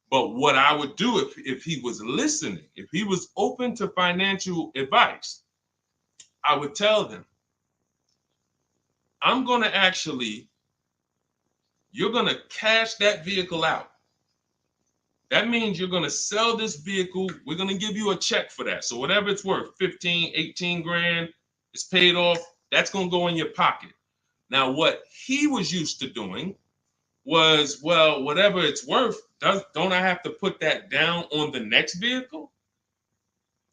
But what I would do if he was listening, if he was open to financial advice, I would tell them, you're going to cash that vehicle out. That means you're going to sell this vehicle. We're going to give you a check for that. So whatever it's worth, 15, 18 grand, it's paid off. That's going to go in your pocket. Now, what he was used to doing was, well, whatever it's worth, don't I have to put that down on the next vehicle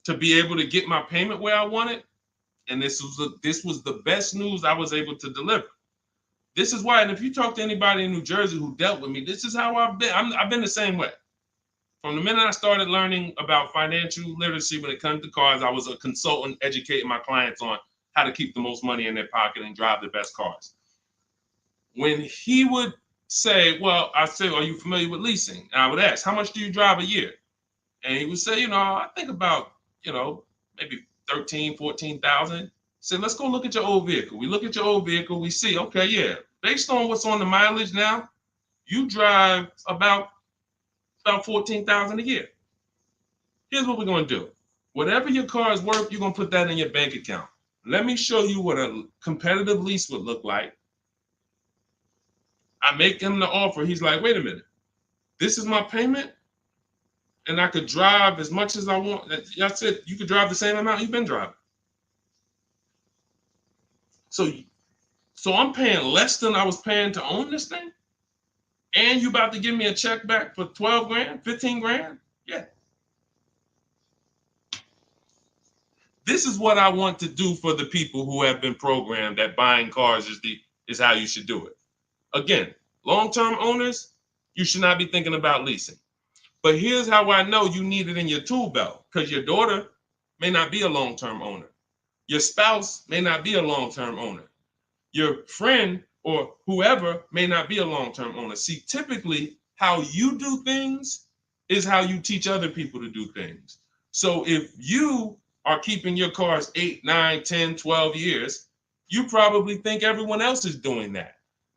to be able to get my payment where I want it? And this was the best news I was able to deliver. This is why, and if you talk to anybody in New Jersey who dealt with me, this is how I've been. I've been the same way. From the minute I started learning about financial literacy when it comes to cars, I was a consultant educating my clients on how to keep the most money in their pocket and drive the best cars. When he would say, well, I say, are you familiar with leasing? And I would ask, how much do you drive a year? And he would say, I think about, maybe 13, 14,000. I said, let's go look at your old vehicle. We look at your old vehicle. We see, okay, yeah, based on what's on the mileage now, you drive about 14,000 a year. Here's what we're going to do. Whatever your car is worth, you're going to put that in your bank account. Let me show you what a competitive lease would look like. I make him the offer. He's like, wait a minute. This is my payment? And I could drive as much as I want. I said, you could drive the same amount you've been driving. So I'm paying less than I was paying to own this thing? And you about to give me a check back for 12 grand, 15 grand? Yeah. This is what I want to do for the people who have been programmed that buying cars is how you should do it. Again, long-term owners, you should not be thinking about leasing. But here's how I know you need it in your tool belt, because your daughter may not be a long-term owner. Your spouse may not be a long-term owner. Your friend or whoever may not be a long-term owner. See, typically how you do things is how you teach other people to do things. So if you are keeping your cars 8, 9, 10, 12 years, you probably think everyone else is doing that.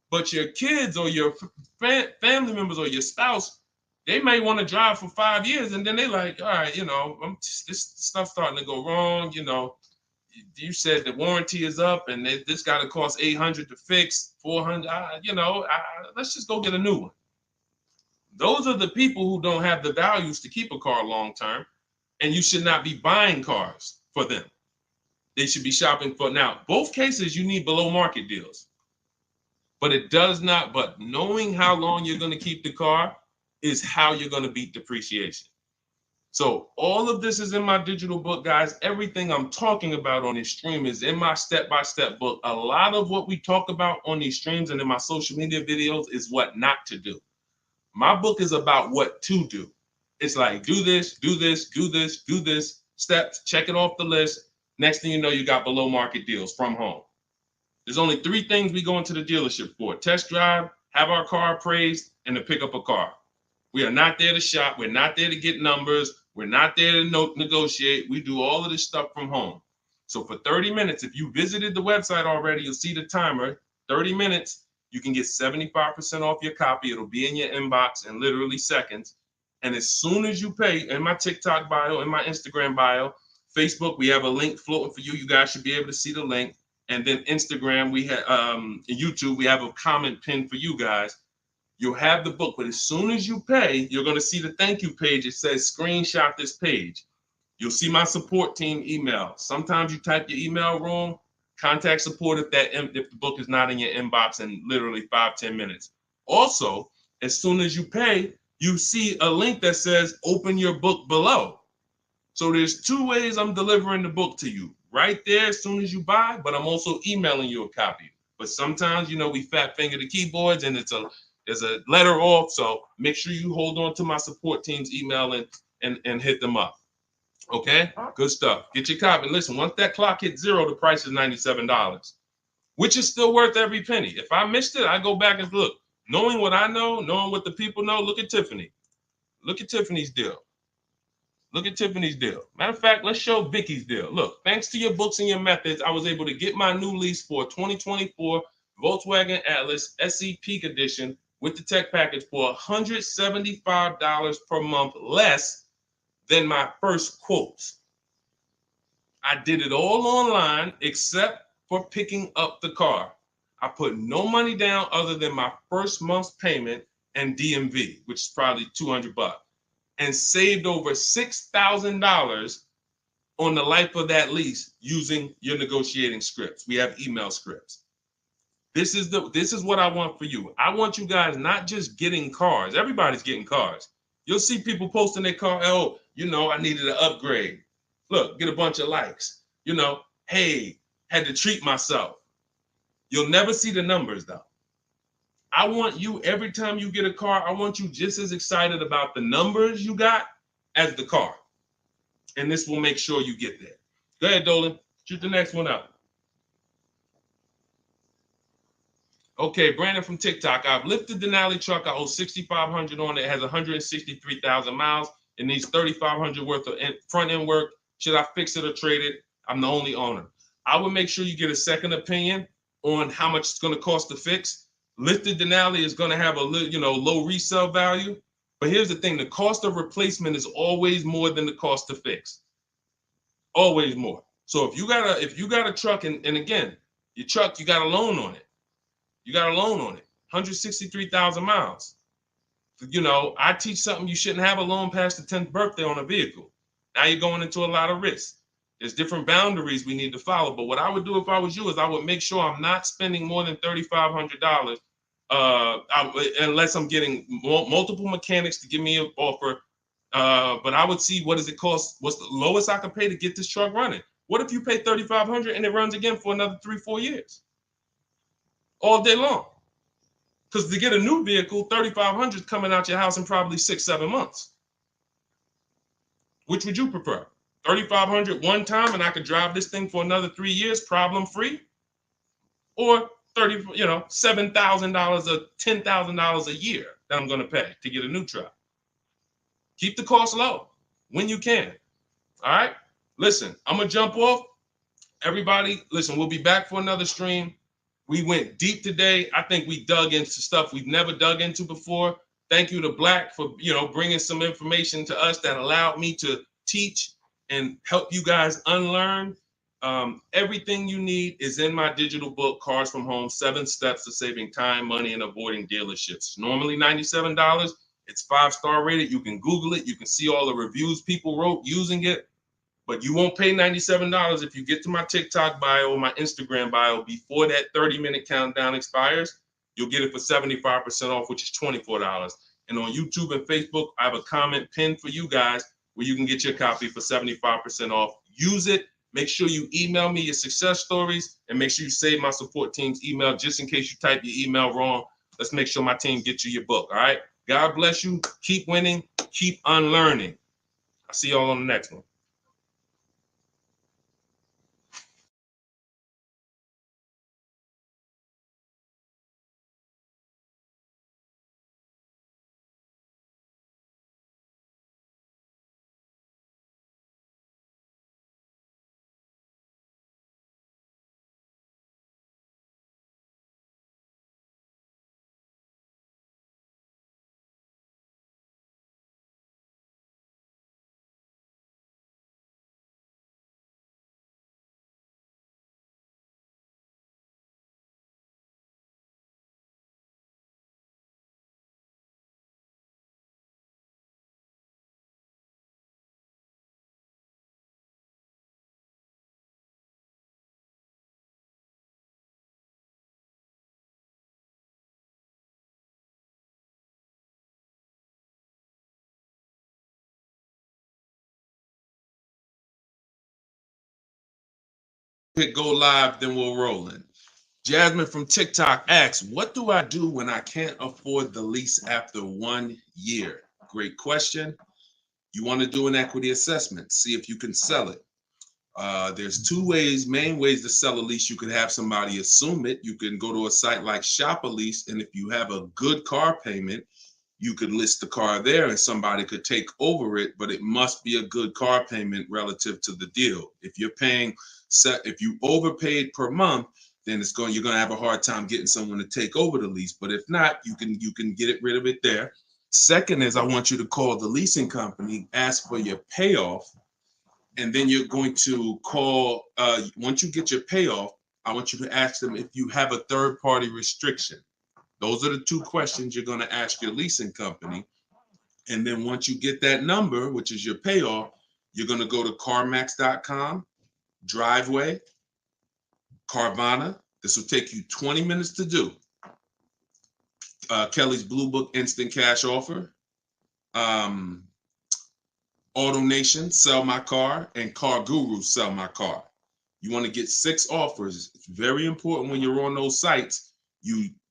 But your kids or your family members or your spouse, they may want to drive for 5 years and then they like, all right, this stuff's starting to go wrong. You said the warranty is up and this got to cost $800 to fix, $400. Let's just go get a new one. Those are the people who don't have the values to keep a car long term, and you should not be buying cars for them. They should be shopping for, now, both cases you need below market deals. But it does not, but knowing how long you're going to keep the car is how you're going to beat depreciation. So all of this is in my digital book, guys. Everything I'm talking about on this stream is in my step-by-step book. A lot of what we talk about on these streams and in my social media videos is what not to do. My book is about what to do. It's like, do this, do this, do this, do this, steps, check it off the list. Next thing you know, you got below market deals from home. There's only 3 things we go into the dealership for: test drive, have our car appraised, and to pick up a car. We are not there to shop. We're not there to get numbers. We're not there to negotiate. We do all of this stuff from home. So for 30 minutes, if you visited the website already, you'll see the timer. 30 minutes, you can get 75% off your copy. It'll be in your inbox in literally seconds. And as soon as you pay, in my TikTok bio, in my Instagram bio, Facebook, we have a link floating for you. You guys should be able to see the link. And then Instagram, we have YouTube, we have a comment pinned for you guys. You'll have the book, but as soon as you pay, you're going to see the thank you page. It says screenshot this page. You'll see my support team email. Sometimes you type your email wrong. Contact support if the book is not in your inbox in literally 5-10 minutes. Also, as soon as you pay, you see a link that says open your book below. So there's 2 ways I'm delivering the book to you. Right there as soon as you buy, but I'm also emailing you a copy. But sometimes, we fat finger the keyboards and there's a letter off. So make sure you hold on to my support team's email and hit them up. Okay, good stuff. Get your copy. And listen, once that clock hits 0, the price is $97, which is still worth every penny. If I missed it, I go back and look. Knowing what I know, knowing what the people know, look at Tiffany. Look at Tiffany's deal. Look at Tiffany's deal. Matter of fact, let's show Vicky's deal. Look, thanks to your books and your methods, I was able to get my new lease for 2024 Volkswagen Atlas SE Peak Edition with the tech package for $175 per month less than my first quotes. I did it all online except for picking up the car. I put no money down other than my first month's payment and DMV, which is probably $200. And saved over $6,000 on the life of that lease using your negotiating scripts. We have email scripts. This is what I want for you. I want you guys not just getting cars. Everybody's getting cars. You'll see people posting their car. Oh, I needed an upgrade. Look, get a bunch of likes. Hey, had to treat myself. You'll never see the numbers though. I want you, every time you get a car, I want you just as excited about the numbers you got as the car. And this will make sure you get there. Go ahead, Dolan. Shoot the next one up. Okay, Brandon from TikTok. I've lifted the Denali truck. I owe $6,500 on it. It has 163,000 miles. It needs $3,500 worth of front end work. Should I fix it or trade it? I'm the only owner. I would make sure you get a second opinion on how much it's going to cost to fix. Lifted Denali is going to have a low resale value, but here's the thing: the cost of replacement is always more than the cost to fix. Always more. So if you got a truck, and again, your truck, you got a loan on it. You got a loan on it, 163,000 miles. I teach something: you shouldn't have a loan past the 10th birthday on a vehicle. Now you're going into a lot of risk. There's different boundaries we need to follow. But what I would do if I was you is I would make sure I'm not spending more than $3,500 unless I'm getting multiple mechanics to give me an offer. But I would see, what does it cost? What's the lowest I could pay to get this truck running? What if you pay $3,500 and it runs again for another 3-4 years? All day long. Because to get a new vehicle, $3,500 is coming out your house in probably 6-7 months. Which would you prefer? $3,500 one time and I could drive this thing for another 3 years problem free? Or $7,000 or $10,000 a year that I'm going to pay to get a new truck. Keep the cost low when you can. All right. Listen, I'm going to jump off. Everybody, listen, we'll be back for another stream. We went deep today. I think we dug into stuff we've never dug into before. Thank you to Black for, bringing some information to us that allowed me to teach and help you guys unlearn. Everything you need is in my digital book, Cars from Home, 7 Steps to Saving Time, Money, and Avoiding Dealerships. Normally $97. It's 5-star rated. You can Google it. You can see all the reviews people wrote using it. But you won't pay $97 if you get to my TikTok bio or my Instagram bio before that 30-minute countdown expires. You'll get it for 75% off, which is $24. And on YouTube and Facebook, I have a comment pinned for you guys where you can get your copy for 75% off. Use it. Make sure you email me your success stories, and make sure you save my support team's email just in case you type your email wrong. Let's make sure my team gets you your book. All right. God bless you. Keep winning. Keep unlearning. I'll see y'all on the next one. Hit go live, then we'll roll in. Jasmine from TikTok asks, what do I do when I can't afford the lease after 1 year? Great question. You want to do an equity assessment, see if you can sell it. There's two main ways to sell a lease. You could have somebody assume it. You can go to a site like Shop a Lease, and if you have a good car payment, you could list the car there and somebody could take over it, but it must be a good car payment relative to the deal. If you overpaid per month, then you're going to have a hard time getting someone to take over the lease. But if not, you can get rid of it there. Second is, I want you to call the leasing company, ask for your payoff, and then you're going to call, once you get your payoff, I want you to ask them if you have a third-party restriction. Those are the two questions you're going to ask your leasing company. And then once you get that number, which is your payoff, you're going to go to CarMax.com, Driveway, Carvana. This will take you 20 minutes to do. Kelly's Blue Book Instant Cash Offer, Auto Nation, Sell My Car, and Car Guru, Sell My Car. You want to get 6 offers. It's very important when you're on those sites.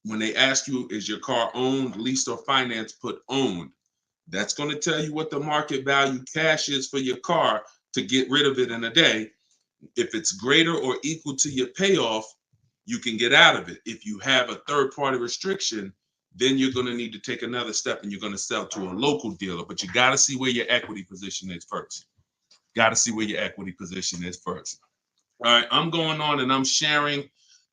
When they ask you, is your car owned, leased, or financed, put owned. That's going to tell you what the market value cash is for your car to get rid of it in a day. If it's greater or equal to your payoff, you can get out of it. If you have a third-party restriction, then you're going to need to take another step and you're going to sell to a local dealer. But you got to see where your equity position is first. Got to see where your equity position is first. All right, I'm going on and I'm sharing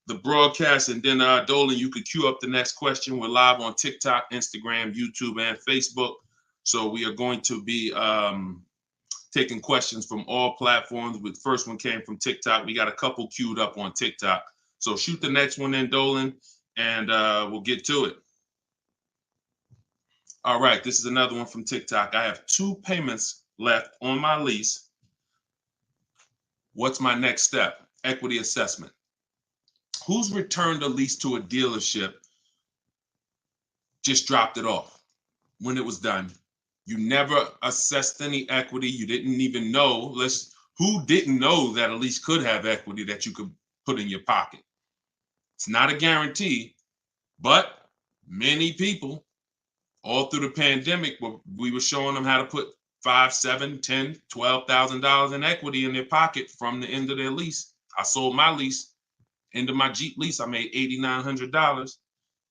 the broadcast, and then Dolan, you could queue up the next question. We're live on TikTok, Instagram, YouTube, and Facebook. So we are going to be taking questions from all platforms. The first one came from TikTok. We got a couple queued up on TikTok. So shoot the next one in, Dolan, and we'll get to it. All right, this is another one from TikTok. I have 2 payments left on my lease. What's my next step? Equity assessment. Who's returned a lease to a dealership, just dropped it off when it was done? You never assessed any equity. You didn't even know. Who didn't know that a lease could have equity that you could put in your pocket? It's not a guarantee, but many people all through the pandemic, we were showing them how to put $5,000, $10,000, $12,000 in equity in their pocket from the end of their lease. I sold my lease. End of my Jeep lease, I made $8,900.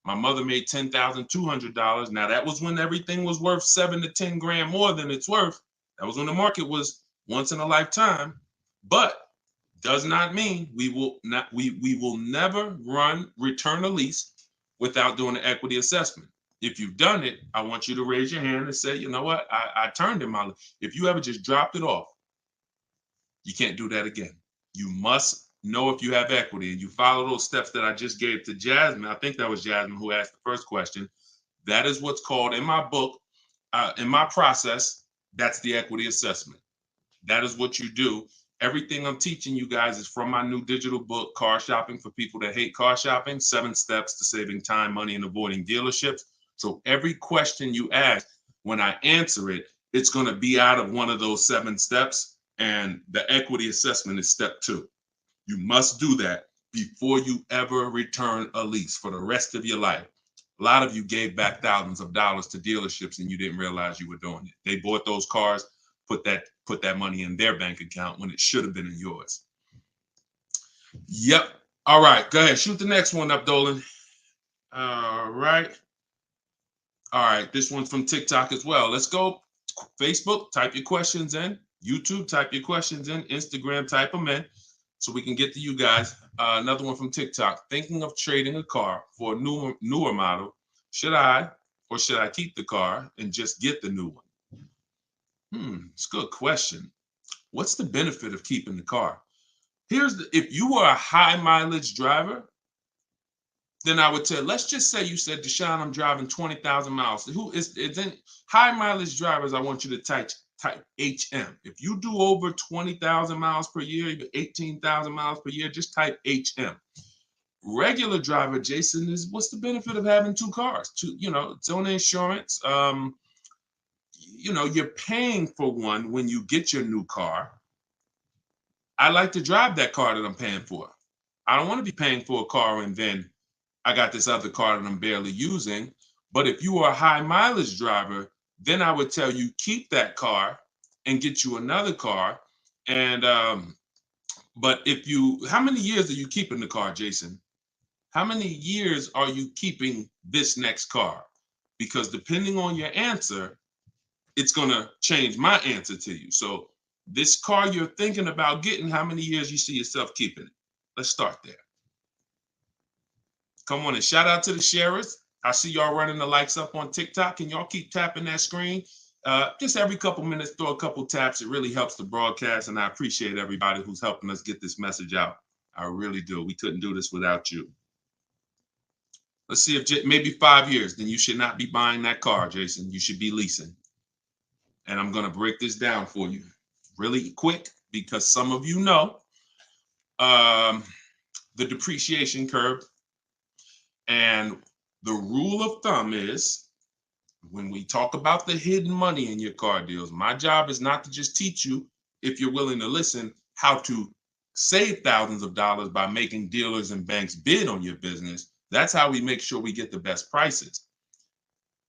My mother made $10,200. Now that was when everything was worth 7 to 10 grand more than it's worth. That was when the market was once in a lifetime. But does not mean we will never return a lease without doing an equity assessment. If you've done it, I want you to raise your hand and say, you know what, I turned in my lease. If you ever just dropped it off, you can't do that again. You must know if you have equity, and you follow those steps that I just gave to Jasmine. I think that was Jasmine who asked the first question. That is what's called in my book in my process, that's the equity assessment. That is what you do. Everything I'm teaching you guys is from my new digital book, Car Shopping for People That Hate Car Shopping, 7 Steps to Saving Time, Money, and Avoiding Dealerships. So every question you ask, when I answer it, it's going to be out of one of those 7 steps. And the equity assessment is step 2. You must do that before you ever return a lease for the rest of your life. A lot of you gave back thousands of dollars to dealerships and you didn't realize you were doing it. They bought those cars, put that money in their bank account when it should have been in yours. Yep. All right. Go ahead. Shoot the next one up, Dolan. All right. All right. This one's from TikTok as well. Let's go. Facebook, type your questions in. YouTube, type your questions in. Instagram, type them in so we can get to you guys. Another one from TikTok. Thinking of trading a car for a newer model. Should I keep the car and just get the new one? It's a good question. What's the benefit of keeping the car? If you are a high mileage driver, then I would tell, let's just say you said, Deshone, I'm driving 20,000 miles. Who is then high mileage drivers? I want you to type HM. If you do over 20,000 miles per year, even 18,000 miles per year, just type HM. Regular driver, Jason, is what's the benefit of having 2 cars? It's on insurance. You're paying for one when you get your new car. I like to drive that car that I'm paying for. I don't want to be paying for a car and then I got this other car that I'm barely using. But if you are a high mileage driver, then I would tell you keep that car and get you another car. And but how many years are you keeping the car, Jason? How many years are you keeping this next car? Because depending on your answer, it's going to change my answer to you. So this car you're thinking about getting, how many years you see yourself keeping it? Let's start there. Come on and shout out to the sharers. I see y'all running the likes up on TikTok, and y'all keep tapping that screen. Just every couple minutes, throw a couple taps. It really helps the broadcast, and I appreciate everybody who's helping us get this message out. I really do. We couldn't do this without you. Let's see if maybe 5 years, then you should not be buying that car, Jason. You should be leasing. And I'm going to break this down for you really quick because some of you know the depreciation curve. And the rule of thumb is when we talk about the hidden money in your car deals, my job is not to just teach you, if you're willing to listen, how to save thousands of dollars by making dealers and banks bid on your business. That's how we make sure we get the best prices.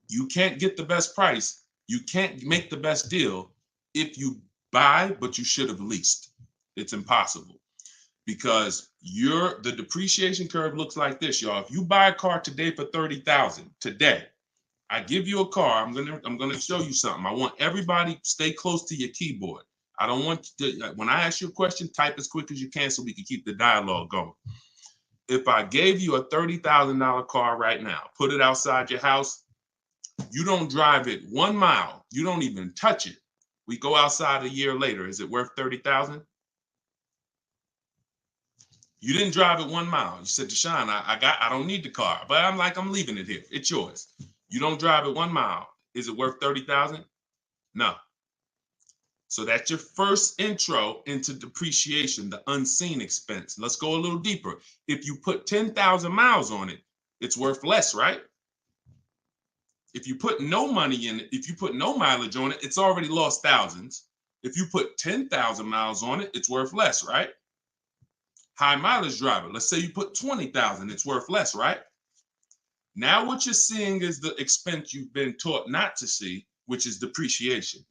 You can't get the best price. You can't make the best deal if you buy, but you should have leased. It's impossible. Because the depreciation curve looks like this, y'all. If you buy a car today for $30,000 today, I give you a car. I'm gonna show you something. I want everybody stay close to your keyboard. I don't want to, when I ask you a question, type as quick as you can so we can keep the dialogue going. If I gave you a $30,000 car right now, put it outside your house, you don't drive it 1 mile, you don't even touch it. We go outside a year later. Is it worth $30,000? You didn't drive it 1 mile. You said, Deshone, I don't need the car, but I'm leaving it here. It's yours. You don't drive it 1 mile. Is it worth $30,000? No. So that's your first intro into depreciation, the unseen expense. Let's go a little deeper. If you put 10,000 miles on it, it's worth less, right? If you put no money in it, if you put no mileage on it, it's already lost thousands. If you put 10,000 miles on it, it's worth less, right? High mileage driver, let's say you put 20,000, it's worth less, right? Now what you're seeing is the expense you've been taught not to see, which is depreciation.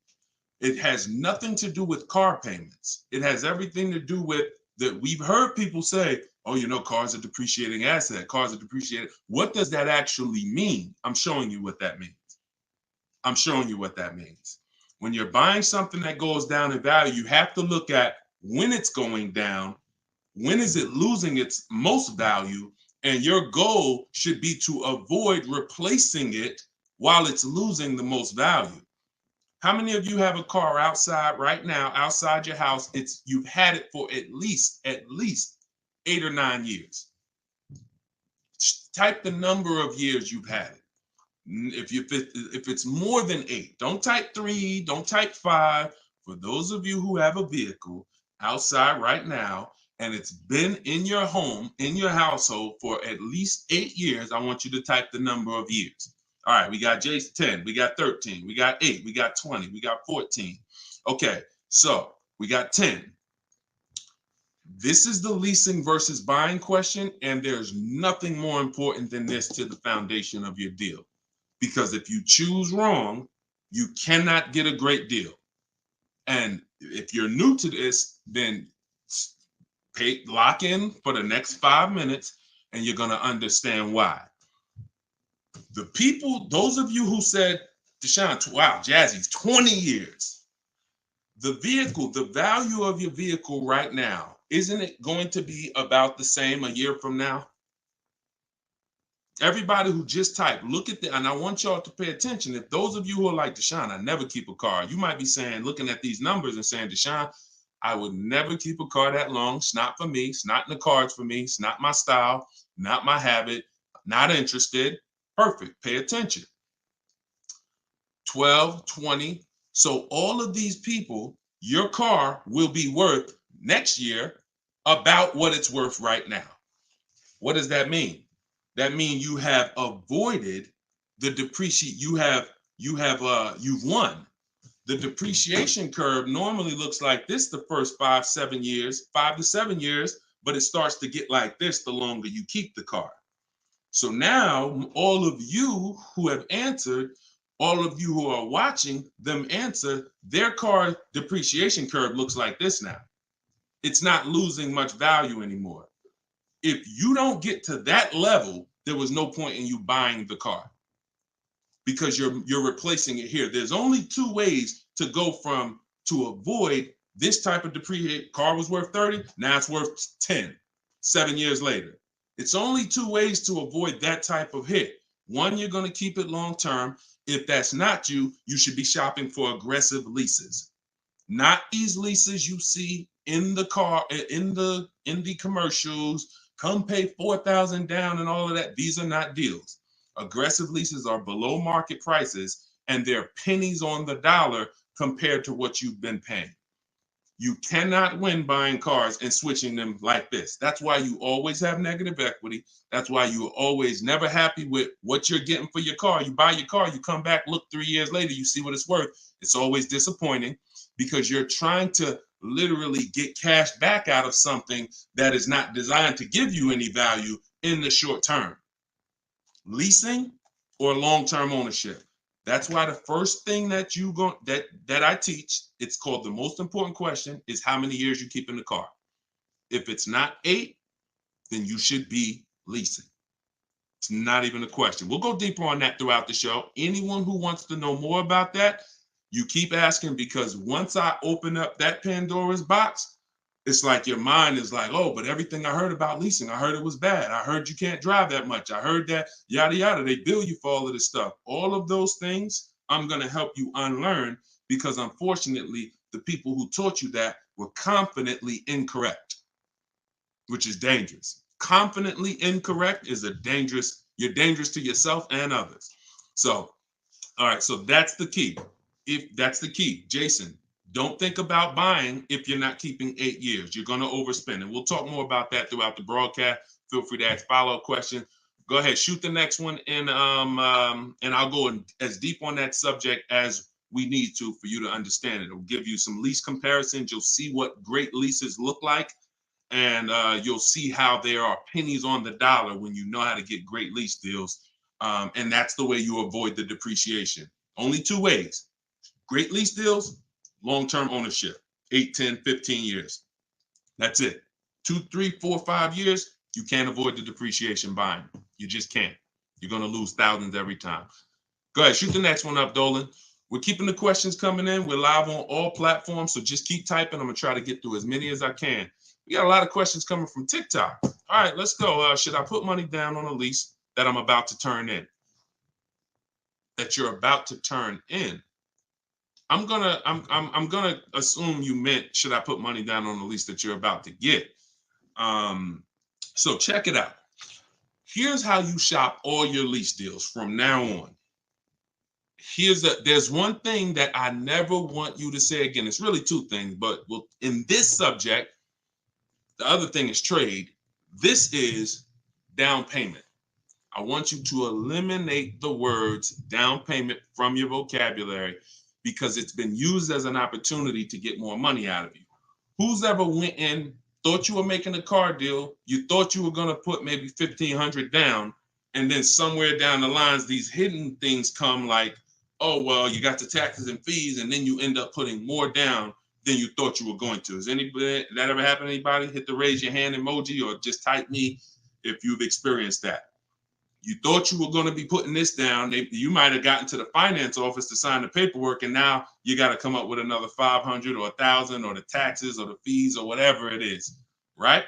It has nothing to do with car payments. It has everything to do with that. We've heard people say, oh, cars are depreciating asset, cars are depreciating. What does that actually mean? I'm showing you what that means. I'm showing you what that means. When you're buying something that goes down in value, you have to look at when it's going down. When is it losing its most value? And your goal should be to avoid replacing it while it's losing the most value. How many of you have a car outside right now, outside your house? You've had it for at least 8 or 9 years. Type the number of years you've had it. If it's more than 8, don't type 3, don't type 5. For those of you who have a vehicle outside right now and it's been in your home, in your household for at least 8 years, I want you to type the number of years. All right, we got Jason 10, we got 13, we got 8, we got 20, we got 14. Okay, so we got 10. This is the leasing versus buying question, and there's nothing more important than this to the foundation of your deal. Because if you choose wrong, you cannot get a great deal. And if you're new to this, then lock in for the next 5 minutes, and you're going to understand why. The people, those of you who said, Deshone, wow, Jazzy's 20 years. The vehicle, the value of your vehicle right now, isn't it going to be about the same a year from now? Everybody who just typed, look at that, and I want y'all to pay attention. If those of you who are like, Deshone, I never keep a car, you might be saying, looking at these numbers and saying, Deshone, I would never keep a car that long. It's not for me. It's not in the cards for me. It's not my style, not my habit, not interested. Perfect. Pay attention. 12, 20. So all of these people, your car will be worth next year about what it's worth right now. What does that mean? That means you have avoided the depreciation. You've won. The depreciation curve normally looks like this the first 5 to 7 years, but it starts to get like this the longer you keep the car. So now all of you who have answered, all of you who are watching them answer, their car depreciation curve looks like this now. It's not losing much value anymore. If you don't get to that level, there was no point in you buying the car because you're replacing it here. There's only 2 ways to go from to avoid this type of depreciation. Car was worth 30, now it's worth 10, 7 years later. It's only 2 ways to avoid that type of hit. One, you're going to keep it long term. If that's not you, you should be shopping for aggressive leases. Not these leases you see in the car, in the commercials. Come pay $4,000 down and all of that. These are not deals. Aggressive leases are below market prices, and they're pennies on the dollar compared to what you've been paying. You cannot win buying cars and switching them like this. That's why you always have negative equity. That's why you're always never happy with what you're getting for your car. You buy your car, you come back, look 3 years later, you see what it's worth. It's always disappointing because you're trying to literally get cash back out of something that is not designed to give you any value in the short term. Leasing or long-term ownership. That's why the first thing that I teach, it's called the most important question, is how many years you keep in the car. If it's not 8, then you should be leasing. It's not even a question. We'll go deeper on that throughout the show. Anyone who wants to know more about that, you keep asking, because once I open up that Pandora's box, it's like your mind is like, oh, but everything I heard about leasing, I heard it was bad. I heard you can't drive that much. I heard that yada, yada. They bill you for all of this stuff. All of those things, I'm going to help you unlearn, because unfortunately, the people who taught you that were confidently incorrect, which is dangerous. Confidently incorrect is you're dangerous to yourself and others. So, all right, so that's the key. If that's the key, Jason, don't think about buying if you're not keeping 8 years. You're going to overspend. And we'll talk more about that throughout the broadcast. Feel free to ask follow-up questions. Go ahead, shoot the next one, and I'll go as deep on that subject as we need to for you to understand it. It'll give you some lease comparisons. You'll see what great leases look like, and you'll see how there are pennies on the dollar when you know how to get great lease deals. And that's the way you avoid the depreciation. Only 2 ways. Great lease deals, long-term ownership, 8, 10, 15 years. That's it. 2, 3, 4, 5 years, you can't avoid the depreciation buying. You just can't. You're going to lose thousands every time. Go ahead, shoot the next one up, Dolan. We're keeping the questions coming in. We're live on all platforms, so just keep typing. I'm going to try to get through as many as I can. We got a lot of questions coming from TikTok. All right, let's go. Should I put money down on a lease that I'm about to turn in? That you're about to turn in. I'm gonna assume you meant, should I put money down on the lease that you're about to get? So check it out. Here's how you shop all your lease deals from now on. there's one thing that I never want you to say again. It's really two things, but in this subject, the other thing is trade. This is down payment. I want you to eliminate the words down payment from your vocabulary because it's been used as an opportunity to get more money out of you. Who's ever went in, thought you were making a car deal, you thought you were going to put maybe $1,500 down, and then somewhere down the lines, these hidden things come like, oh, well, you got the taxes and fees, and then you end up putting more down than you thought you were going to. Has anybody that ever happened to anybody? Hit the raise your hand emoji or just type me if you've experienced that. You thought you were going to be putting this down. You might have gotten to the finance office to sign the paperwork, and now you got to come up with another 500 or 1,000 or the taxes or the fees or whatever it is, right?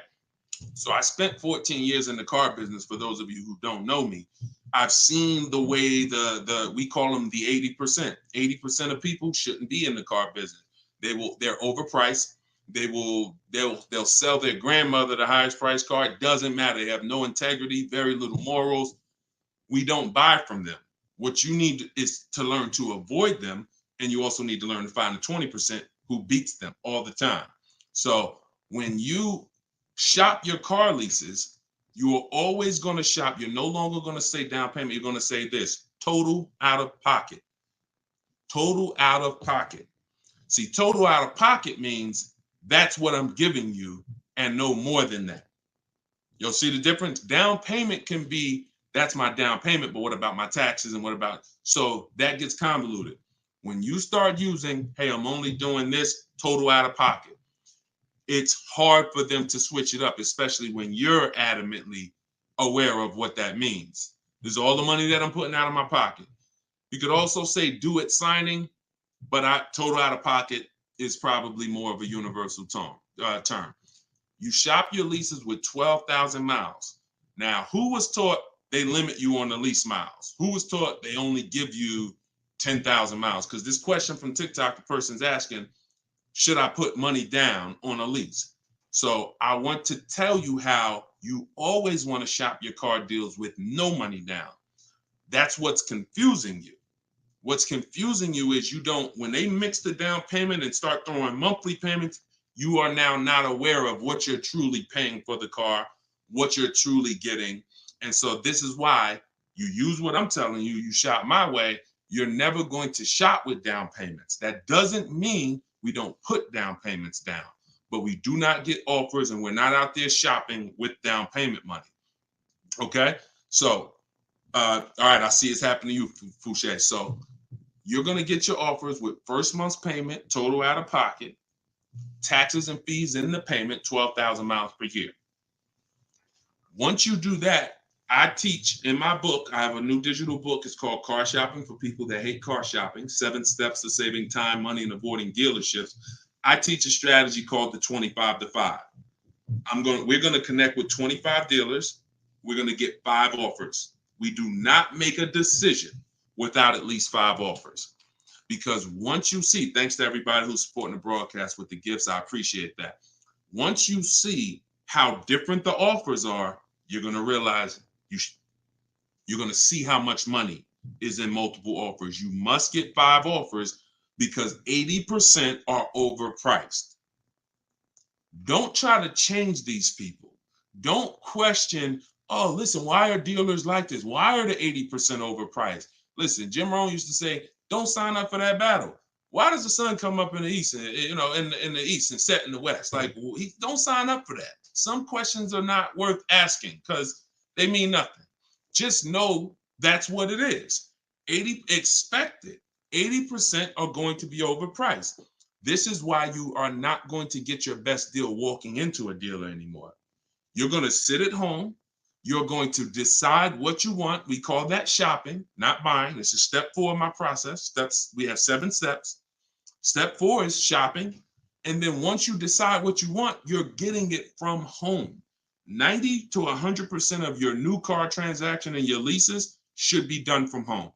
So I spent 14 years in the car business. For those of you who don't know me, I've seen the way we call them the 80%. 80% of people shouldn't be in the car business. They're overpriced. They'll sell their grandmother the highest price car. It doesn't matter. They have no integrity, very little morals. We don't buy from them. What you need is to learn to avoid them, and you also need to learn to find the 20% who beats them all the time. So when you shop your car leases, you are always going to shop. You're no longer going to say down payment. You're going to say this: total out of pocket. Total out of pocket. See, total out of pocket means that's what I'm giving you and no more than that. You'll see the difference. Down payment can be, that's my down payment, but what about my taxes and what about, so that gets convoluted. When you start using, hey, I'm only doing this total out of pocket, it's hard for them to switch it up, especially when you're adamantly aware of what that means. This is all the money that I'm putting out of my pocket. You could also say do it signing, but total out of pocket is probably more of a universal term. You shop your leases with 12,000 miles. Now, who was taught they limit you on the lease miles? Who was taught they only give you 10,000 miles? Because this question from TikTok, the person's asking, should I put money down on a lease? So I want to tell you how you always want to shop your car deals with no money down. That's what's confusing you. What's confusing you is when they mix the down payment and start throwing monthly payments, you are now not aware of what you're truly paying for the car, what you're truly getting. And so this is why you use what I'm telling you, you shop my way. You're never going to shop with down payments. That doesn't mean we don't put down payments down, but we do not get offers and we're not out there shopping with down payment money. Okay? So, all right, I see it's happening to you, Fouché. So you're going to get your offers with first month's payment, total out of pocket, taxes and fees in the payment, 12,000 miles per year. Once you do that, I teach in my book, I have a new digital book. It's called Car Shopping for People That Hate Car Shopping, 7 Steps to Saving Time, Money, and Avoiding Dealerships. I teach a strategy called the 25 to 5. We're going to connect with 25 dealers. We're going to get 5 offers. We do not make a decision without at least 5 offers. Because once you see, thanks to everybody who's supporting the broadcast with the gifts, I appreciate that. Once you see how different the offers are, you're going to realize you're going to see how much money is in multiple offers. You must get 5 offers because 80% are overpriced. Don't try to change these people. Don't question, oh, listen, why are dealers like this? Why are the 80% overpriced? Listen, Jim Rohn used to say, don't sign up for that battle. Why does the sun come up in the east, in the east and set in the west? Like, don't sign up for that. Some questions are not worth asking because they mean nothing. Just know that's what it is. Expected. 80% are going to be overpriced. This is why you are not going to get your best deal walking into a dealer anymore. You're going to sit at home. You're going to decide what you want. We call that shopping, not buying. This is step 4 of my process. We have 7 steps. Step 4 is shopping. And then once you decide what you want, you're getting it from home. 90 to 100% of your new car transaction and your leases should be done from home.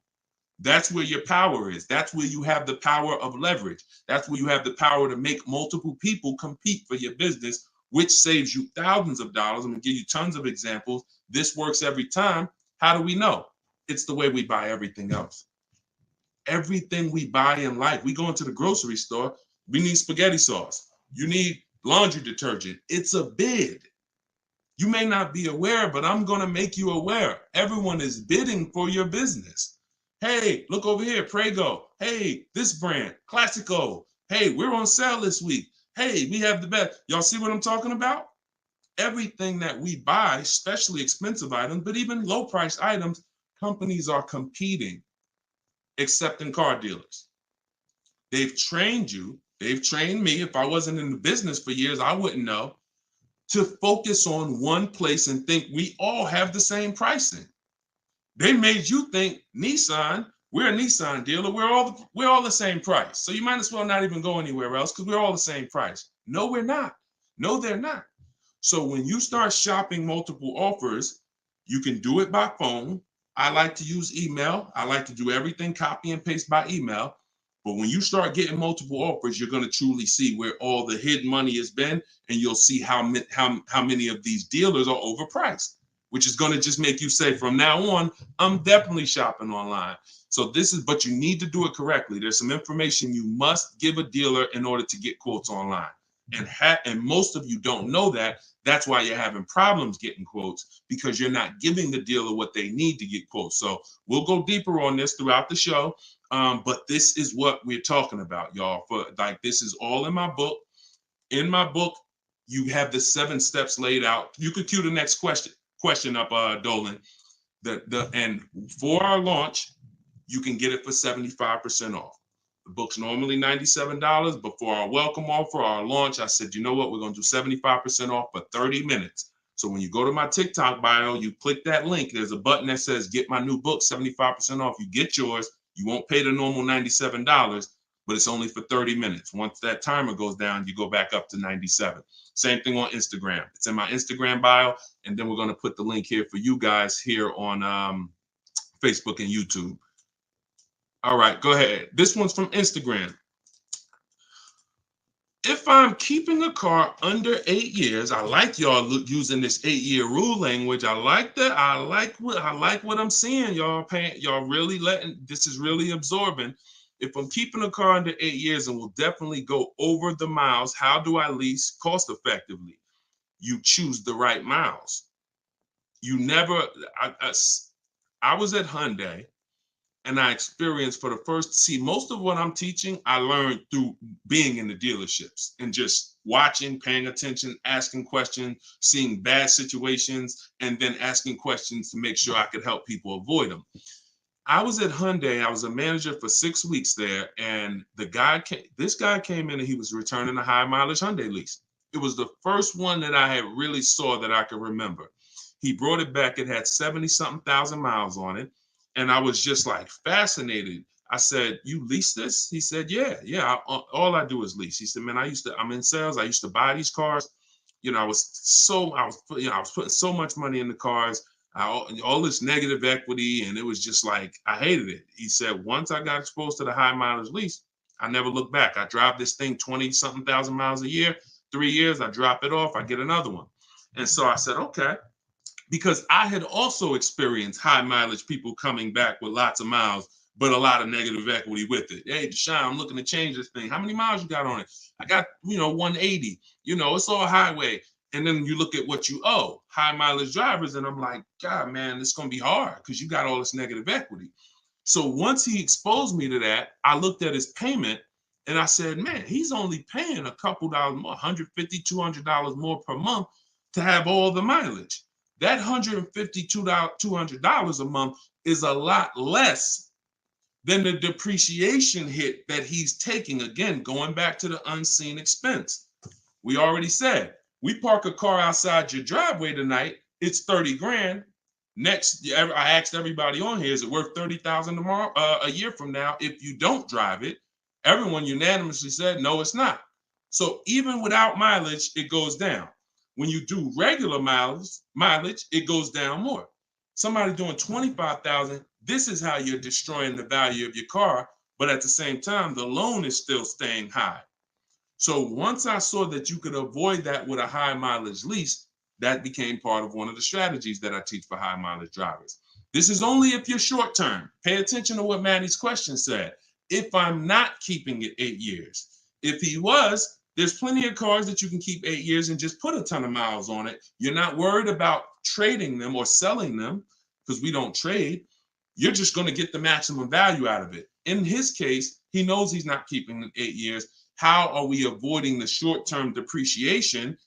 That's where your power is. That's where you have the power of leverage. That's where you have the power to make multiple people compete for your business, which saves you thousands of dollars. I'm going to give you tons of examples. This works every time. How do we know? It's the way we buy everything else. everything we buy in life. We go into the grocery store, we need spaghetti sauce. You need laundry detergent. It's a bid. You may not be aware, but I'm going to make you aware. Everyone is bidding for your business. Hey, look over here, Prego. Hey, this brand, Classico. Hey, we're on sale this week. Hey, we have the best. Y'all see what I'm talking about? Everything that we buy, especially expensive items, but even low price items, companies are competing, except in car dealers. They've trained you. They've trained me. If I wasn't in the business for years, I wouldn't know, to focus on one place and think we all have the same pricing. They made you think Nissan, we're a Nissan dealer, we're all the same price. So you might as well not even go anywhere else because we're all the same price. No, we're not. No, they're not. So when you start shopping multiple offers, you can do it by phone. I like to use email. I like to do everything copy and paste by email. But when you start getting multiple offers, you're going to truly see where all the hidden money has been, and you'll see how many of these dealers are overpriced, which is going to just make you say, from now on, I'm definitely shopping online. So but you need to do it correctly. There's some information you must give a dealer in order to get quotes online. And most of you don't know that. That's why you're having problems getting quotes, because you're not giving the dealer what they need to get quotes. So we'll go deeper on this throughout the show. But this is what we're talking about, y'all. This is all in my book. In my book, you have the 7 steps laid out. You could cue the next question up, Dolan. And for our launch, you can get it for 75% off. The book's normally $97. Before our welcome offer, our launch, I said, you know what? We're going to do 75% off for 30 minutes. So when you go to my TikTok bio, you click that link. There's a button that says, get my new book, 75% off. You get yours. You won't pay the normal $97, but it's only for 30 minutes. Once that timer goes down, you go back up to 97. Same thing on Instagram. It's in my Instagram bio. And then we're going to put the link here for you guys here on Facebook and YouTube. All right, go ahead. This one's from Instagram. If I'm keeping a car under 8 years, I like y'all using this 8-year rule language. I like that. I like what I'm seeing, y'all. Y'all really this is really absorbing. If I'm keeping a car under 8 years and will definitely go over the miles, how do I lease cost effectively? You choose the right miles. You never. I was at Hyundai. And I experienced most of what I'm teaching, I learned through being in the dealerships and just watching, paying attention, asking questions, seeing bad situations, and then asking questions to make sure I could help people avoid them. I was at Hyundai. I was a manager for 6 weeks there. And this guy came in and he was returning a high mileage Hyundai lease. It was the first one that I had really saw that I could remember. He brought it back. It had 70-something thousand miles on it. And I was just like fascinated. I said, you lease this? He said, yeah. All I do is lease. He said, man, I'm in sales. I used to buy these cars. You know, I was putting so much money in the cars, all this negative equity. And it was just like, I hated it. He said, once I got exposed to the high mileage lease, I never looked back. I drive this thing 20-something thousand miles a year, 3 years, I drop it off, I get another one. And so I said, okay. Because I had also experienced high mileage people coming back with lots of miles, but a lot of negative equity with it. Hey, Deshone, I'm looking to change this thing. How many miles you got on it? I got, 180. It's all highway. And then you look at what you owe, high mileage drivers. And I'm like, God, man, it's going to be hard because you got all this negative equity. So once he exposed me to that, I looked at his payment and I said, man, he's only paying a couple dollars more, $150, $200 more per month to have all the mileage. That $150, $200 a month is a lot less than the depreciation hit that he's taking. Again, going back to the unseen expense. We already said, we park a car outside your driveway tonight, it's 30 grand. Next, I asked everybody on here, is it worth 30,000 tomorrow, a year from now, if you don't drive it? Everyone unanimously said, no, it's not. So even without mileage, it goes down. When you do regular mileage, it goes down more. Somebody doing 25,000, this is how you're destroying the value of your car, but at the same time, the loan is still staying high. So once I saw that you could avoid that with a high mileage lease, that became part of one of the strategies that I teach for high mileage drivers. This is only if you're short term. Pay attention to what Maddie's question said. If I'm not keeping it 8 years. If he was, there's plenty of cars that you can keep 8 years and just put a ton of miles on it. You're not worried about trading them or selling them because we don't trade. You're just going to get the maximum value out of it. In his case, he knows he's not keeping it 8 years. How are we avoiding the short-term depreciation?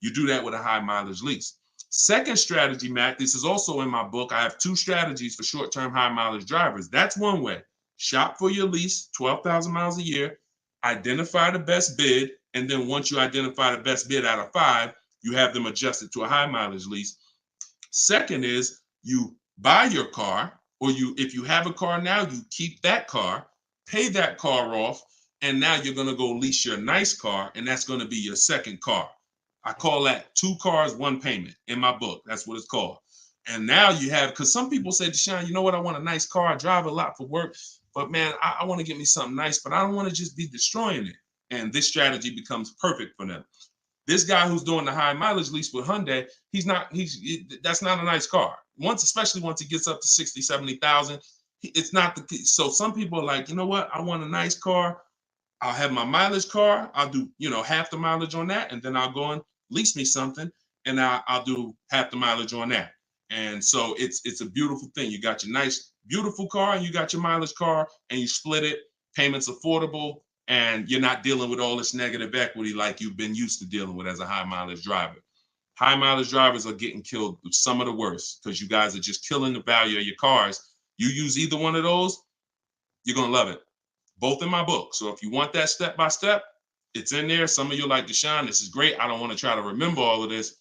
You do that with a high mileage lease. Second strategy, Matt, this is also in my book. I have 2 strategies for short-term high mileage drivers. That's one way. Shop for your lease, 12,000 miles a year, identify the best bid, and then once you identify the best bid out of 5, you have them adjusted to a high mileage lease. Second is you buy your car, or if you have a car now, you keep that car, pay that car off, and now you're going to go lease your nice car, and that's going to be your second car. I call that 2 cars, 1 payment in my book. That's what it's called. And now you have, because some people say, Deshone, you know what? I want a nice car. I drive a lot for work, but man, I want to get me something nice, but I don't want to just be destroying it. And this strategy becomes perfect for them. This guy who's doing the high mileage lease with Hyundai, that's not a nice car. Especially once it gets up to 60, 70,000, it's not the case. So some people are like, you know what? I want a nice car. I'll have my mileage car. I'll do, half the mileage on that. And then I'll go and lease me something. And I'll do half the mileage on that. And so it's a beautiful thing. You got your nice, beautiful car and you got your mileage car and you split it. Payments affordable. And you're not dealing with all this negative equity like you've been used to dealing with as a high mileage driver. High mileage drivers are getting killed with some of the worst because you guys are just killing the value of your cars. You use either one of those, you're going to love it. Both in my book. So if you want that step by step, it's in there. Some of you are like, Deshone, this is great. I don't want to try to remember all of this.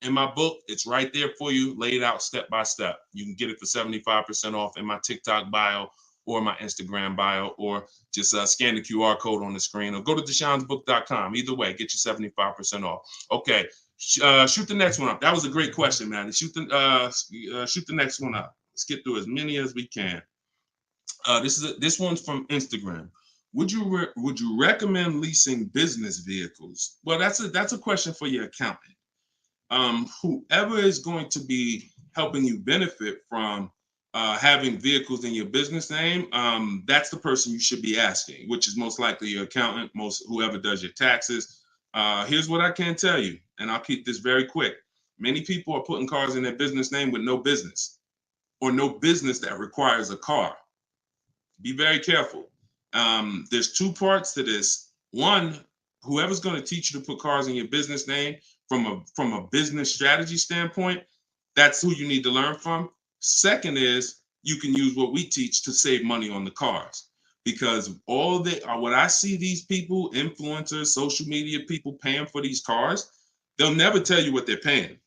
In my book, it's right there for you, laid out step by step. You can get it for 75% off in my TikTok bio or my Instagram bio, or just scan the QR code on the screen, or go to deshonesbook.com. Either way, get you 75% off. Okay, shoot the next one up. That was a great question, man. Shoot the next one up. Let's get through as many as we can. This one's from Instagram. Would you recommend leasing business vehicles? Well, that's a question for your accountant. Whoever is going to be helping you benefit from having vehicles in your business name, that's the person you should be asking, which is most likely your accountant, whoever does your taxes. Here's what I can tell you, and I'll keep this very quick. Many people are putting cars in their business name with no business, or no business that requires a car. Be very careful. There's 2 parts to this. One, whoever's going to teach you to put cars in your business name from a business strategy standpoint, that's who you need to learn from. Second is you can use what we teach to save money on the cars, because what I see these people, influencers, social media people paying for these cars, they'll never tell you what they're paying.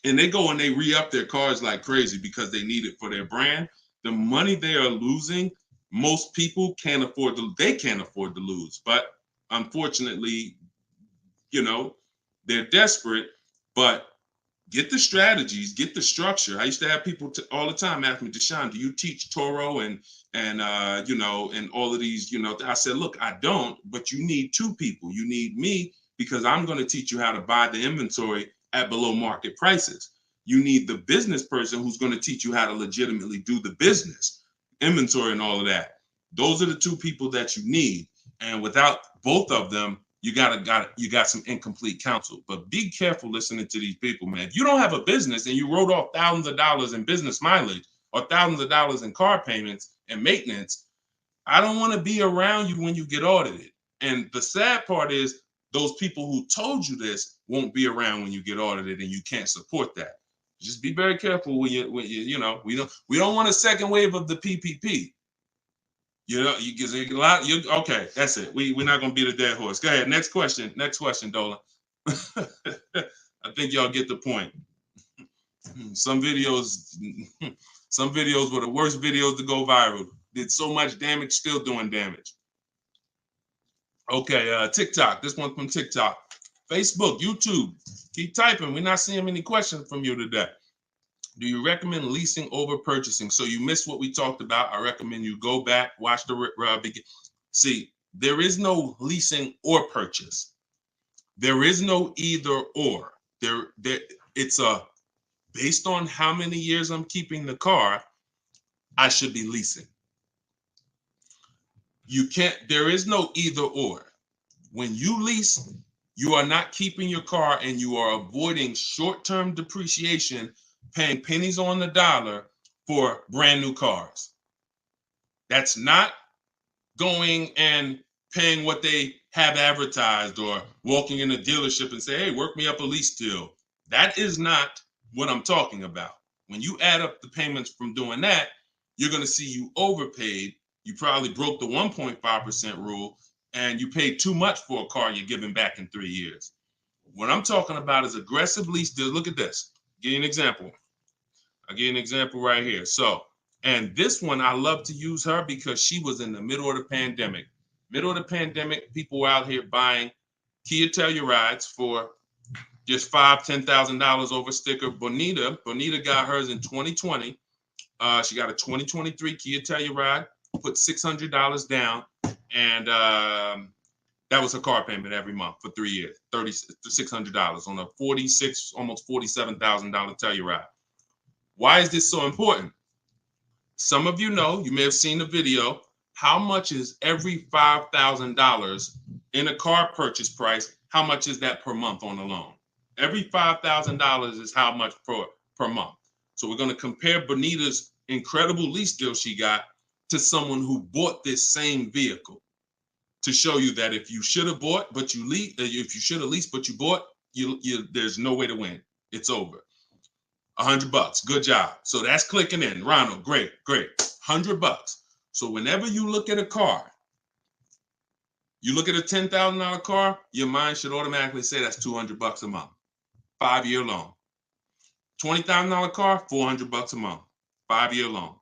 And they go and they re-up their cars like crazy because they need it for their brand. The money they are losing, most people can't afford to lose. But unfortunately, they're desperate. But get the strategies, get the structure. I used to have people all the time ask me, Deshone, do you teach Toro and all of these, I said, look, I don't, but you need 2 people. You need me, because I'm going to teach you how to buy the inventory at below market prices. You need the business person who's going to teach you how to legitimately do the business, inventory and all of that. Those are the 2 people that you need. And without both of them, you got some incomplete counsel. But be careful listening to these people, man. If you don't have a business and you wrote off thousands of dollars in business mileage or thousands of dollars in car payments and maintenance, I don't want to be around you when you get audited. And the sad part is those people who told you this won't be around when you get audited, and you can't support that. Just be very careful we don't want a second wave of the PPP. You get a lot. Okay, that's it. We're not gonna beat a dead horse. Go ahead. Next question, Dolan. I think y'all get the point. Some videos were the worst videos to go viral. Did so much damage, still doing damage. Okay, TikTok. This one from TikTok. Facebook, YouTube. Keep typing. We're not seeing many questions from you today. Do you recommend leasing over purchasing? So you missed what we talked about. I recommend you go back, watch the beginning. See, there is no leasing or purchase. There is no either or. It's a based on how many years I'm keeping the car, I should be leasing. There is no either or. When you lease, you are not keeping your car and you are avoiding short-term depreciation, paying pennies on the dollar for brand new cars. That's not going and paying what they have advertised or walking in a dealership and say, hey, work me up a lease deal. That is not what I'm talking about. When you add up the payments from doing that, you're going to see you overpaid. You probably broke the 1.5% rule and you paid too much for a car you're giving back in 3 years. What I'm talking about is aggressive lease deals. Look at this. Give you an example. I'll give you an example right here. So, and this one, I love to use her because she was in the middle of the pandemic. Middle of the pandemic, people were out here buying Kia Tellurides for just $5,000, $10,000 over sticker. Bonita got hers in 2020. She got a 2023 Kia Telluride, put $600 down, and that was her car payment every month for 3 years, $600 on a almost $47,000 Telluride. Why is this so important? Some of you know, you may have seen the video, how much is every $5,000 in a car purchase price? How much is that per month on a loan? Every $5,000 is how much per month. So we're going to compare Bonita's incredible lease deal she got to someone who bought this same vehicle to show you that if you should have bought, but you if you should have leased, but you bought, there's no way to win. It's over. $100. Good job. So that's clicking in. Ronald, great. $100. So whenever you look at a car, you look at a $10,000 car, your mind should automatically say that's $200 a month. 5-year loan. $20,000 car, $400 a month. 5-year loan.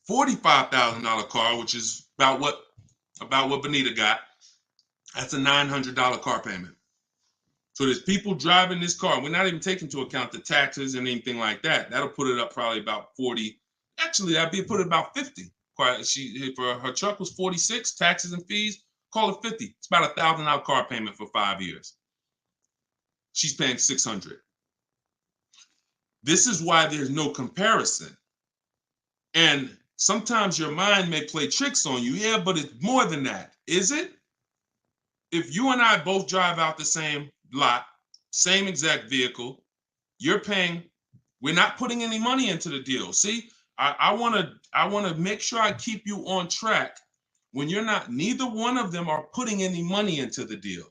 $45,000 car, which is about what Bonita got, that's a $900 car payment. So there's people driving this car. We're not even taking into account the taxes and anything like that. That'll put it up probably about 40. Actually, that'd be put it about 50. For her truck was 46, taxes and fees, call it 50. It's about $1,000 car payment for 5 years. She's paying $600. This is why there's no comparison. And sometimes your mind may play tricks on you. Yeah, but it's more than that. Is it? If you and I both drive out the same lot, same exact vehicle, we're not putting any money into the deal. See, I want to make sure I keep you on track when neither one of them are putting any money into the deal.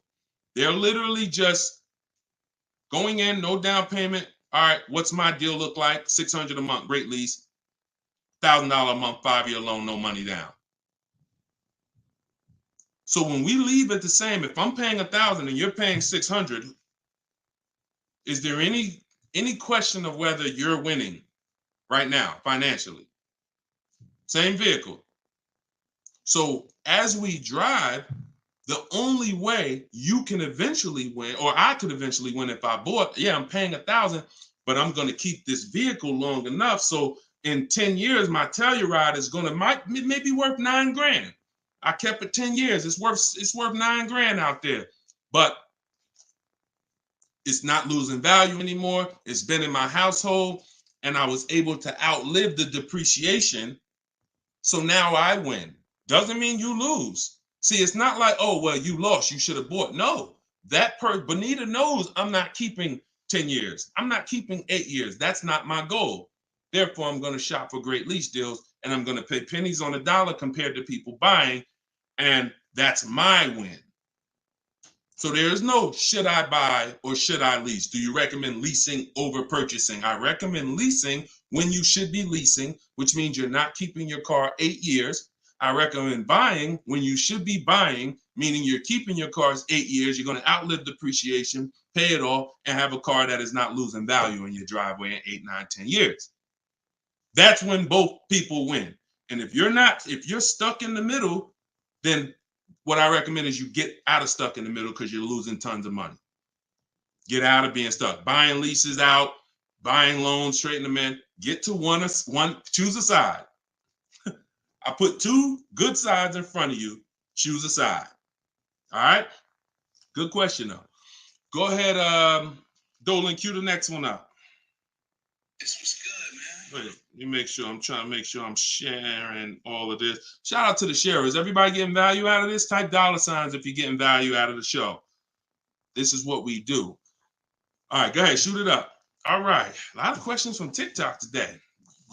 They're literally just going in, no down payment. All right, what's my deal look like? $600 a month, great lease. $1,000 a month, 5-year loan, no money down. So when we leave it the same, if I'm paying $1,000 and you're paying $600, is there any question of whether you're winning right now financially? Same vehicle. So as we drive, the only way you can eventually win, or I could eventually win if I bought, I'm paying $1,000, but I'm going to keep this vehicle long enough. So in 10 years, my Telluride is maybe worth $9,000. I kept it 10 years. It's worth $9,000 out there, but it's not losing value anymore. It's been in my household and I was able to outlive the depreciation. So now I win. Doesn't mean you lose. See, it's not like, oh, well, you lost, you should have bought. No, Bonita knows I'm not keeping 10 years. I'm not keeping 8 years. That's not my goal. Therefore, I'm going to shop for great lease deals and I'm going to pay pennies on the dollar compared to people buying. And that's my win. So there is no should I buy or should I lease? Do you recommend leasing over purchasing? I recommend leasing when you should be leasing, which means you're not keeping your car 8 years. I recommend buying when you should be buying, meaning you're keeping your cars 8 years. You're going to outlive depreciation, pay it off, and have a car that is not losing value in your driveway in 8, 9, 10 years. That's when both people win. And if you're stuck in the middle, then what I recommend is you get out of stuck in the middle because you're losing tons of money. Get out of being stuck. Buying leases out, buying loans, trading them in. Get to one, choose a side. I put 2 good sides in front of you. Choose a side. All right? Good question, though. Go ahead, Dolan, cue the next one up. This was good, man. Wait, let me make sure. I'm trying to make sure I'm sharing all of this. Shout out to the sharers. Everybody getting value out of this? Type $signs if you're getting value out of the show. This is what we do. All right, go ahead, shoot it up. All right, a lot of questions from TikTok today.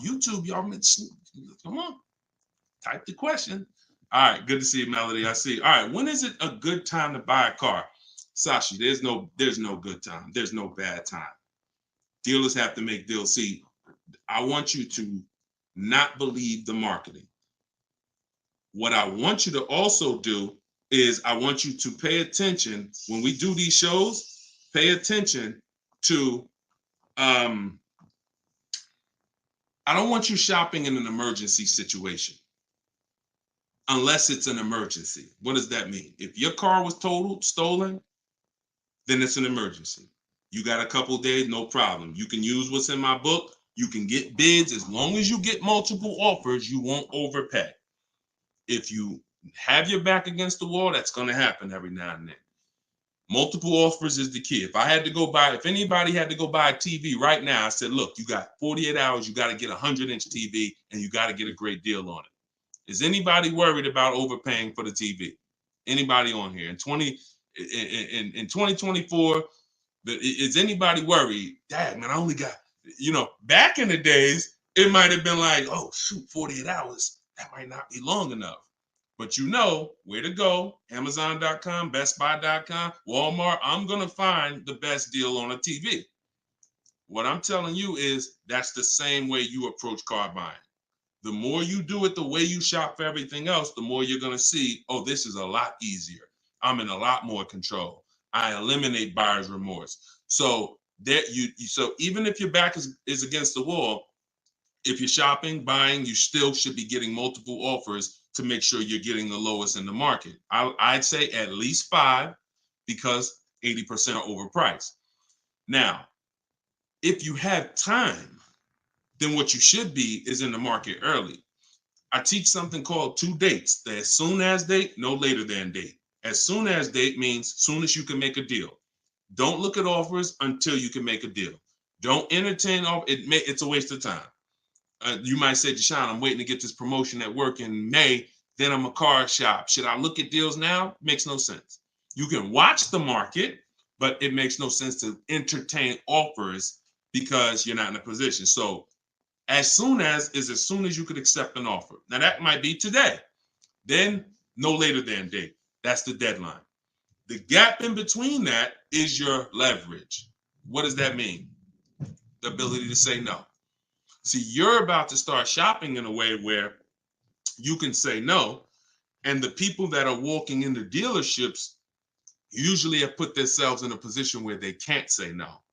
YouTube, y'all, come on, type the question. All right, good to see you, Melody. I see. All right, when is it a good time to buy a car? Sashi, there's no good time. There's no bad time. Dealers have to make deals. See, I want you to not believe the marketing. What I want you to also do is I want you to pay attention when we do these shows. Pay attention to I don't want you shopping in an emergency situation unless it's an emergency. What does that mean? If your car was totaled, stolen, then it's an emergency. You got a couple days, no problem. You can use what's in my book. You can get bids. As long as you get multiple offers, you won't overpay. If you have your back against the wall, that's going to happen every now and then. Multiple offers is the key. If anybody had to go buy a TV right now, I said, look, you got 48 hours, you got to get a 100-inch TV, and you got to get a great deal on it. Is anybody worried about overpaying for the TV? Anybody on here? In 2024, is anybody worried? Dad, man, I only got, back in the days, it might have been like, oh, shoot, 48 hours. That might not be long enough. But you know where to go. Amazon.com, BestBuy.com, Walmart. I'm going to find the best deal on a TV. What I'm telling you is that's the same way you approach car buying. The more you do it the way you shop for everything else, the more you're going to see, oh, this is a lot easier. I'm in a lot more control. I eliminate buyer's remorse. So so even if your back is against the wall, if you're shopping, buying, you still should be getting multiple offers to make sure you're getting the lowest in the market. I'd say at least 5 because 80% are overpriced. Now, if you have time, then what you should be is in the market early. I teach something called 2 dates. The as soon as date, no later than date. As soon as date means soon as you can make a deal. Don't look at offers until you can make a deal. Don't entertain it's a waste of time. You might say, Deshone, I'm waiting to get this promotion at work in May. Then I'm a car shop. Should I look at deals now? Makes no sense. You can watch the market, but it makes no sense to entertain offers because you're not in a position. So as soon as you could accept an offer. Now that might be today. Then no later than date. That's the deadline. The gap in between that is your leverage. What does that mean? The ability to say no. See, you're about to start shopping in a way where you can say no. And the people that are walking into dealerships usually have put themselves in a position where they can't say no.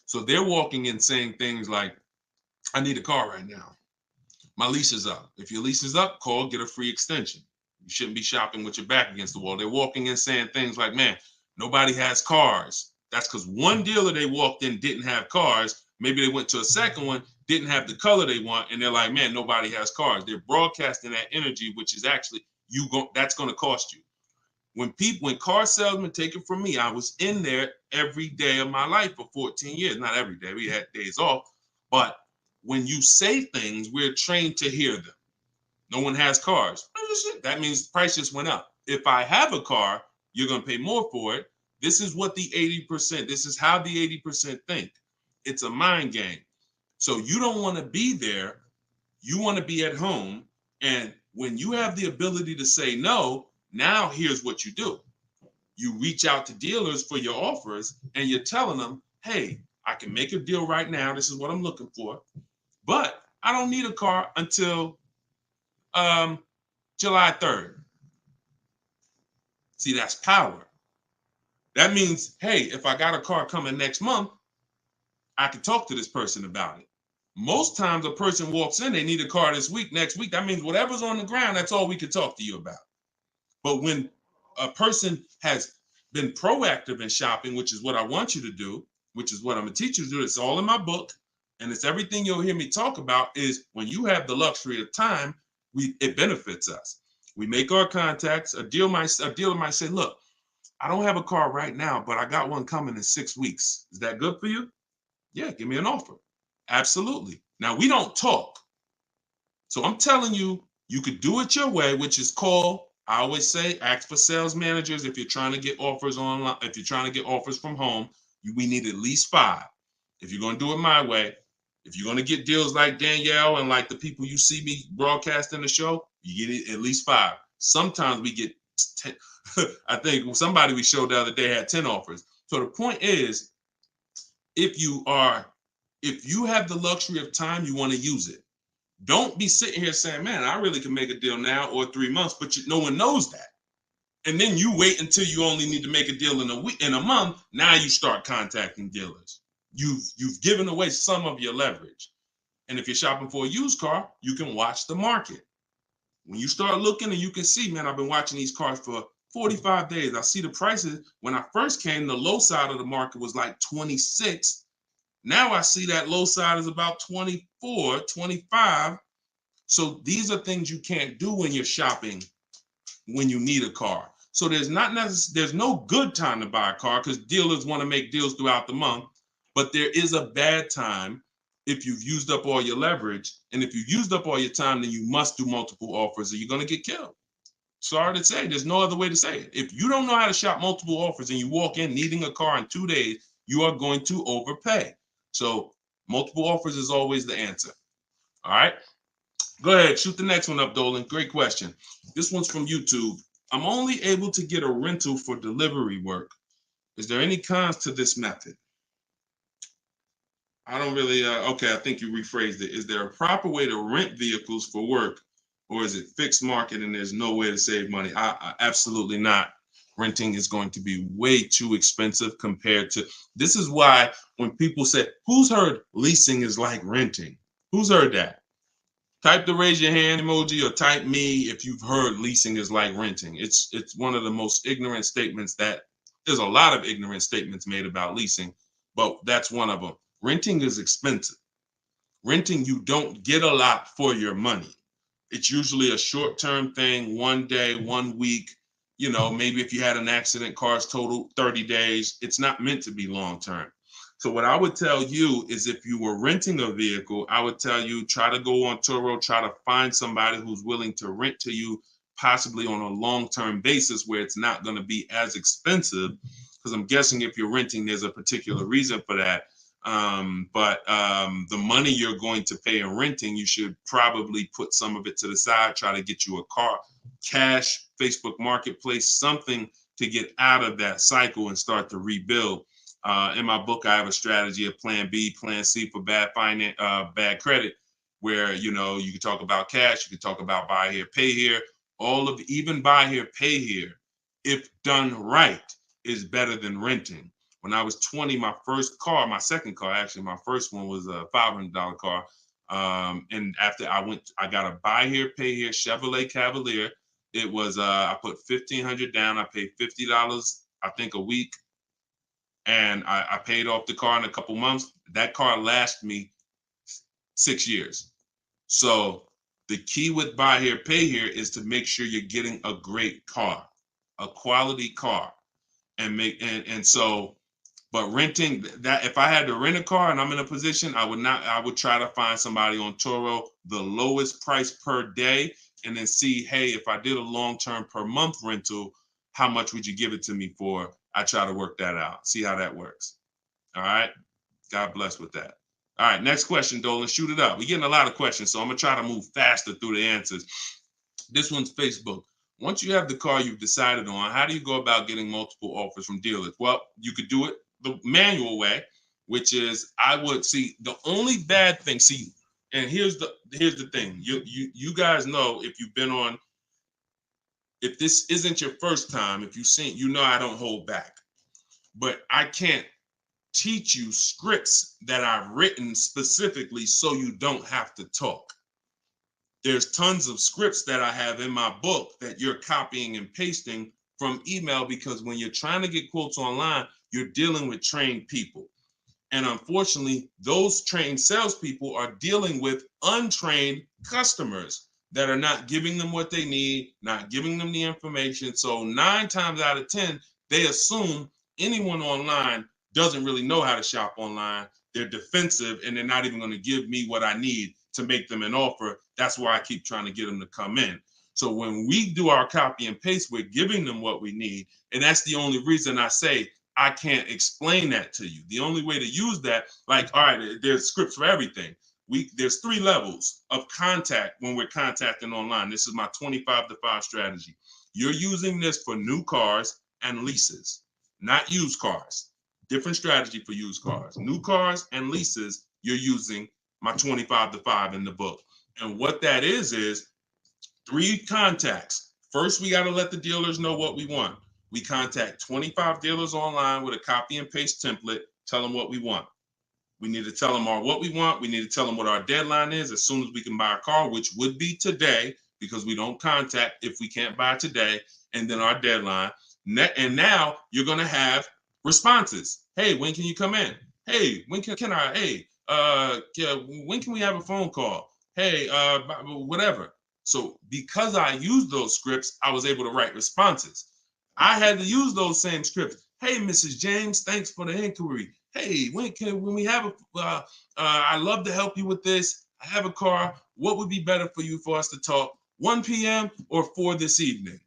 So they're walking in saying things like, I need a car right now. My lease is up. If your lease is up, call, get a free extension. You shouldn't be shopping with your back against the wall. They're walking in saying things like, man, nobody has cars. That's because one dealer they walked in didn't have cars. Maybe they went to a second one, didn't have the color they want, and they're like, man, nobody has cars. They're broadcasting that energy, which is actually that's going to cost you. When car salesmen take it from me, I was in there every day of my life for 14 years. Not every day, we had days off, but when you say things, we're trained to hear them. No one has cars. That means the price just went up. If I have a car, you're going to pay more for it. This is what the 80%, this is how the 80% think. It's a mind game. So you don't want to be there. You want to be at home. And when you have the ability to say no, now here's what you do. You reach out to dealers for your offers and you're telling them, hey, I can make a deal right now. This is what I'm looking for. But I don't need a car until July 3rd. See, that's power. That means, hey, if I got a car coming next month, I can talk to this person about it. Most times a person walks in, they need a car this week, next week. That means whatever's on the ground, that's all we can talk to you about. But when a person has been proactive in shopping, which is what I want you to do, which is what I'm going to teach you to do, it's all in my book, and it's everything you'll hear me talk about, is when you have the luxury of time, it benefits us. We make our contacts. A dealer might say, look, I don't have a car right now, but I got one coming in 6 weeks. Is that good for you? Yeah, give me an offer. Absolutely. Now, we don't talk. So I'm telling you, you could do it your way, which is call. I always say, ask for sales managers if you're trying to get offers online. If you're trying to get offers from home, we need at least 5. If you're going to do it my way, if you're going to get deals like Danielle and like the people you see me broadcasting the show, you get it at least 5. Sometimes we get 10. I think somebody we showed the other day had 10 offers. So the point is, if you have the luxury of time, you want to use it. Don't be sitting here saying, man, I really can make a deal now or 3 months, but no one knows that. And then you wait until you only need to make a deal in a month. Now you start contacting dealers. You've given away some of your leverage. And if you're shopping for a used car, you can watch the market. When you start looking and you can see, man, I've been watching these cars for 45 days. I see the prices. When I first came, the low side of the market was like 26. Now I see that low side is about 24, 25. So these are things you can't do when you're shopping when you need a car. So there's no good time to buy a car because dealers want to make deals throughout the month. But there is a bad time if you've used up all your leverage. And if you've used up all your time, then you must do multiple offers or you're going to get killed. Sorry to say, there's no other way to say it. If you don't know how to shop multiple offers and you walk in needing a car in 2 days, you are going to overpay. So multiple offers is always the answer. All right. Go ahead, shoot the next one up, Dolan. Great question. This one's from YouTube. I'm only able to get a rental for delivery work. Is there any cons to this method? I don't really, okay, I think you rephrased it. Is there a proper way to rent vehicles for work, or is it fixed market and there's no way to save money? Absolutely not. Renting is going to be way too expensive compared to, this is why when people say, who's heard leasing is like renting? Who's heard that? Type the raise your hand emoji or type me if you've heard leasing is like renting. It's one of the most ignorant statements that there's a lot of ignorant statements made about leasing, but that's one of them. Renting is expensive. Renting, you don't get a lot for your money. It's usually a short-term thing, 1 day, 1 week. You know, maybe if you had an accident, cars total 30 days. It's not meant to be long-term. So what I would tell you is if you were renting a vehicle, I would tell you try to go on Turo, try to find somebody who's willing to rent to you, possibly on a long-term basis where it's not going to be as expensive. Because I'm guessing if you're renting, there's a particular reason for that. But the money you're going to pay in renting, you should probably put some of it to the side, try to get you a car, cash, Facebook Marketplace, something to get out of that cycle and start to rebuild. In my book, I have a strategy of plan B, plan C for bad credit, where, you know, you can talk about cash, you can talk about buy here, pay here, even buy here, pay here, if done right, is better than renting. When I was 20, my second car, actually, my first one was a $500 car. And after I got a buy here, pay here Chevrolet Cavalier. It was, I put $1,500 down. I paid $50, I think, a week. And I paid off the car in a couple months. That car lasted me 6 years. So the key with buy here, pay here is to make sure you're getting a great car, a quality car, but renting, that if I had to rent a car and I'm in a position, I would try to find somebody on Turo, the lowest price per day, and then see, hey, if I did a long-term per month rental, how much would you give it to me for? I try to work that out, see how that works. All right. God bless with that. All right. Next question, Dolan. Shoot it up. We're getting a lot of questions, so I'm going to try to move faster through the answers. This one's Facebook. Once you have the car you've decided on, how do you go about getting multiple offers from dealers? Well, you could do it the manual way, which is I would see the only bad thing. See, and here's the thing. You guys know if you've been on, if this isn't your first time, if you've seen, you know I don't hold back. But I can't teach you scripts that I've written specifically so you don't have to talk. There's tons of scripts that I have in my book that you're copying and pasting from email, because when you're trying to get quotes online, you're dealing with trained people. And unfortunately, those trained salespeople are dealing with untrained customers that are not giving them what they need, not giving them the information. So 9 times out of 10, they assume anyone online doesn't really know how to shop online. they're defensive and they're not even going to give me what I need to make them an offer. That's why I keep trying to get them to come in. So when we do our copy and paste, we're giving them what we need. And that's the only reason I say I can't explain that to you. The only way to use that, like, all right, there's scripts for everything. There's 3 levels of contact when we're contacting online. This is my 25 to 5 strategy. You're using this for new cars and leases, not used cars. Different strategy for used cars. New cars and leases, you're using my 25 to 5 in the book. And what that is 3 contacts. First, we got to let the dealers know what we want. We contact 25 dealers online with a copy and paste template, tell them what we want. We need to tell them what we want. We need to tell them what our deadline is as soon as we can buy a car, which would be today, because we don't contact if we can't buy today, and then our deadline. And now you're going to have responses. Hey, when can you come in? Hey, when can I? Hey, when can we have a phone call? Hey, whatever. So because I used those scripts, I was able to write responses. I had to use those same scripts. Hey, Mrs. James, thanks for the inquiry. Hey, when we have I'd love to help you with this. I have a car. What would be better for you for us to talk? 1 p.m. or 4 this evening?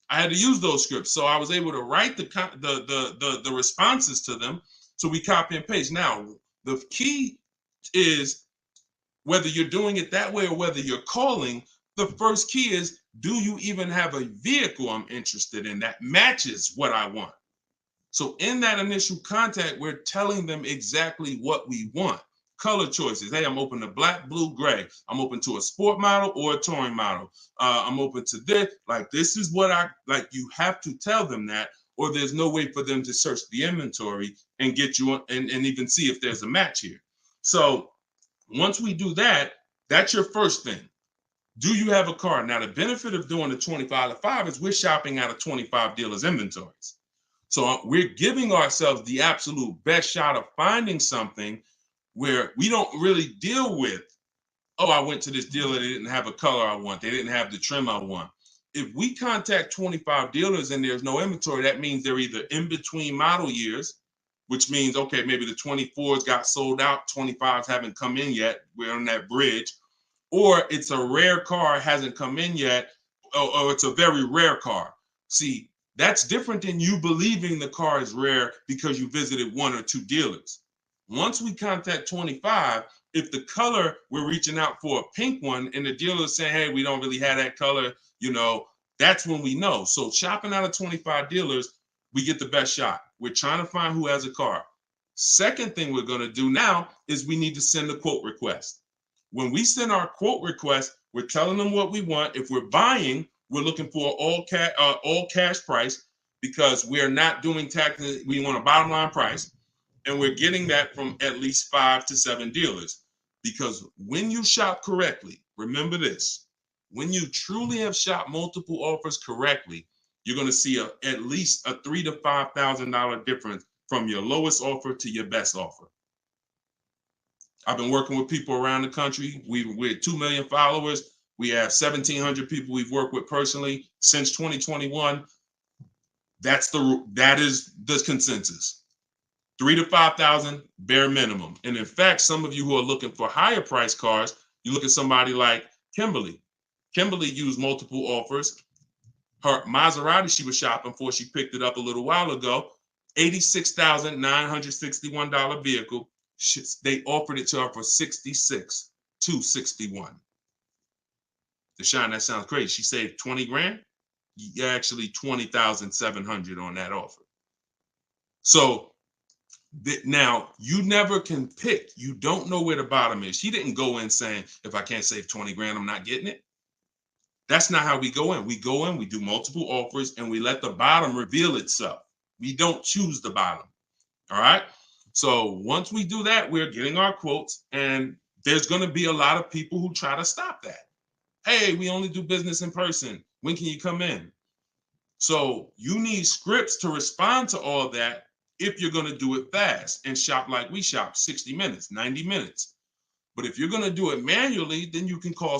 I had to use those scripts. So I was able to write the responses to them. So we copy and paste. Now, the key is whether you're doing it that way or whether you're calling, the first key is, do you even have a vehicle I'm interested in that matches what I want? So in that initial contact, we're telling them exactly what we want. Color choices. Hey, I'm open to black, blue, gray. I'm open to a sport model or a touring model. I'm open to this. Like, this is what I like. You have to tell them that, or there's no way for them to search the inventory and get you and even see if there's a match here. So once we do that, that's your first thing. Do you have a car? Now, the benefit of doing the 25 to 5 is we're shopping out of 25 dealers' inventories. So we're giving ourselves the absolute best shot of finding something where we don't really deal with, oh, I went to this dealer, they didn't have a color I want, they didn't have the trim I want. If we contact 25 dealers and there's no inventory, that means they're either in between model years, which means, okay, maybe the 24s got sold out, 25s haven't come in yet, we're on that bridge, or it's a rare car, hasn't come in yet, or it's a very rare car. See, that's different than you believing the car is rare because you visited 1 or 2 dealers. Once we contact 25, if the color, we're reaching out for a pink one and the dealer is saying, hey, we don't really have that color, that's when we know. So shopping out of 25 dealers, we get the best shot. We're trying to find who has a car. Second thing we're going to do now is we need to send a quote request. When we send our quote request, we're telling them what we want. If we're buying, we're looking for all cash price because we're not doing tax. We want a bottom line price. And we're getting that from at least 5 to 7 dealers. Because when you shop correctly, remember this, when you truly have shopped multiple offers correctly, you're going to see at least a $3,000 to $5,000 difference from your lowest offer to your best offer. I've been working with people around the country. We're 2 million followers. We have 1,700 people we've worked with personally since 2021. That is the consensus. 3,000 to 5,000 bare minimum. And in fact, some of you who are looking for higher price cars, you look at somebody like Kimberly. Kimberly used multiple offers. Her Maserati she was shopping for, she picked it up a little while ago, $86,961 vehicle. They offered it to her for $66,261. Deshone, that sounds crazy. She saved 20 grand. Actually, 20,700 on that offer. So now you never can pick. You don't know where the bottom is. She didn't go in saying, if I can't save 20 grand, I'm not getting it. That's not how we go in. We go in, we do multiple offers, and we let the bottom reveal itself. We don't choose the bottom. All right. So once we do that, we're getting our quotes, and there's going to be a lot of people who try to stop that. Hey, we only do business in person. When can you come in? So you need scripts to respond to all that if you're going to do it fast and shop like we shop, 60 minutes, 90 minutes. But if you're going to do it manually, then you can call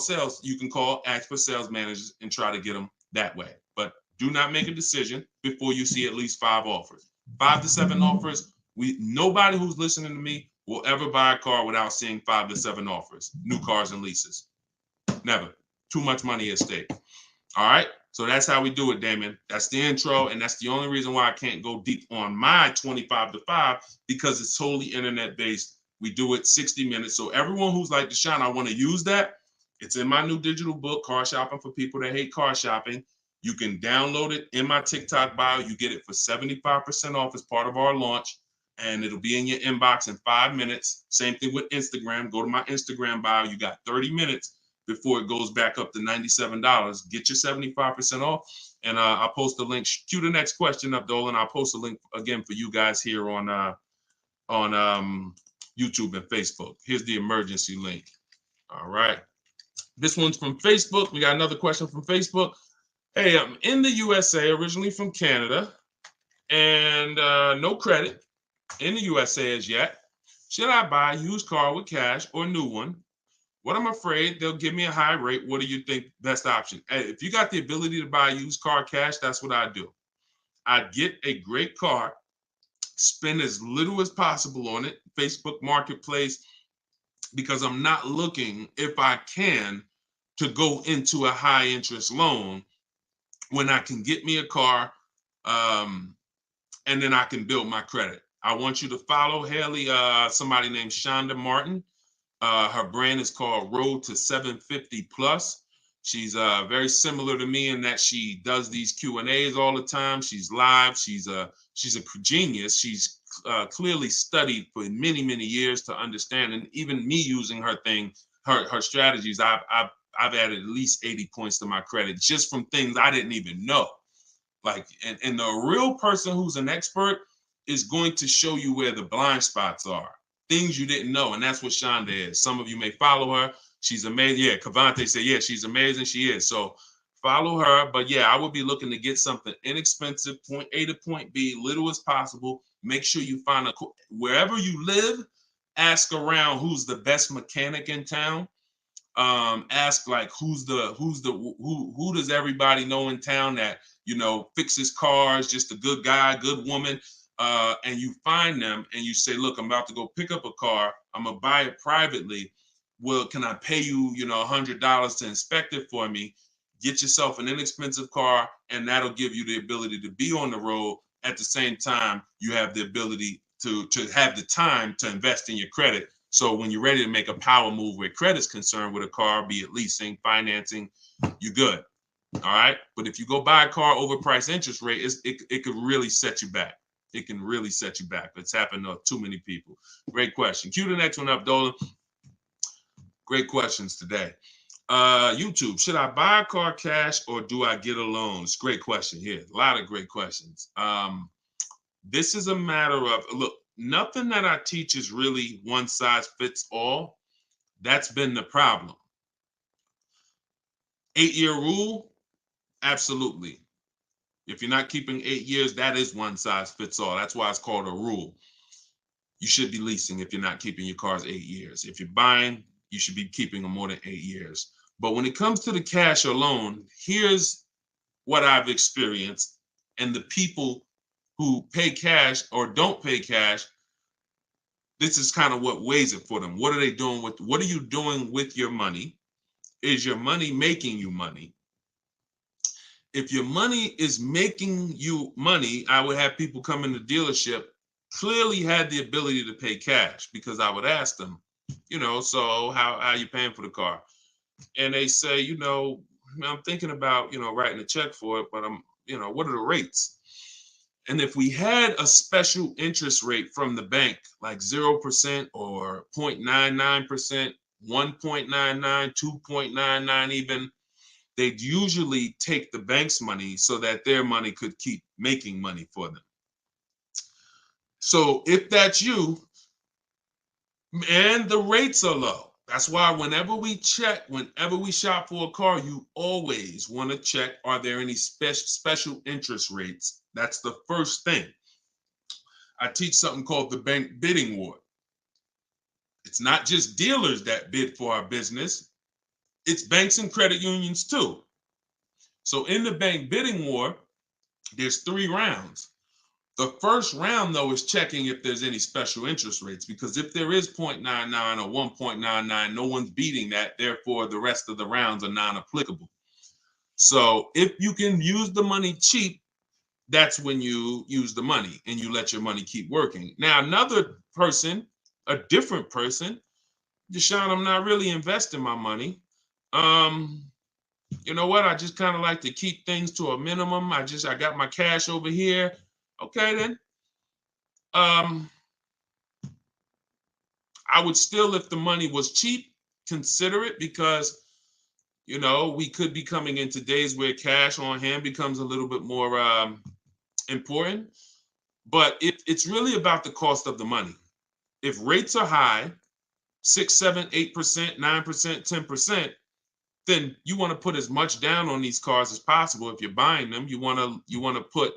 ask for sales managers and try to get them that way. But do not make a decision before you see at least 5 offers. 5 to 7 offers. Nobody who's listening to me will ever buy a car without seeing 5 to 7 offers, new cars and leases. Never. Too much money at stake. All right. So that's how we do it, Damon. That's the intro. And that's the only reason why I can't go deep on my 25 to 5, because it's totally internet based. We do it 60 minutes. So everyone who's like, Deshone, I want to use that. It's in my new digital book, Car Shopping for People That Hate Car Shopping. You can download it in my TikTok bio. You get it for 75% off as part of our launch. And it'll be in your inbox in 5 minutes. Same thing with Instagram. Go to my Instagram bio. You got 30 minutes before it goes back up to $97. Get your 75% off. And I'll post a link. Cue the next question up, Dolan. I'll post a link again for you guys here on YouTube and Facebook. Here's the emergency link. All right. This one's from Facebook. We got another question from Facebook. Hey, I'm in the USA, originally from Canada, and no credit in the USA as yet. Should I buy a used car with cash or new one? What I'm afraid they'll give me a high rate. What do you think best option? Hey, if you got the ability to buy a used car cash, that's what I'd do. I'd get a great car, spend as little as possible on it, Facebook Marketplace, because I'm not looking, if I can, to go into a high interest loan when I can get me a car and then I can build my credit. I want you to follow Haley, somebody named Shonda Martin. Her brand is called Road to 750 Plus. She's very similar to me in that she does these Q&As all the time. She's live. She's a genius. She's clearly studied for many, many years to understand. And even me using her thing, her strategies, I've added at least 80 points to my credit just from things I didn't even know. Like, and the real person who's an expert is going to show you where the blind spots are. Things you didn't know, and that's what Shonda is. Some of you may follow her. She's amazing. Yeah, Cavante said, yeah, she's amazing. She is. So follow her. But yeah, I would be looking to get something inexpensive, point A to point B, little as possible. Make sure you find wherever you live, ask around who's the best mechanic in town. Ask like who does everybody know in town that, you know, fixes cars, just a good guy, good woman. And you find them and you say, look, I'm about to go pick up a car. I'm going to buy it privately. Well, can I pay you, $100 to inspect it for me? Get yourself an inexpensive car, and that'll give you the ability to be on the road. At the same time, you have the ability to have the time to invest in your credit. So when you're ready to make a power move where credit's concerned with a car, be it leasing, financing, you're good. All right. But if you go buy a car overpriced interest rate, it could really set you back. It can really set you back. It's happened to too many people. Great question. Cue the next one up, Dolan. Great questions today. YouTube, should I buy a car cash or do I get a loan? It's a great question here. A lot of great questions. This is a matter of, look, nothing that I teach is really one size fits all. That's been the problem. 8-year rule, absolutely. If you're not keeping 8 years, that is one size fits all. That's why it's called a rule. You should be leasing if you're not keeping your cars 8 years. If you're buying, you should be keeping them more than 8 years. But when it comes to the cash or loan, here's what I've experienced. And the people who pay cash or don't pay cash, this is kind of what weighs it for them. What are they doing with, what are you doing with your money? Is your money making you money? If your money is making you money, I would have people come in the dealership, clearly had the ability to pay cash, because I would ask them, so how are you paying for the car? And they say, I'm thinking about, writing a check for it, but what are the rates? And if we had a special interest rate from the bank, like 0% or 0.99%, 1.99, 2.99 even, they'd usually take the bank's money so that their money could keep making money for them. So if that's you, and the rates are low, that's why whenever we shop for a car, you always want to check, are there any special interest rates? That's the first thing. I teach something called the bank bidding war. It's not just dealers that bid for our business. It's banks and credit unions too. So in the bank bidding war, there's 3 rounds. The first round, though, is checking if there's any special interest rates, because if there is 0.99 or 1.99, no one's beating that. Therefore, the rest of the rounds are non-applicable. So if you can use the money cheap, that's when you use the money and you let your money keep working. Now, another person, a different person, Deshone, I'm not really investing my money. You know what? I just kind of like to keep things to a minimum. I got my cash over here. Okay, then. I would still, if the money was cheap, consider it, because, you know, we could be coming into days where cash on hand becomes a little bit more important. But it's really about the cost of the money. If rates are high, 6, 7, 8%, 9%, 10%, then you want to put as much down on these cars as possible. If you're buying them, you want to put,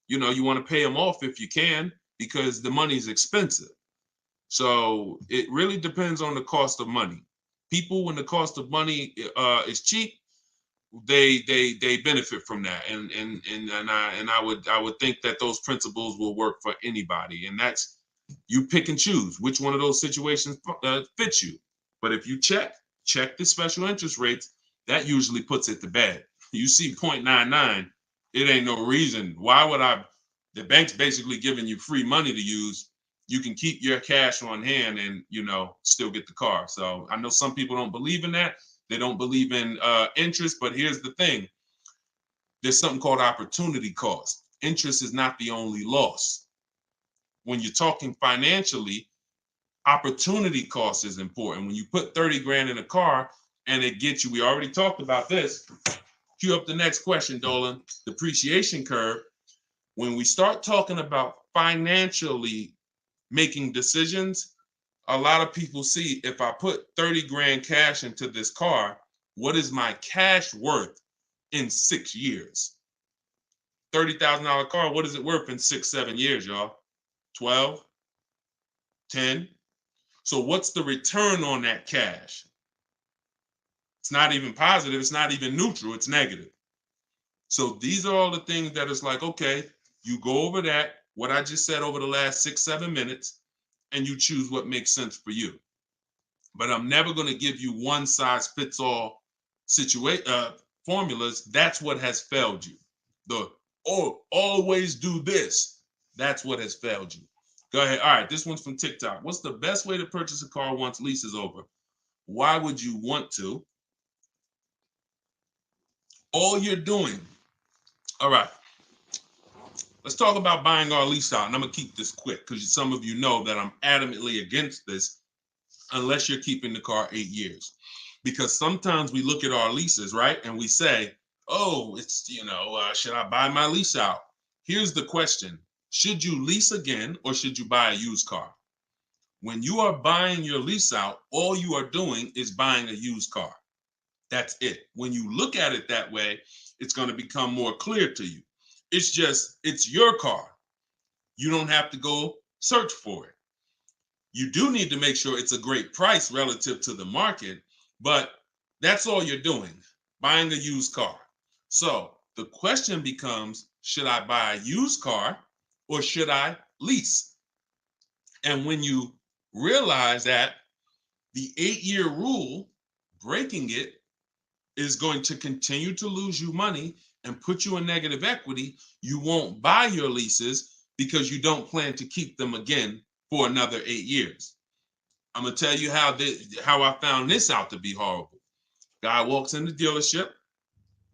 you want to pay them off if you can, because the money is expensive. So it really depends on the cost of money. People, when the cost of money is cheap, they benefit from that, and I would think that those principles will work for anybody, and that's, you pick and choose which one of those situations fits you. But if you check the special interest rates, that usually puts it to bed. You see 0.99, it ain't no reason. Why would the bank's basically giving you free money to use. You can keep your cash on hand and, still get the car. So I know some people don't believe in that. They don't believe in interest, but here's the thing. There's something called opportunity cost. Interest is not the only loss. When you're talking financially, opportunity cost is important. When you put 30 grand in a car and it gets you, we already talked about this. Cue up the next question, Dolan. Depreciation curve. When we start talking about financially making decisions, a lot of people see, if I put 30 grand cash into this car, what is my cash worth in 6 years? $30,000 car, what is it worth in 6, 7 years, y'all? 12, 10. So what's the return on that cash? It's not even positive. It's not even neutral. It's negative. So these are all the things that it's like, okay, you go over that, what I just said over the last 6, 7 minutes, and you choose what makes sense for you. But I'm never going to give you one size fits all formulas. That's what has failed you. Always do this. That's what has failed you. Go ahead. All right, this one's from TikTok. What's the best way to purchase a car once lease is over? Why would you want to? All you're doing. All right. Let's talk about buying our lease out. And I'm going to keep this quick because some of you know that I'm adamantly against this unless you're keeping the car 8 years. Because sometimes we look at our leases, right? And we say, oh, it's, should I buy my lease out? Here's the question. Should you lease again or should you buy a used car? When you are buying your lease out, all you are doing is buying a used car. That's it. When you look at it that way, it's going to become more clear to you. It's your car. You don't have to go search for it. You do need to make sure it's a great price relative to the market, but that's all you're doing, buying a used car. So the question becomes, should I buy a used car or should I lease? And when you realize that the 8-year rule, breaking it, is going to continue to lose you money and put you in negative equity, you won't buy your leases because you don't plan to keep them again for another 8 years. I'm going to tell you how I found this out to be horrible. Guy walks in the dealership.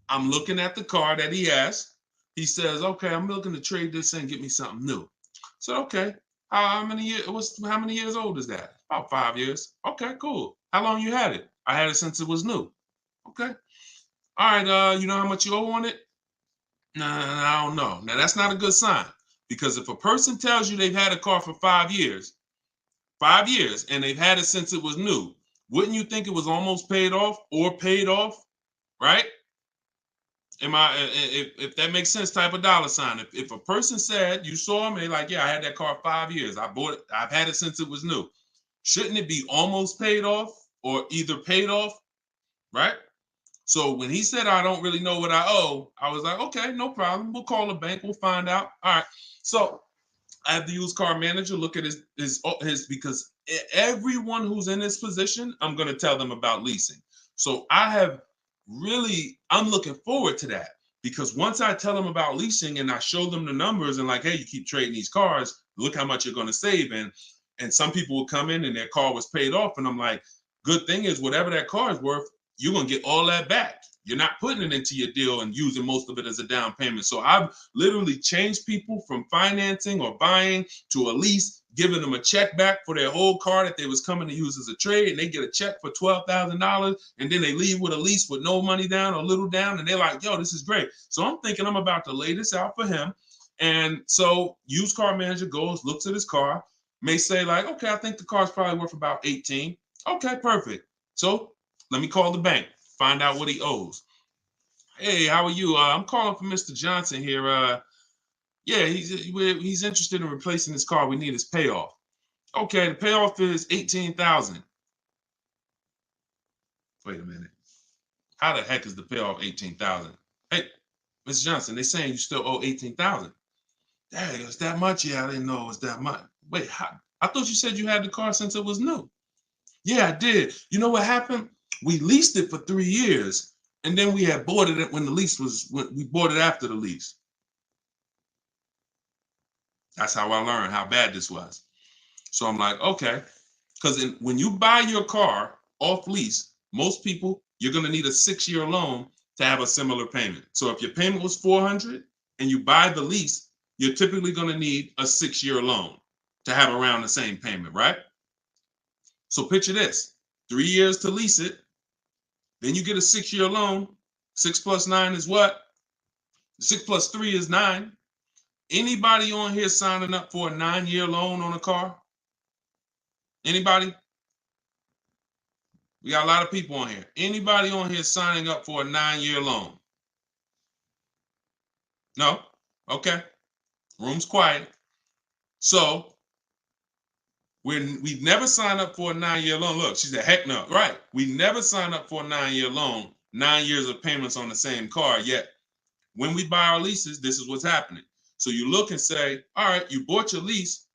I'm looking at the car that he has. He says, okay, I'm looking to trade this in, get me something new. So, okay, how many years old is that? About 5 years. Okay, cool. How long you had it? I had it since it was new. Okay. All right, you know how much you owe on it? Nah, I don't know. Now, that's not a good sign, because if a person tells you they've had a car for 5 years, and they've had it since it was new, wouldn't you think it was almost paid off or paid off, right? If that makes sense, type of dollar sign. If a person said, you saw them, they're like, yeah, I had that car 5 years. I bought it. I've had it since it was new. Shouldn't it be almost paid off or either paid off, right? So when he said, I don't really know what I owe, I was like, okay, no problem. We'll call the bank. We'll find out. All right. So I have the used car manager look at his because everyone who's in this position, I'm going to tell them about leasing. So I'm looking forward to that because once I tell them about leasing and I show them the numbers and like, hey, you keep trading these cars, look how much you're going to save. And some people will come in and their car was paid off. And I'm like, good thing is whatever that car is worth, you're going to get all that back. You're not putting it into your deal and using most of it as a down payment. So I've literally changed people from financing or buying to a lease, giving them a check back for their whole car that they was coming to use as a trade. And they get a check for $12,000. And then they leave with a lease with no money down or little down. And they're like, yo, this is great. So I'm thinking I'm about to lay this out for him. And so used car manager goes, looks at his car, may say like, okay, I think the car's probably worth about 18. Okay, perfect. So let me call the bank. Find out what he owes. Hey, how are you? I'm calling for Mr. Johnson here. Yeah, he's interested in replacing his car. We need his payoff. Okay, the payoff is 18,000. Wait a minute. How the heck is the payoff 18,000? Hey, Mr. Johnson, they saying you still owe 18,000. Dang, it's that much? Yeah, I didn't know it was that much. Wait, I thought you said you had the car since it was new. Yeah, I did. You know what happened? We leased it for 3 years, and then we had bought it when we bought it after the lease. That's how I learned how bad this was. So I'm like, okay, because when you buy your car off lease, most people, you're going to need a 6-year loan to have a similar payment. So if your payment was 400 and you buy the lease, you're typically going to need a 6-year loan to have around the same payment, right? So picture this, 3 years to lease it. Then you get a 6-year loan. 6 plus 9 is what? 6 plus 3 is 9. Anybody on here signing up for a 9-year loan on a car? Anybody? We got a lot of people on here. Anybody on here signing up for a 9-year loan? No? Okay. Room's quiet. So we've never signed up for a 9-year loan. Look, she said, heck no. Right. We never signed up for a 9-year loan, 9 years of payments on the same car. Yet when we buy our leases, this is what's happening. So you look and say, all right, you bought your lease,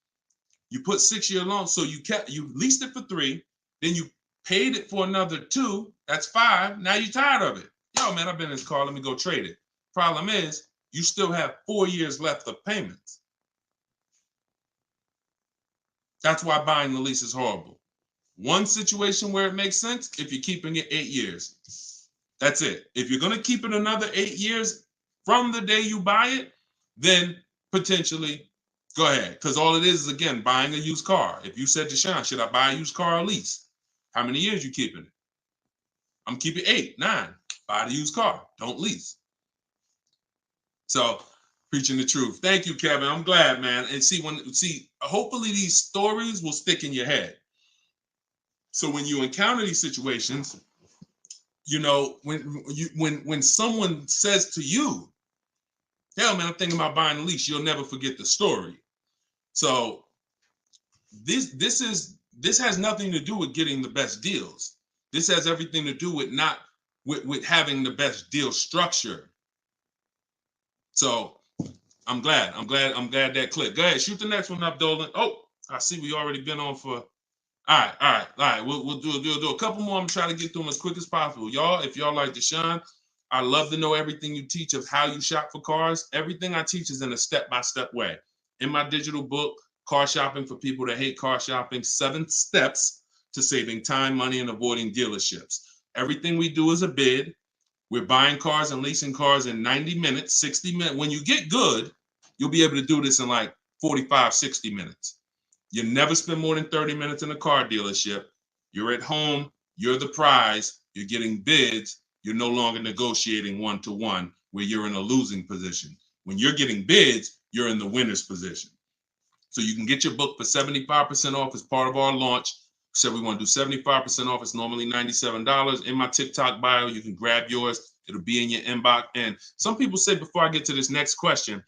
you put 6-year loan, so you leased it for 3, then you paid it for another 2, that's 5. Now you're tired of it. Yo, man, I've been in this car, let me go trade it. Problem is, you still have 4 years left of payments. That's why buying the lease is horrible. One situation where it makes sense, if you're keeping it 8 years. That's it. If you're going to keep it another 8 years from the day you buy it, then potentially go ahead. Because all it is again, buying a used car. If you said, Deshone, should I buy a used car or lease? How many years you keeping it? I'm keeping 8, 9. Buy the used car. Don't lease. So preaching the truth. Thank you, Kevin. I'm glad, man. And hopefully these stories will stick in your head. So when you encounter these situations, you know, when someone says to you, hell, man, I'm thinking about buying a lease, you'll never forget the story. So this has nothing to do with getting the best deals. This has everything to do with having the best deal structure. So I'm glad that clicked. Go ahead, shoot the next one up, Dolan. Oh, I see we already been on for. All right. We'll do a couple more. I'm trying to get through them as quick as possible. Y'all, if y'all like Deshone, I love to know everything you teach of how you shop for cars. Everything I teach is in a step-by-step way. In my digital book, Car Shopping for People That Hate Car Shopping, 7 Steps to Saving Time, Money, and Avoiding Dealerships. Everything we do is a bid. We're buying cars and leasing cars in 90 minutes, 60 minutes. When you get good, you'll be able to do this in like 45, 60 minutes. You never spend more than 30 minutes in a car dealership. You're at home. You're the prize. You're getting bids. You're no longer negotiating one-to-one where you're in a losing position. When you're getting bids, you're in the winner's position. So you can get your book for 75% off as part of our launch. Said we want to do 75% off. It's normally $97. In my TikTok bio, you can grab yours. It'll be in your inbox. And some people say, before I get to this next question,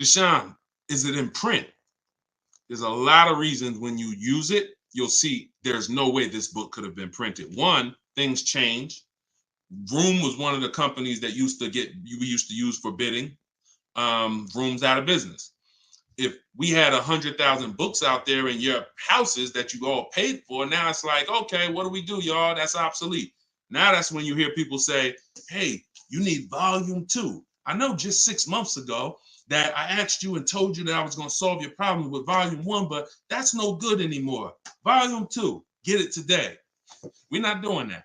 Deshone, is it in print? There's a lot of reasons when you use it, you'll see there's no way this book could have been printed. One, things change. Vroom was one of the companies that we used to use for bidding. Vroom's out of business. if we had 100,000 books out there in your houses that you all paid for, now it's like, okay, what do we do, y'all? That's obsolete. Now that's when you hear people say, hey, you need volume 2. I know just 6 months ago that I asked you and told you that I was going to solve your problem with volume 1, but that's no good anymore. Volume 2, get it today. We're not doing that.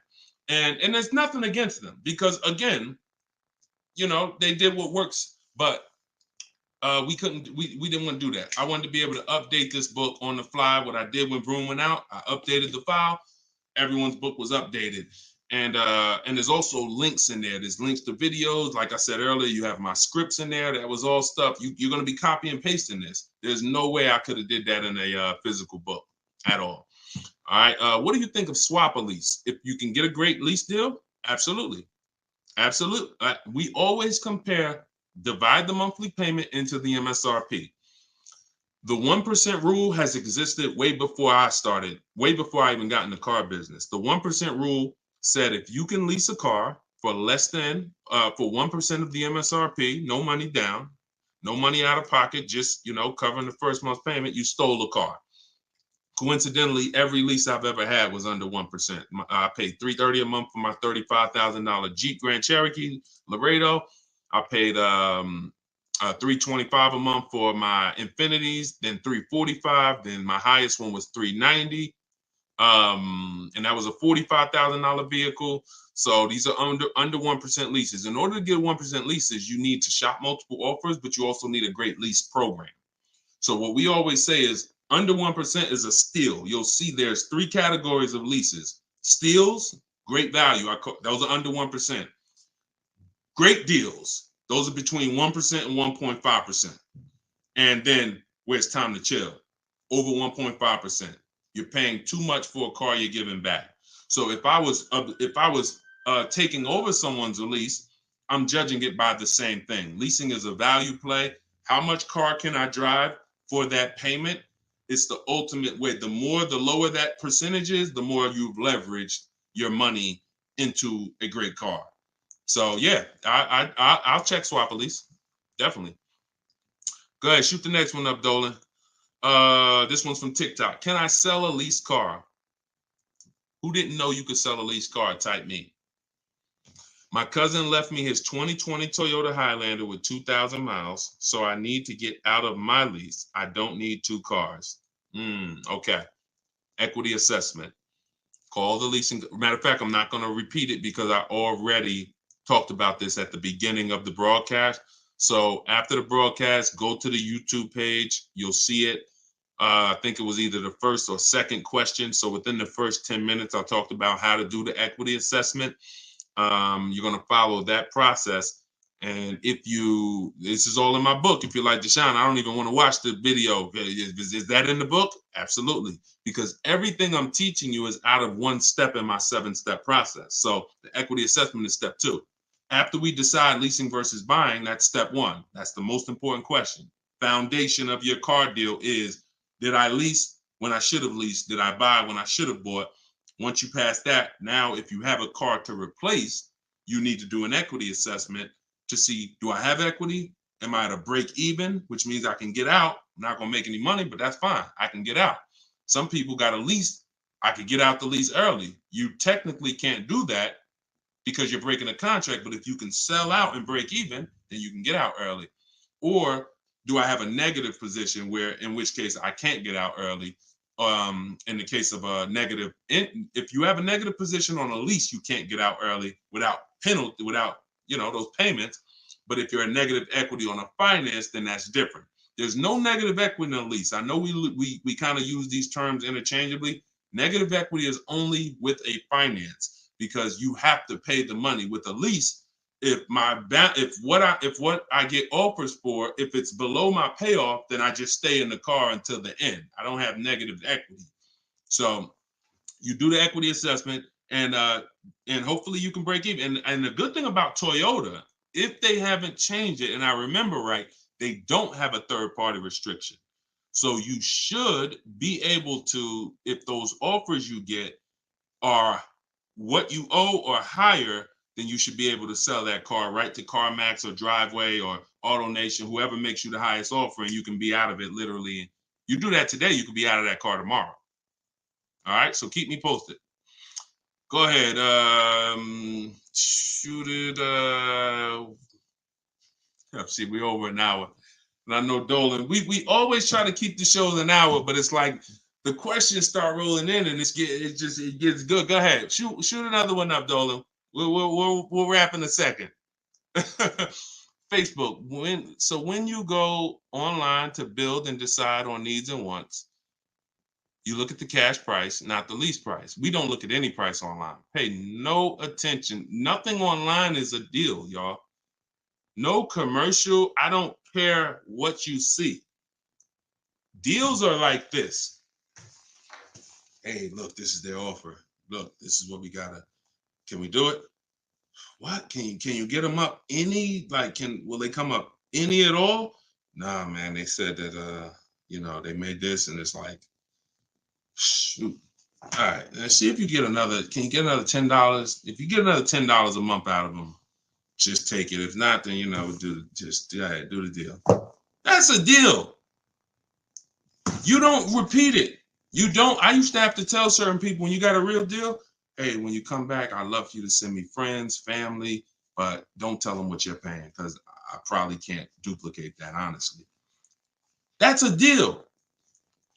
And there's nothing against them because, again, they did what works, but we didn't want to do that. I wanted to be able to update this book on the fly. What I did when Broom went out, I updated the file. Everyone's book was updated. And there's also links in there. There's links to videos. Like I said earlier, you have my scripts in there. That was all stuff. You're going to be copy and pasting this. There's no way I could have did that in a physical book at all. All right. What do you think of swap a lease? If you can get a great lease deal, absolutely. Absolutely. We always divide the monthly payment into the MSRP. The 1% rule has existed way before I started, way before I even got in the car business. The 1% rule said if you can lease a car for less than, for 1% of the MSRP, no money down, no money out of pocket, just, covering the first month's payment, you stole the car. Coincidentally, every lease I've ever had was under 1%. I paid $330 a month for my $35,000 Jeep Grand Cherokee Laredo. I paid $325 a month for my Infinities, then $345. Then my highest one was $390, and that was a $45,000 vehicle. So these are under 1% leases. In order to get 1% leases, you need to shop multiple offers, but you also need a great lease program. So what we always say is under 1% is a steal. You'll see there's 3 categories of leases. Steals, great value. Those are under 1%. Great deals. Those are between 1% and 1.5%. And then where it's time to chill, over 1.5%. You're paying too much for a car you're giving back. So if I was taking over someone's lease, I'm judging it by the same thing. Leasing is a value play. How much car can I drive for that payment? It's the ultimate way. The lower that percentage is, the more you've leveraged your money into a great car. So yeah, I'll check swap a lease, definitely. Go ahead, shoot the next one up, Dolan. This one's from TikTok. Can I sell a leased car? Who didn't know you could sell a leased car? Type me. My cousin left me his 2020 Toyota Highlander with 2,000 miles, so I need to get out of my lease. I don't need 2 cars. Okay. Equity assessment. Call the leasing. Matter of fact, I'm not going to repeat it because I already talked about this at the beginning of the broadcast. So after the broadcast, go to the YouTube page. You'll see it. I think it was either the first or second question. So within the first 10 minutes, I talked about how to do the equity assessment. You're going to follow that process. And this is all in my book. If you're like, Deshone, I don't even want to watch the video. Is that in the book? Absolutely. Because everything I'm teaching you is out of 1 step in my 7-step process. So the equity assessment is step 2. After we decide leasing versus buying, that's step 1. That's the most important question. Foundation of your car deal is, did I lease when I should have leased? Did I buy when I should have bought? Once you pass that, now if you have a car to replace, you need to do an equity assessment to see, do I have equity? Am I at a break even, which means I can get out? I'm not going to make any money, but that's fine. I can get out. Some people got a lease. I could get out the lease early. You technically can't do that because you're breaking a contract, but if you can sell out and break even, then you can get out early. Or do I have a negative position in which case I can't get out early? In the case of a negative, if you have a negative position on a lease, you can't get out early without penalty, without those payments. But if you're a negative equity on a finance, then that's different. There's no negative equity in a lease. I know we kind of use these terms interchangeably. Negative equity is only with a finance because you have to pay the money. With a lease, if what I get offers for, if it's below my payoff, then I just stay in the car until the end. I don't have negative equity. So you do the equity assessment, and hopefully you can break even. And the good thing about Toyota, if they haven't changed it, and I remember right, they don't have a third-party restriction. So you should be able to, if those offers you get are what you owe or higher, then you should be able to sell that car right to CarMax or Driveway or AutoNation, whoever makes you the highest offer, and you can be out of it literally. You do that today, you could be out of that car tomorrow. All right, so keep me posted. Go ahead, shoot it. See, we're over an hour, and I know Dolan. We always try to keep the shows an hour, but it's like the questions start rolling in, and it gets good. Go ahead, shoot another one up, Dolan. We'll wrap in a second. Facebook. When you go online to build and decide on needs and wants, you look at the cash price, not the lease price. We don't look at any price online. Pay no attention. Nothing online is a deal, y'all. No commercial. I don't care what you see. Deals are like this. Hey, look, this is their offer. Look, this is what we gotta. Can we do it? What? Can you get them up any? Like, will they come up any at all? Nah, man. They said that they made this, and it's like, shoot. All right, let's see if you get another. Can you get another $10? If you get another $10 a month out of them, just take it. If not, then do the deal. That's a deal. You don't repeat it. You don't. I used to have to tell certain people, when you got a real deal, hey, when you come back, I'd love for you to send me friends, family, but don't tell them what you're paying, because I probably can't duplicate that, honestly. That's a deal.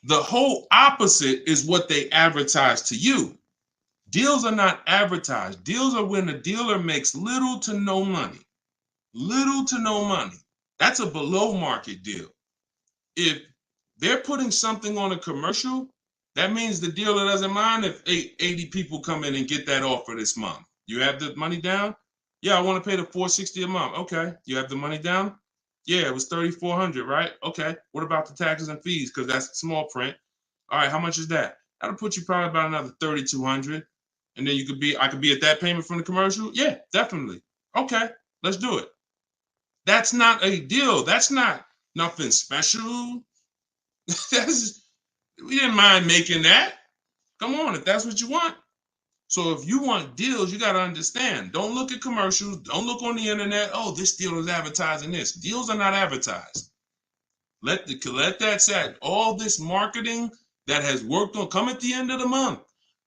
The whole opposite is what they advertise to you. Deals are not advertised. Deals are when the dealer makes little to no money. Little to no money. That's a below market deal. If they're putting something on a commercial, that means the dealer doesn't mind if 80 people come in and get that offer this month. You have the money down? Yeah, I want to pay the $460 a month. Okay. You have the money down? Yeah, it was $3,400, right? Okay. What about the taxes and fees? Because that's small print. All right, how much is that? That'll put you probably about another $3,200. And then I could be at that payment from the commercial? Yeah, definitely. Okay, let's do it. That's not a deal. That's not nothing special. We didn't mind making that. Come on, if that's what you want. So if you want deals, you got to understand. Don't look at commercials. Don't look on the internet. Oh, this deal is advertising this. Deals are not advertised. Let that set. All this marketing that has worked on come at the end of the month.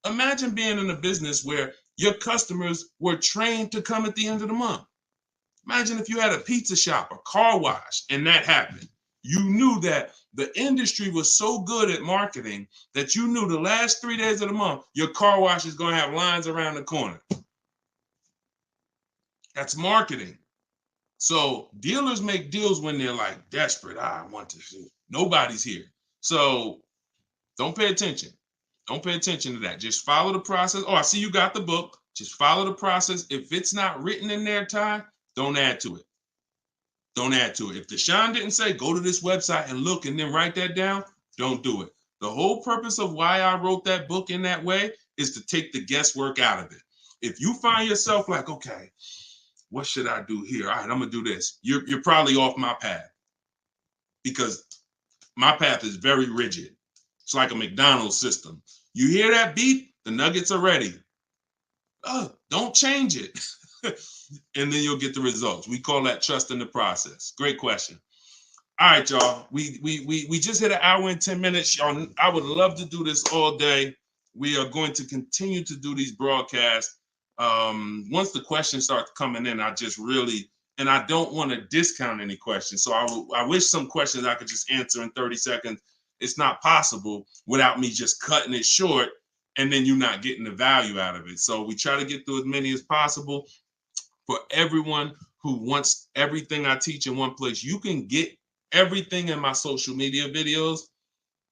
Imagine being in a business where your customers were trained to come at the end of the month. Imagine if you had a pizza shop, a car wash, and that happened. You knew that the industry was so good at marketing that you knew the last 3 days of the month, your car wash is going to have lines around the corner. That's marketing. So dealers make deals when they're like desperate. I want to see. Nobody's here. So don't pay attention. Don't pay attention to that. Just follow the process. Oh, I see you got the book. Just follow the process. If it's not written in there, Ty, don't add to it. Don't add to it. If Deshone didn't say, go to this website and look and then write that down, don't do it. The whole purpose of why I wrote that book in that way is to take the guesswork out of it. If you find yourself like, okay, what should I do here? All right, I'm going to do this. You're probably off my path, because my path is very rigid. It's like a McDonald's system. You hear that beep, the nuggets are ready. Oh, don't change it. And then you'll get the results. We call that trusting the process. Great question. All right, y'all. We just hit an hour and 10 minutes. Y'all, I would love to do this all day. We are going to continue to do these broadcasts. Once the questions start coming in, I don't want to discount any questions. So I wish some questions I could just answer in 30 seconds. It's not possible without me just cutting it short and then you not getting the value out of it. So we try to get through as many as possible. For everyone who wants everything I teach in one place, you can get everything in my social media videos.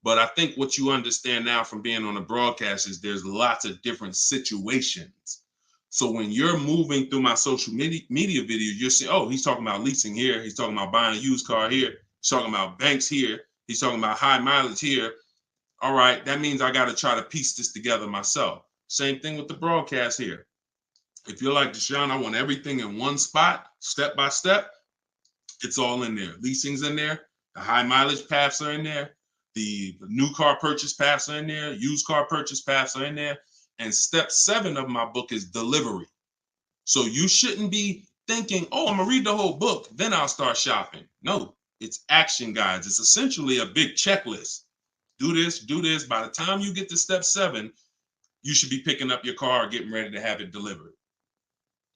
But I think what you understand now from being on the broadcast is there's lots of different situations. So when you're moving through my social media videos, you're saying, oh, he's talking about leasing here. He's talking about buying a used car here. He's talking about banks here. He's talking about high mileage here. All right, that means I got to try to piece this together myself. Same thing with the broadcast here. If you're like Deshone, I want everything in one spot, step by step, it's all in there. Leasing's in there. The high mileage paths are in there. The new car purchase paths are in there. Used car purchase paths are in there. And step 7 of my book is delivery. So you shouldn't be thinking, oh, I'm gonna read the whole book, then I'll start shopping. No, it's action guides. It's essentially a big checklist. Do this, do this. By the time you get to step 7, you should be picking up your car, getting ready to have it delivered.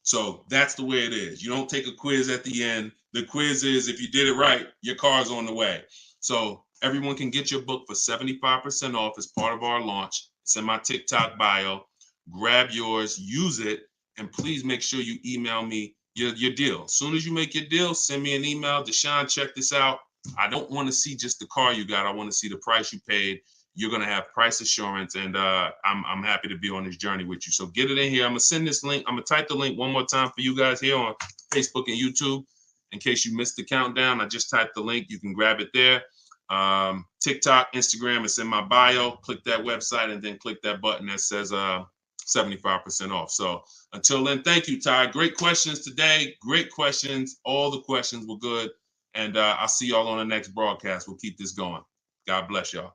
So that's the way it is. You don't take a quiz at the end. The quiz is if you did it right, your car's on the way. So everyone can get your book for 75% off as part of our launch. It's in my TikTok bio. Grab yours, use it, and please make sure you email me your deal. As soon as you make your deal, send me an email. Deshone, check this out. I don't want to see just the car you got. I want to see the price you paid. You're going to have price assurance, and I'm happy to be on this journey with you. So get it in here. I'm going to send this link. I'm going to type the link one more time for you guys here on Facebook and YouTube. In case you missed the countdown, I just typed the link. You can grab it there. TikTok, Instagram, it's in my bio. Click that website and then click that button that says 75% off. So until then, thank you, Ty. Great questions today. Great questions. All the questions were good. And I'll see y'all on the next broadcast. We'll keep this going. God bless y'all.